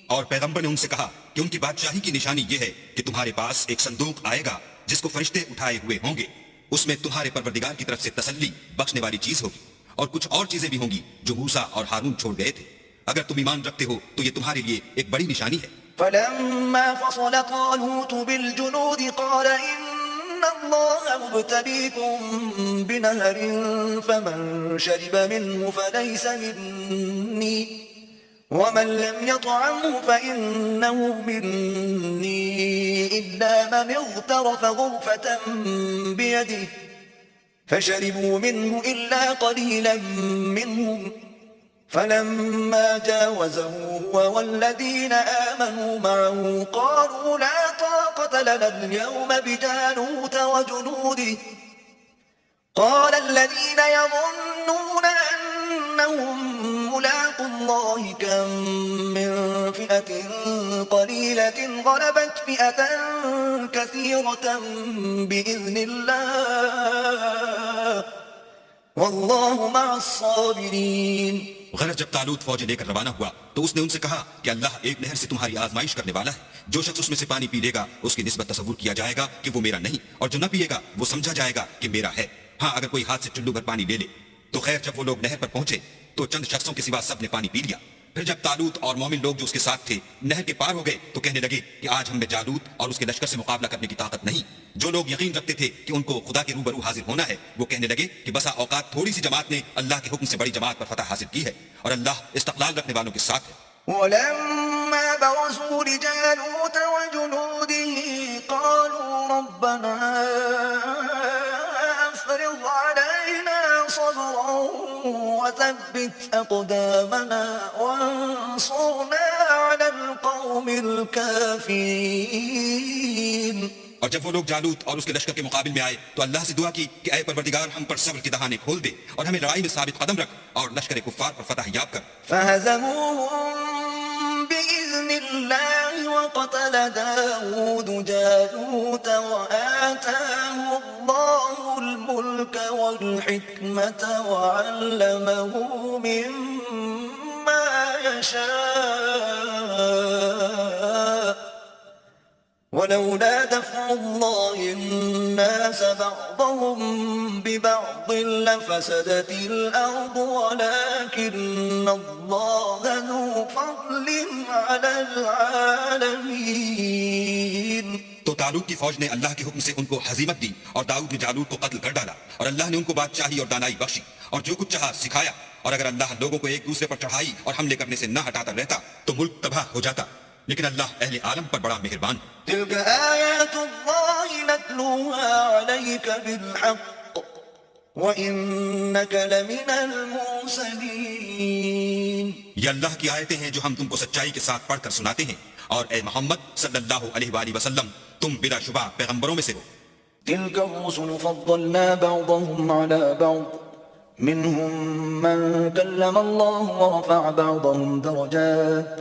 اور پیغمبر نے ان سے کہا کہ ان کی بادشاہی کی نشانی یہ ہے کہ تمہارے پاس ایک صندوق آئے گا جس کو فرشتے اٹھائے ہوئے ہوں گے، اس میں تمہارے پروردگار کی طرف سے تسلی بخشنے والی چیز ہوگی، اور کچھ اور چیزیں بھی ہوں گی جو موسیٰ اور ہارون چھوڑ گئے تھے۔ اگر تم ایمان رکھتے ہو تو یہ تمہارے لیے ایک بڑی نشانی ہے۔ فلما فصل طالوت بالجنود قال إن الله مبتليكم بنهر فمن شرب منه فليس مني ومن لم يطعمه فإنه مني إلا من اغترف غرفة بيده فشربوا منه إلا قليلا منهم فلما جاوزه هو والذين آمنوا معه قالوا لا طاقة لنا اليوم بجالوت وجنوده قال الذين يظنون أنهم ملاقو الله كم من فئة قليلة غلبت فئة كثيرة بإذن الله والله مع الصابرين۔ غرض جب طالوت فوج لے کر روانہ ہوا تو اس نے ان سے کہا کہ اللہ ایک نہر سے تمہاری آزمائش کرنے والا ہے، جو شخص اس میں سے پانی پی لے گا اس کی نسبت تصور کیا جائے گا کہ وہ میرا نہیں، اور جو نہ پیے گا وہ سمجھا جائے گا کہ میرا ہے۔ ہاں اگر کوئی ہاتھ سے چلو بھر پانی لے لے تو خیر۔ جب وہ لوگ نہر پر پہنچے تو چند شخصوں کے سوا سب نے پانی پی لیا۔ پھر جب طالوت اور مومن لوگ جو اس کے ساتھ تھے نہر کے پار ہو گئے تو کہنے لگے کہ آج ہم میں جالوت اور اس کے لشکر سے مقابلہ کرنے کی طاقت نہیں۔ جو لوگ یقین رکھتے تھے کہ ان کو خدا کے روبرو حاضر ہونا ہے وہ کہنے لگے کہ بسا اوقات تھوڑی سی جماعت نے اللہ کے حکم سے بڑی جماعت پر فتح حاصل کی ہے، اور اللہ استقلال رکھنے والوں کے ساتھ ہے۔ ولما برزوا لجالوت وجنوده قالوا ربنا أفرغ علينا صبرا وثبت أقدامنا وانصرنا على القوم الكافرين. اور جب وہ لوگ جالوت اور اس کے لشکر کے مقابل میں آئے تو اللہ سے دعا کی کہ اے پروردگار ہم پر صبر کی دہانے کھول دے اور ہمیں لڑائی میں ثابت قدم رکھ اور لشکر کفار پر فتح یاب کر. فهزموهم بإذن الله وقتل داود جالوت وآتاه الله الملك والحكمة وعلمه مما يشاء ولولا دفع الله الناس بعضهم ببعض لفسدت الأرض ولكن الله ذو فضل على العالمين. تو طالوت کی فوج نے اللہ کے حکم سے ان کو ہزیمت دی اور داؤد نے جالوت کو قتل کر ڈالا اور اللہ نے ان کو بادشاہی اور دانائی بخشی اور جو کچھ چاہا سکھایا. اور اگر اللہ لوگوں کو ایک دوسرے پر چڑھائی اور حملے کرنے سے نہ ہٹاتا رہتا تو ملک تباہ ہو جاتا. لیکن اللہ اہل عالم پر بڑا مہربان. تلك آيات الله نتلوها عليك بالحق وإنك لمن المرسلين. یہ اللہ کی آیتیں ہیں جو ہم تم کو سچائی کے ساتھ پڑھ کر سناتے ہیں اور اے محمد صلی اللہ علیہ وآلہ وسلم تم بلا شبہ پیغمبروں میں سے ہو. تلك الرسل فضلنا بعضهم على بعض منهم من كلم الله ورفع بعضهم درجات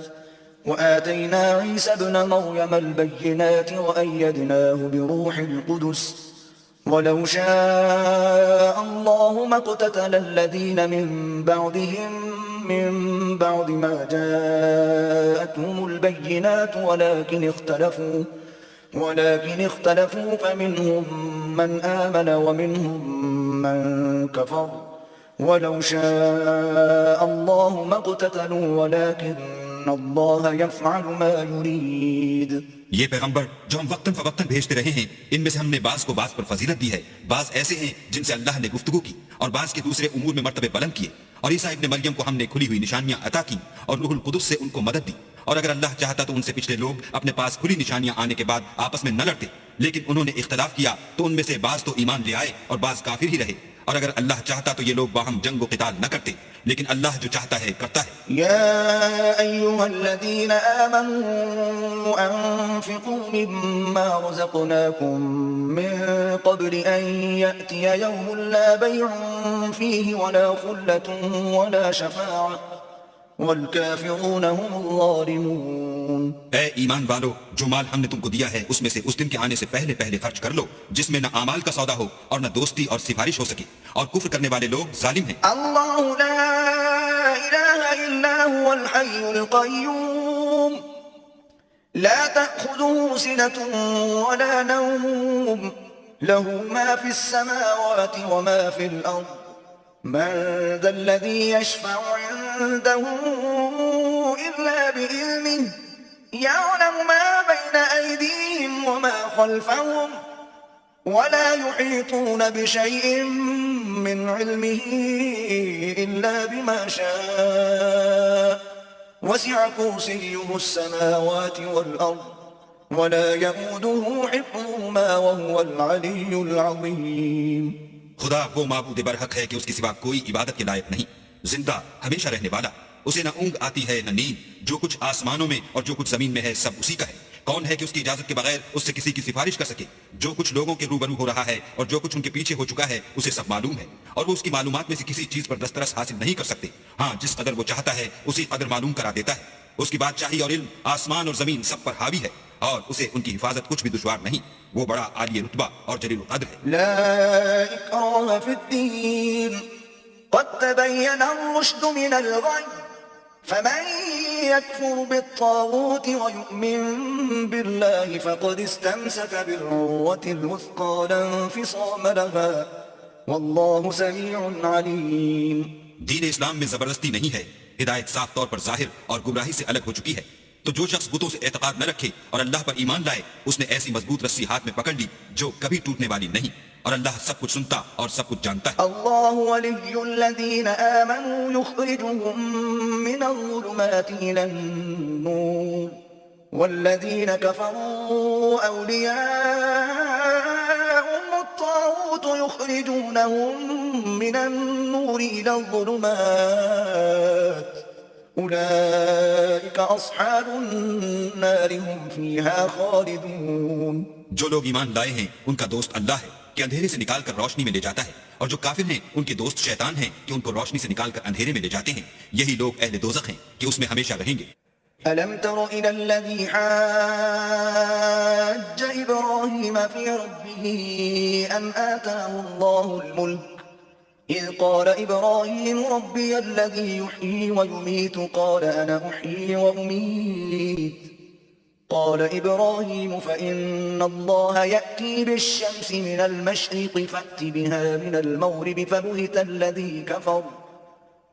وآتينا عيسى ابن مريم البينات وأيدناه بروح القدس ولو شاء الله ما اقتتل الذين من بعدهم من بعد ما جاءتهم البينات ولكن اختلفوا فمنهم من آمن ومنهم من كفر ولو شاء الله ما اقتتلوا ولكن اللہ یفعل ما یرید. یہ پیغمبر جو ہم وقتاً فوقتاً بھیجتے رہے ہیں ان میں سے ہم نے بعض کو بعض پر فضیلت دی ہے. بعض ایسے ہیں جن سے اللہ نے گفتگو کی اور بعض کے دوسرے امور میں مرتبے بلند کیے. اور عیسیٰ ابن مریم کو ہم نے کھلی ہوئی نشانیاں عطا کی اور روح القدس سے ان کو مدد دی. اور اگر اللہ چاہتا تو ان سے پچھلے لوگ اپنے پاس کھلی نشانیاں آنے کے بعد آپس میں نہ لڑتے. لیکن انہوں نے اختلاف کیا تو ان میں سے بعض تو ایمان لے آئے اور بعض کافر ہی رہے. اور اگر اللہ چاہتا تو یہ لوگ باہم جنگ و قتال نہ کرتے. لیکن اللہ جو چاہتا ہے کرتا ہے. یا ایھا الذین آمنوا انفقوا مما رزقناکم من قبل ان یأتی یوم لا بیع فیہ ولا خلة ولا شفاعة والکافرون هم الظالمون. اے ایمان والو جو مال ہم نے تم کو دیا ہے اس میں سے اس دن کے آنے سے پہلے پہلے خرچ کر لو جس میں نہ اعمال کا سودا ہو اور نہ دوستی اور سفارش ہو سکے اور کفر کرنے والے لوگ ظالم ہیں. اللہ لا الہ الا هو الحی القیوم لا تأخذه سنة ولا نوم له ما في السماوات وما في الأرض من ذا الذي يشفع عنده إلا بإذنه يعلم ما بين أيديهم وما خلفهم ولا يحيطون بشيء من علمه إلا بما شاء وسع كرسيه السماوات والأرض ولا يؤوده حفظهما وهو العلي العظيم. خدا وہ معبود برحق ہے کہ اس کے سوا کوئی عبادت کے لائق نہیں. زندہ ہمیشہ رہنے والا اسے نہ اونگ آتی ہے نہ نیند. جو کچھ آسمانوں میں اور جو کچھ زمین میں ہے سب اسی کا ہے. کون ہے کہ اس کی اجازت کے بغیر اس سے کسی کی سفارش کر سکے؟ جو کچھ لوگوں کے روبرو ہو رہا ہے اور جو کچھ ان کے پیچھے ہو چکا ہے اسے سب معلوم ہے اور وہ اس کی معلومات میں سے کسی چیز پر دسترس حاصل نہیں کر سکتے. ہاں جس قدر وہ چاہتا ہے اسی قدر معلوم کرا دیتا ہے. اس کی بادشاہی اور علم آسمان اور زمین سب پر حاوی ہے اور اسے ان کی حفاظت کچھ بھی دشوار نہیں. وہ بڑا عالی رتبہ اور جلیل القدر ہے. لا اکراہ فی الدین قد تبین الرشد من الغی فمن يكفر بالطاغوت ويؤمن بالله فقد استمسك بالعروة الوثقى لا انفصام لها والله سميع عليم. دین اسلام میں زبردستی نہیں ہے. ہدایت صاف طور پر ظاہر اور گمراہی سے الگ ہو چکی ہے. تو جو شخص بتوں سے اعتقاد نہ رکھے اور اللہ پر ایمان لائے اس نے ایسی مضبوط رسی ہاتھ میں پکڑ لی جو کبھی ٹوٹنے والی نہیں اور اللہ سب کچھ سنتا اور سب کچھ جانتا ہے. الله ولي الذين آمنوا يخرجهم من الظلمات إلى النور والذين كفروا أولياءهم الطاغوت يخرجونهم من النور إلى الظلمات أولئك أصحاب النار هم فيها خالدون. جو لوگ ایمان لائے ہیں ان کا دوست اللہ ہے کہ اندھیرے سے نکال کر روشنی میں لے جاتا ہے، اور جو کافر ہیں ان کے دوست شیطان ہیں کہ ان کو روشنی سے نکال کر اندھیرے میں لے جاتے ہیں. یہی لوگ اہل دوزخ ہیں کہ اس میں ہمیشہ رہیں گے. ألم تر إلى الذي حاج إبراهيم في ربه أن آتاه الله الملك إذ قال إبراهيم ربي الذي يحيي ويميت قال أنا أحيي وأميت قال إبراهيم فإن الله يأتي بالشمس من المشرق فأت بها من المغرب فبهت الذي كفر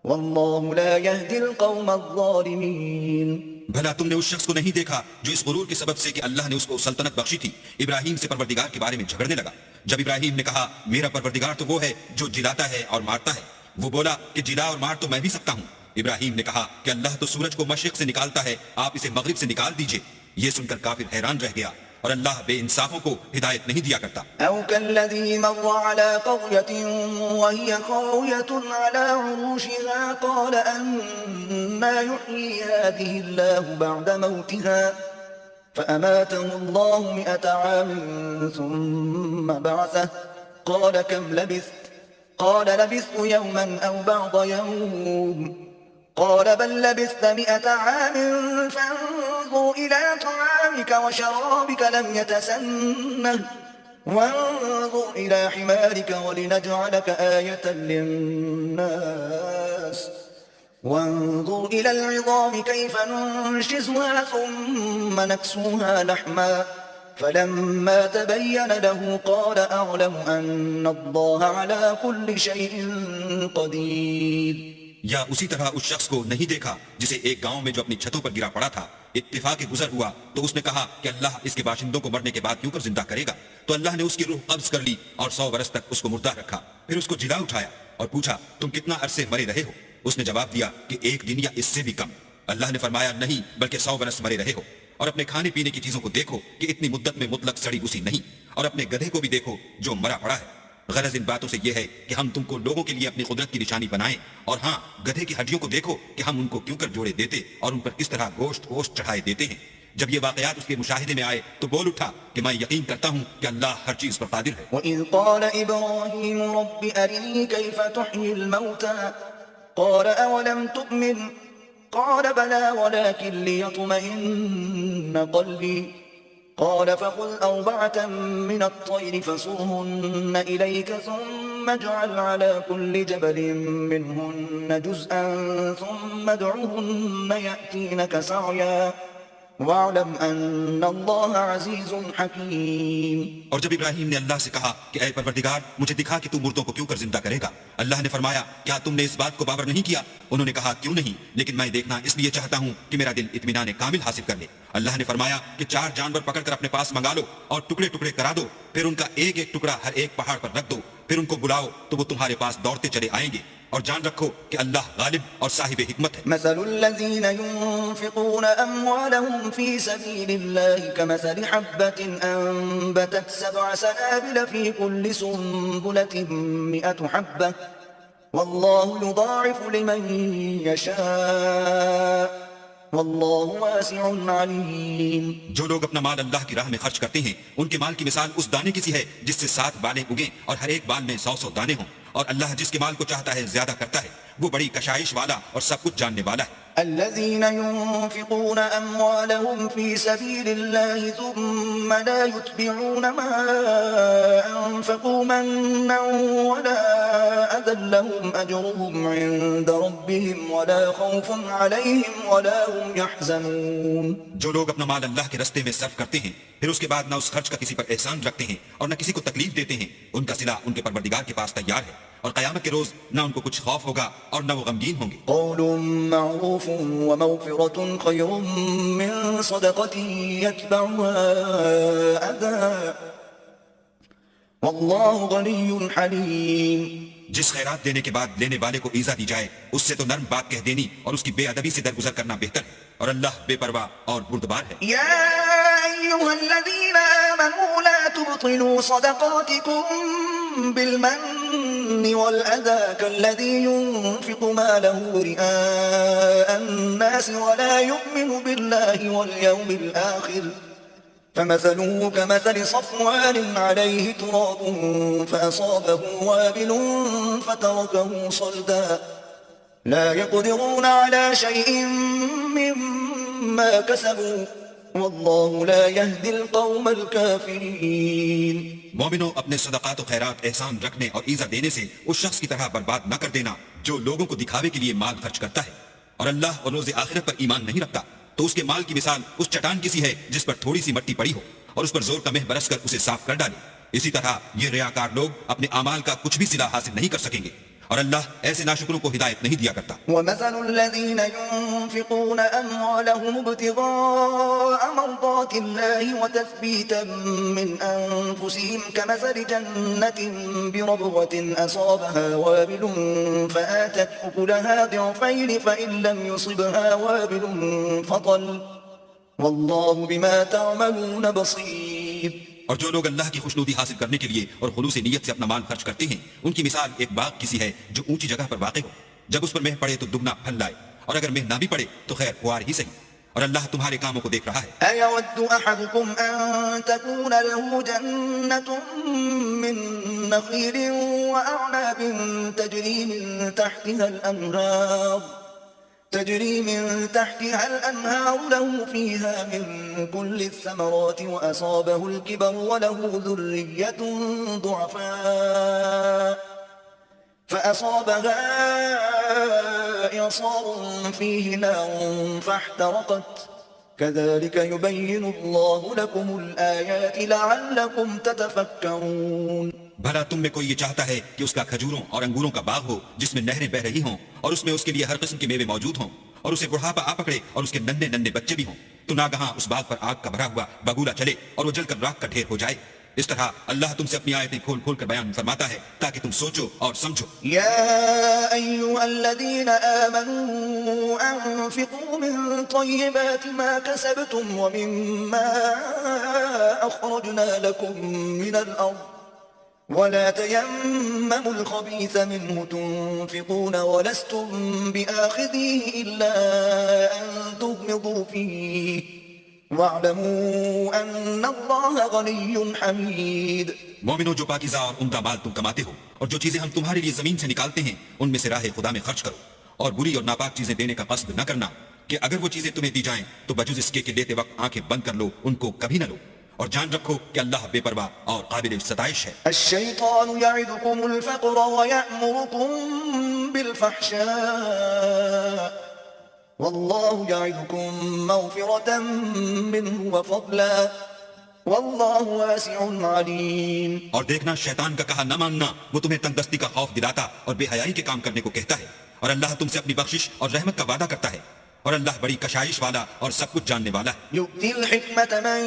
والله لا يهدي القوم الظالمين. بھلا تم نے اس شخص کو نہیں دیکھا جو اس غرور کے سبب سے کہ اللہ نے اس کو سلطنت بخشی تھی ابراہیم سے پروردگار کے بارے میں جھگڑنے لگا؟ جب ابراہیم نے کہا میرا پروردگار تو وہ ہے جو جلاتا ہے اور مارتا ہے، وہ بولا کہ جلا اور مار تو میں بھی سکتا ہوں. ابراہیم نے کہا کہ اللہ تو سورج کو مشرق سے نکالتا ہے، آپ اسے مغرب سے نکال دیجئے. یہ سن کر کافر حیران رہ گیا، اور اللہ بے انصافوں کو ہدایت نہیں دیا کرتا. أو كالذي مر على قرية وهي خاوية على عروشها قال أنى يحيي هذه الله بعد موتها فأماته الله 100 عام ثم بعثه قال كم لبثت قال لبثت يوما أو بعض يوم قال بل لبثت 100 عام فانظر إلى طعامك وشرابك لم يتسنه وانظر إلى حمارك ولنجعلك آية للناس وانظر إلى العظام كيف ننشزها ثم نكسوها لحما فلما تبين له قال أعلم أن الله على كل شيء قدير. یا اسی طرح اس شخص کو نہیں دیکھا جسے ایک گاؤں میں جو اپنی چھتوں پر گرا پڑا تھا اتفاق گزر ہوا تو اس نے کہا کہ اللہ اس کے باشندوں کو مرنے کے بعد کیوں کر زندہ کرے گا؟ تو اللہ نے اس کی روح قبض کر لی اور 100 برس تک اس کو مردہ رکھا. پھر اس کو جلا اٹھایا اور پوچھا تم کتنا عرصے مرے رہے ہو؟ اس نے جواب دیا کہ 1 دن یا اس سے بھی کم. اللہ نے فرمایا نہیں بلکہ 100 برس مرے رہے ہو. اور اپنے کھانے پینے کی چیزوں کو دیکھو کہ اتنی مدت میں مطلق سڑی گسی نہیں، اور اپنے گدھے کو بھی دیکھو جو مرا پڑا ہے. غرض ان باتوں سے یہ ہے کہ ہم تم کو لوگوں کے لیے اپنی قدرت کی نشانی بنائیں، اور ہاں گدھے کی ہڈیوں کو دیکھو کہ ہم ان کو کیوں کر جوڑے دیتے اور ان پر کس طرح گوشت چڑھائے دیتے ہیں. جب یہ واقعات اس کے مشاہدے میں آئے تو بول اٹھا کہ میں یقین کرتا ہوں کہ اللہ ہر چیز پر قادر ہے. وَإِذْ قَالَ إِبْرَاهِيمُ رَبِّ أَرِنِي كَيْفَ تُحْيِي الْمَوْتَى قَالَ أَوَلَمْ تُؤْمِنْ قَالَ بَلَى وَلَكِنْ لِيَطْمَئِنَّ قَلْبِي قال فخذ 4 من الطير فصرهن إليك ثم اجعل على كل جبل منهن جزءا ثم ادعهن يأتينك سعيا وَاعْلَمْ أَنَّ اللَّهَ عَزِيزٌ حَكِيمٌ. اور جب ابراہیم نے اللہ سے کہا کہ اے پروردگار مجھے دکھا کہ تو مردوں کو کیوں کر زندہ کرے گا، اللہ نے فرمایا کیا تم نے اس بات کو باور نہیں کیا؟ انہوں نے کہا کیوں نہیں، لیکن میں دیکھنا اس لیے چاہتا ہوں کہ میرا دل اطمینان کامل حاصل کر لے. اللہ نے فرمایا کہ 4 جانور پکڑ کر اپنے پاس منگا لو اور ٹکڑے ٹکڑے کرا دو، پھر ان کا ایک ایک ٹکڑا ہر ایک پہاڑ پر رکھ دو، پھر ان کو بلاؤ تو وہ تمہارے پاس دوڑتے چلے آئیں گے. اور جان رکھو کہ اللہ غالب اور صاحب حکمت ہے. مثل الذين ينفقون أموالهم في سبيل الله كمثل حبة أنبتت 7 سنابل في كل سنبلة 100 حبة والله يضاعف لمن يشاء واللہ واسع علیم. جو لوگ اپنا مال اللہ کی راہ میں خرچ کرتے ہیں ان کے مال کی مثال اس دانے کی سی ہے جس سے 7 بالیں اگیں اور ہر ایک بال میں 100 دانے ہوں، اور اللہ جس کے مال کو چاہتا ہے زیادہ کرتا ہے، وہ بڑی کشائش والا اور سب کچھ جاننے والا ہے. الذين ينفقون أموالهم في سبيل الله ثم لا يتبعون ما أنفقوا منا ولا أذى لهم أجرهم عند ربهم ولا خوف عليهم ولا هم يحزنون. جو لوگ اپنا مال اللہ کے رستے میں صرف کرتے ہیں پھر اس کے بعد نہ اس خرچ کا کسی پر احسان رکھتے ہیں اور نہ کسی کو تکلیف دیتے ہیں، ان کا صلہ ان کے پروردگار کے پاس تیار ہے، اور قیامت کے روز نہ ان کو کچھ خوف ہوگا اور نہ وہ غمگین ہوں گے. قول معروف ومغفرة خير من صدقة يتبعها أذى والله غني حليم. جس خیرات دینے کے بعد لینے والے کو ایزا دی جائے اس سے تو نرم بات کہہ دینی اور اس کی بے ادبی سے درگزر کرنا بہتر ہے، اور اللہ بے پرواہ اور بردبار ہے۔ يا أيها الذين آمنوا لا تبطلوا صدقاتكم بالمن والأذى كالذي ينفق ماله رئاء الناس ولا يؤمن بالله واليوم الآخر فمثله كمثل صفوان عليه تراب فأصابه وابل فتركه صلدا لا يقدرون على شيء مما كسبوا والله لا يهدي القوم الكافرين. مومنوں، اپنے صدقات و خیرات احسان رکھنے اور ایزا دینے سے اس شخص کی طرح برباد نہ کر دینا جو لوگوں کو دکھاوے کے لیے مال خرچ کرتا ہے اور اللہ اور روز آخرت پر ایمان نہیں رکھتا، تو اس کے مال کی مثال اس چٹان کی سی ہے جس پر تھوڑی سی مٹی پڑی ہو اور اس پر زور کا مہ برس کر اسے صاف کر ڈالے۔ اسی طرح یہ ریاکار لوگ اپنے اعمال کا کچھ بھی صلہ حاصل نہیں کر سکیں گے، اور اللہ ایسے ناشکروں کو ہدایت نہیں دیا کرتا۔ ومثل الذين ينفقون أموالهم ابتغاء مرضات الله وتثبيتا من أنفسهم كمثل جنة بربوة أصابها وابل فآتت أكلها ضعفين فإن لم يصبها وابل فطل والله بما تعملون بصير. اور جو لوگ اللہ کی خوشنودی حاصل کرنے کے لیے اور خلوص نیت سے اپنا مال خرچ کرتے ہیں ان کی مثال ایک باغ کی سی ہے جو اونچی جگہ پر واقع ہو، جب اس پر مہ پڑے تو دگنا پھل لائے، اور اگر مہ نہ بھی پڑے تو خیر خوار ہی صحیح، اور اللہ تمہارے کاموں کو دیکھ رہا ہے۔ أَيَوَدُّ أَحَدُكُمْ أَن تَكُونَ لَهُ جَنَّةٌ مِّن نَخِيلٍ وَأَعْنَابٍ تجري من تحتها الأنهار له فيها من كل الثمرات وأصابه الكبر وله ذرية ضعفاء فأصابها إعصار فيه نار فاحترقت كذلك يبين الله لكم الآيات لعلكم تتفكرون. بھلا تم میں کوئی یہ چاہتا ہے کہ اس کا کھجوروں اور انگوروں کا باغ ہو جس میں نہریں بہ رہی ہوں اور اس میں اس کے لیے ہر قسم کے میوے موجود ہوں اور اسے بڑھاپا آ پکڑے اور اس کے ننھے ننھے بچے بھی ہوں تو ناگہاں اس باغ پر آگ کا بھرا ہوا بگولا چلے اور وہ جل کر راکھ کا ڈھیر ہو جائے؟ اس طرح اللہ تم سے اپنی آیتیں کھول کھول کر بیان فرماتا ہے تاکہ تم سوچو اور سمجھو۔ يا أيها الذين آمنوا أنفقوا من طيبات ما كسبتم ومما أخرجنا لكم من الأرض ولا تيمموا الخبيث منه تنفقون ولستم بآخذيه إلا أن تغمضوا فيه واعلموا أن الله غني حميد. مومنوں، جو پاکیزہ اور عمدہ مال تم کماتے ہو اور جو چیزیں ہم تمہارے لیے زمین سے نکالتے ہیں ان میں سے راہ خدا میں خرچ کرو، اور بری اور ناپاک چیزیں دینے کا قصد نہ کرنا کہ اگر وہ چیزیں تمہیں دی جائیں تو بجز اس کے کہ لیتے وقت آنکھیں بند کر لو ان کو کبھی نہ لو، اور جان رکھو کہ اللہ بے پرواہ اور قابل ستائش ہے۔ الشيطان يعدكم الفقر ويأمركم بالفحشاء والله يعدكم مغفرة منه وفضلا والله واسع عليم. اور دیکھنا، شیطان کا کہا نہ ماننا وہ تمہیں تنگ دستی کا خوف دلاتا اور بے حیائی کے کام کرنے کو کہتا ہے، اور اللہ تم سے اپنی بخشش اور رحمت کا وعدہ کرتا ہے، اور اللہ بڑی کشائش والا اور سب کچھ جاننے والا ہے۔ يؤتي الحكمة من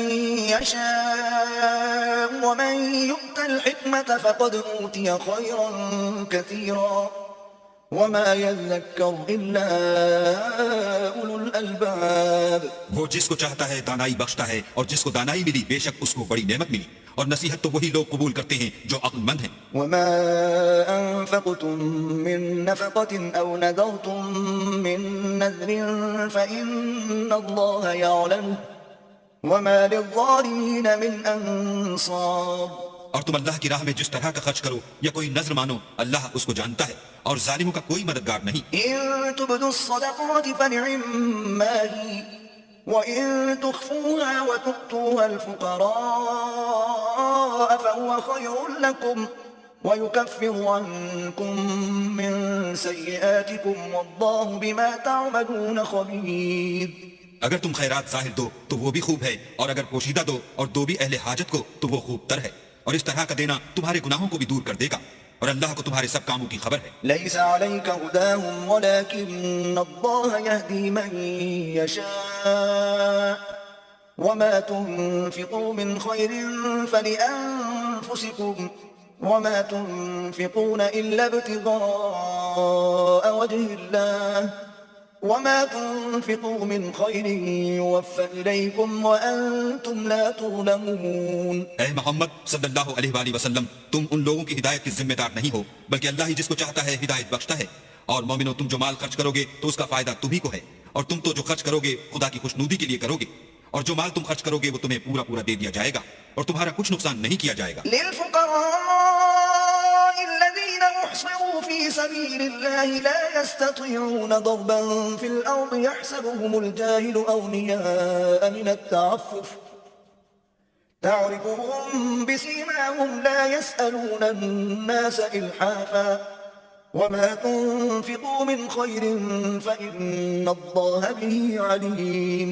يشاء ومن يؤت الحكمة فقد أوتي خيرا كثيرا وما يذكر إلا أولو الألباب. وہ جس کو چاہتا ہے دانائی بخشتا ہے، اور جس کو دانائی ملی بے شک اس کو بڑی نعمت ملی، اور نصیحت تو وہی لوگ قبول کرتے ہیں جو عقل مند ہیں۔ وما أنفقتم من نفقة أو نذرتم من نذر فإن الله يعلمه وما للظالمين من أنصار. اور تم اللہ کی راہ میں جس طرح کا خرچ کرو یا کوئی نذر مانو اللہ اس کو جانتا ہے، اور ظالموں کا کوئی مددگار نہیں۔ إن تبدوا الصدقات فنعما هي وإن تخفوها وتؤتوها الفقراء فهو خير لكم ويكفر عنكم من سيئاتكم والله بما تعملون خبير. اگر تم خیرات ظاہر دو تو وہ بھی خوب ہے، اور اگر پوشیدہ دو اور دو بھی اہل حاجت کو تو وہ خوب تر ہے، اور اس طرح کا دینا تمہارے گناہوں کو بھی دور کر دے گا، اور اللہ کو تمہارے سب کاموں کی خبر ہے۔ ليس عليك هداهم ولكن الله يهدي من يشاء وما تنفقوا من خير فلأنفسكم وما تنفقون إلا ابتغاء وجه الله وما تنفقوا من خير يوفى إليكم وأنتم لا تظلمون. اے محمد صلی اللہ علیہ وآلہ وسلم، تم ان لوگوں کی ہدایت کے ذمہ دار نہیں ہو، بلکہ اللہ ہی جس کو چاہتا ہے ہدایت بخشتا ہے. اور مومنو، تم جو مال خرچ کرو گے تو اس کا فائدہ تمہیں کو ہے، اور تم تو جو خرچ کرو گے خدا کی خوشنودی کے لیے کرو گے، اور جو مال تم خرچ کرو گے وہ تمہیں پورا پورا دے دیا جائے گا اور تمہارا کچھ نقصان نہیں کیا جائے گا. للفقراء الذين أحصروا في سبيل الله لا يستطيعون ضربا في الأرض يحسبهم الجاهل أغنياء من التعفف تعرفهم بسيماهم لا يسألون الناس إلحافا وما تنفقوا من خير فإن الله به عليم.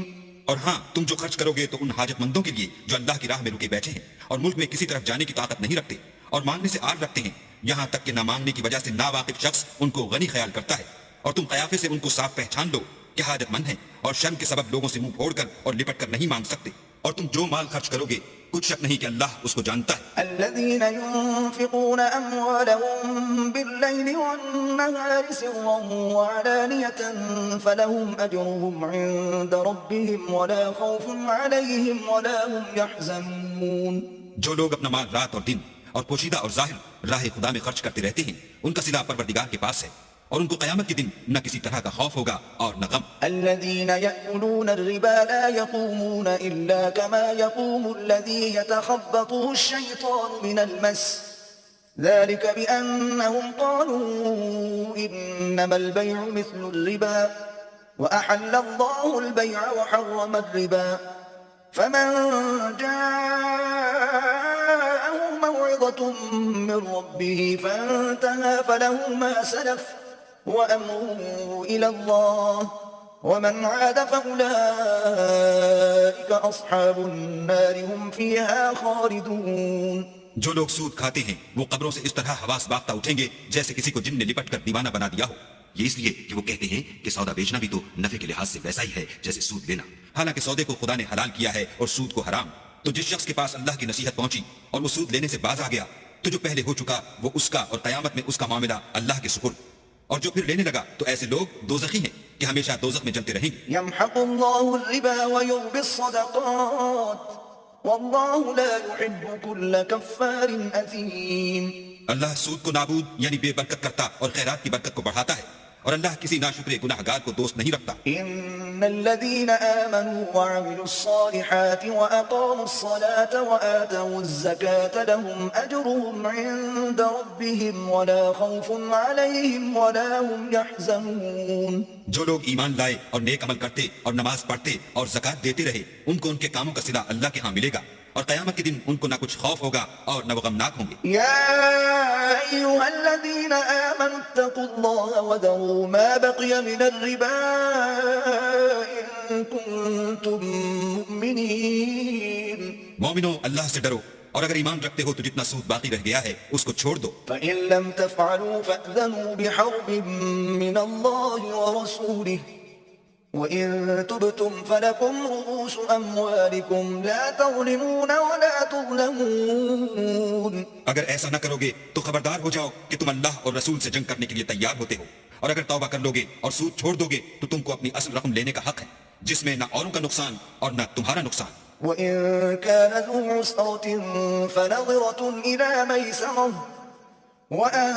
اور ہاں، تم جو خرچ کرو گے تو ان حاجت مندوں کے لیے جو اللہ کی راہ میں رکے بیٹھے ہیں اور ملک میں کسی طرف جانے کی طاقت نہیں رکھتے اور مانگنے سے آر رکھتے ہیں، یہاں تک کہ نہ مانگنے کی وجہ سے ناواقف شخص ان کو غنی خیال کرتا ہے، اور تم قیافے سے ان کو صاف پہچان لو کہ حاجت مند ہیں اور شرم کے سبب لوگوں سے منہ پھوڑ کر اور لپٹ کر نہیں مانگ سکتے. اور تم جو مال خرچ کرو گے کچھ شک نہیں کہ اللہ اس کو جانتا ہے. الذين ينفقون أموالهم بالليل والنهار سرا وعلانية فلهم أجرهم عند ربهم ولا خوف عليهم ولا هم يحزنون. جو لوگ اپنا مال رات اور دن اور پوشیدہ اور ظاہر راہ خدا میں خرچ کرتے رہتے ہیں، ان کا صلہ پروردگار کے پاس ہے، اور ان کو قیامت کے دن نہ کسی طرح کا خوف ہوگا اور نہ غم. الذين يأكلون الربا لا يقومون إلا كما يقوم الذي يتخبطه الشيطان من المس ذلك بأنهم قالوا إنما البيع مثل الربا وأحل الله البيع وحرم الربا فمن جاءه موعظة من ربه فانتهى فله ما سلف وأمره إلى الله ومن عاد فأولئك أصحاب النار هم فيها خالدون. جو لوگ سود کھاتے ہیں وہ قبروں سے اس طرح حواس باختہ اٹھیں گے جیسے کسی کو جن نے لپٹ کر دیوانہ بنا دیا ہو. یہ اس لیے کہ وہ کہتے ہیں کہ سودا بیچنا بھی تو نفع کے لحاظ سے ویسا ہی ہے جیسے سود لینا، حالانکہ سودے کو خدا نے حلال کیا ہے اور سود کو حرام. تو جس شخص کے پاس اللہ کی نصیحت پہنچی اور وہ سود لینے سے باز آ گیا تو جو پہلے ہو چکا وہ اس کا، اور قیامت میں اس کا معاملہ اللہ کے سپرد. اور جو پھر لینے لگا تو ایسے لوگ دوزخی ہیں کہ ہمیشہ دوزخ میں جلتے رہیں گے. يمحق الله الربا ويربي الصدقات والله لا يحب كل كفار أثيم. اللہ سود کو نابود یعنی بے برکت کرتا اور خیرات کی برکت کو بڑھاتا ہے، اور اللہ کسی ناشکر گناہ گار کو دوست نہیں رکھتا. إن الذين آمنوا وعملوا الصالحات وأقاموا الصلاة وآتوا الزكاة لهم أجرهم عند ربهم ولا خوف عليهم ولا هم يحزنون. جو لوگ ایمان لائے اور نیک عمل کرتے اور نماز پڑھتے اور زکوٰۃ دیتے رہے، ان کو ان کے کاموں کا صلہ اللہ کے ہاں ملے گا، اور قیامت کے دن ان کو نہ کچھ خوف ہوگا اور نہ وہ غمناک ہوں گے. يا أيها الذين آمنوا اتقوا الله وذروا ما بقي من الربا إن كنتم مؤمنين. مومنو، اللہ سے ڈرو، اور اگر ایمان رکھتے ہو تو جتنا سود باقی رہ گیا ہے اس کو چھوڑ دو. فإن لم تفعلوا فأذنوا بحرب من الله ورسوله وإن تبتم فلكم رؤوس أموالكم لا تظلمون ولا تظلمون. اگر ایسا نہ کرو گے تو خبردار ہو جاؤ کہ تم اللہ اور رسول سے جنگ کرنے کے لیے تیار ہوتے ہو، اور اگر توبہ کر لو گے اور سود چھوڑ دو گے تو تم کو اپنی اصل رقم لینے کا حق ہے، جس میں نہ اوروں کا نقصان اور نہ تمہارا نقصان. وإن كان ذو عسرة فنظرة إلى ميسرة وأن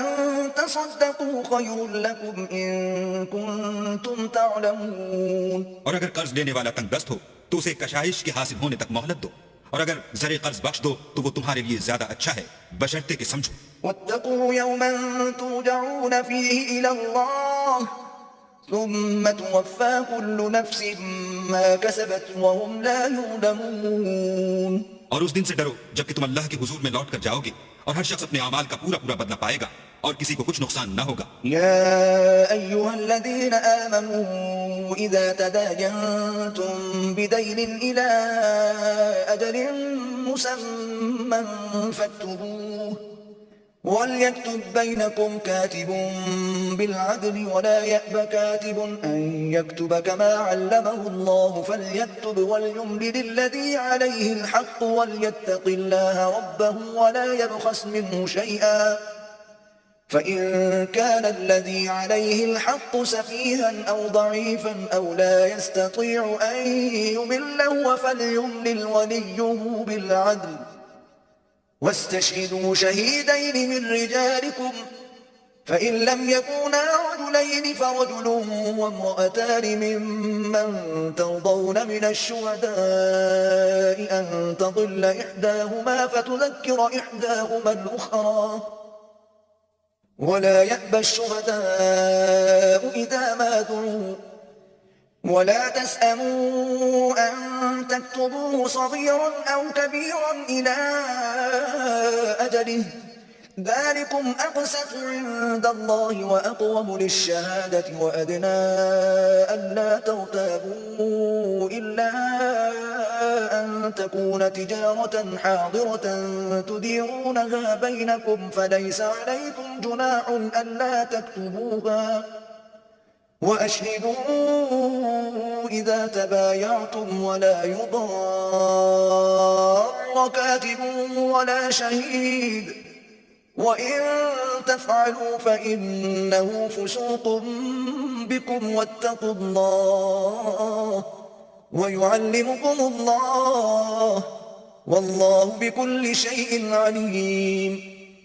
تصدقوا خير لكم إن كنتم تعلمون. اور اگر قرض لینے والا تنگ دست ہو تو اسے کشائش کے حاصل ہونے تک مہلت دو، اور اگر زر قرض بخش دو تو وہ تمہارے لیے زیادہ اچھا ہے، بشرطے کہ سمجھو. واتقوا يوما ترجعون فيه إلى الله ثم توفى كل نفس ما كسبت وهم لا يظلمون. اور اس دن سے ڈرو جبکہ تم اللہ کے حضور میں لوٹ کر جاؤ گے، اور ہر شخص اپنے اعمال کا پورا پورا بدلہ پائے گا اور کسی کو کچھ نقصان نہ ہوگا. يا أيها الذين آمنوا إذا تداينتم بدين إلى أجل مسمى فاكتبوه وليكتب بينكم كاتب بالعدل ولا يأب كاتب أن يكتب كما علمه الله فليكتب وليملل الذي عليه الحق وليتق الله ربه ولا يبخس منه شيئا فإن كان الذي عليه الحق سفيها أو ضعيفا أو لا يستطيع أن يمل فليملل وليه بالعدل واستشهدوا شهيدين من رجالكم فإن لم يكونا رجلين فرجل وامرأتان ممن ترضون من الشهداء أن تضل إحداهما فتذكر إحداهما الأخرى ولا يأبى الشهداء إذا ما دعوا ولا تسأموا أن تكتبوه صغيرا أو كبيرا إلى أجله ذلكم أقسط عند الله وأقوم للشهادة وأدنى ألا ترتابوا إلا أن تكون تجارة حاضرة تديرونها بينكم فليس عليكم جناح ألا تكتبوها وأشهدوا إذا تبايعتم ولا يضار كاتب ولا شهيد وإن تفعلوا فإنه فسوق بكم واتقوا الله ويعلمكم الله والله بكل شيء عليم.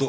2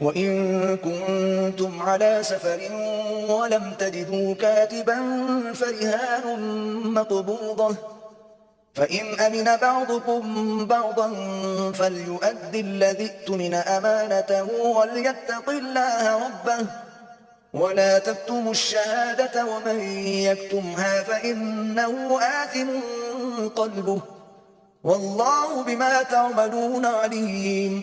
وإن كنتم على سفر ولم تجدوا كاتبا فرهان مقبوضة فإن أمن بعضكم بعضا فليؤدي الذي اؤتمن أمانته وليتق الله ربه ولا تكتموا الشهادة ومن يكتمها فإنه آثم قلبه والله بما تعملون عليم.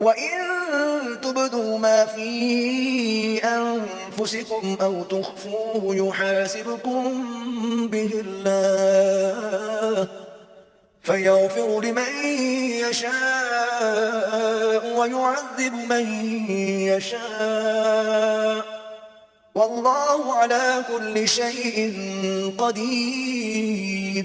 وإن تبدوا ما في أنفسكم أو تخفوه يحاسبكم به الله فيغفر لمن يشاء ويعذب من يشاء والله على كل شيء قدير.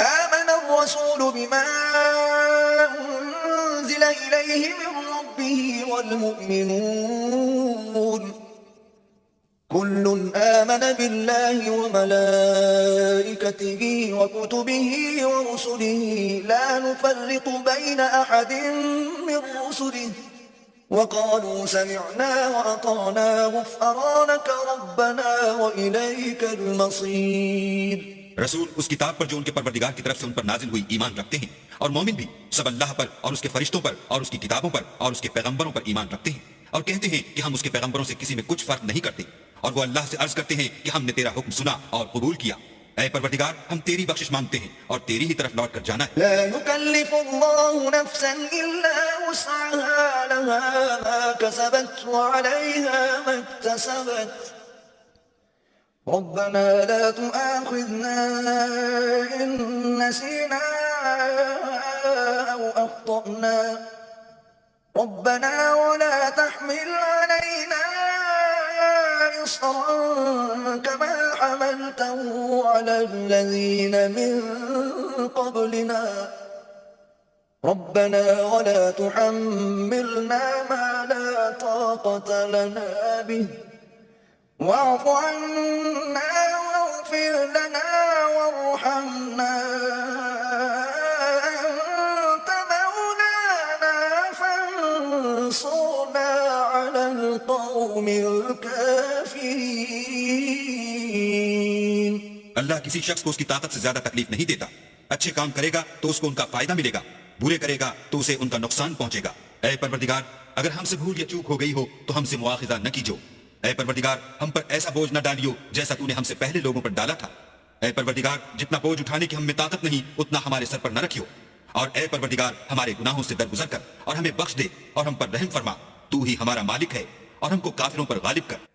آمن الرسول بما أنزل إليه من ربه والمؤمنون كل آمن بالله وملائكته وكتبه ورسله لا نفرق بين أحد من رسله وقالوا سمعنا وأطعنا غفرانك ربنا وإليك المصير. رسول اس کتاب پر جو ان کے پروردگار کی طرف سے ان پر نازل ہوئی ایمان رکھتے ہیں، اور مومن بھی سب اللہ پر اور اس کے فرشتوں پر اور اس کی کتابوں پر اور اس کے پیغمبروں پر ایمان رکھتے ہیں، اور کہتے ہیں کہ ہم اس کے پیغمبروں سے کسی میں کچھ فرق نہیں کرتے، اور وہ اللہ سے عرض کرتے ہیں کہ ہم نے تیرا حکم سنا اور قبول کیا، اے پروردگار ہم تیری بخشش مانگتے ہیں اور تیری ہی طرف لوٹ کر جانا ہے۔ لا يكلف الله نفسا إلا وسعها لها ما كسبت وعليها ما اكتسبت ربنا لا تؤاخذنا إن نسينا أو أخطأنا ربنا ولا تحمل علينا إصرا كما حملته على الذين من قبلنا ربنا ولا تحملنا ما لا طاقة لنا به واعف عنا واغفر لنا وارحمنا أنت مولانا فانصرنا على القوم الكافرين۔ اللہ کسی شخص کو اس کی طاقت سے زیادہ تکلیف نہیں دیتا، اچھے کام کرے گا تو اس کو ان کا فائدہ ملے گا، برے کرے گا تو اسے ان کا نقصان پہنچے گا۔ اے پروردگار اگر ہم سے بھول یا چوک ہو گئی ہو تو ہم سے مواخذہ نہ کیجو، اے پروردگار ہم پر ایسا بوجھ نہ ڈالیو جیسا تو نے ہم سے پہلے لوگوں پر ڈالا تھا، اے پروردگار جتنا بوجھ اٹھانے کی ہم میں طاقت نہیں اتنا ہمارے سر پر نہ رکھیو، اور اے پروردگار ہمارے گناہوں سے درگزر کر اور ہمیں بخش دے اور ہم پر رحم فرما، تو ہی ہمارا مالک ہے اور ہم کو کافروں پر غالب کر۔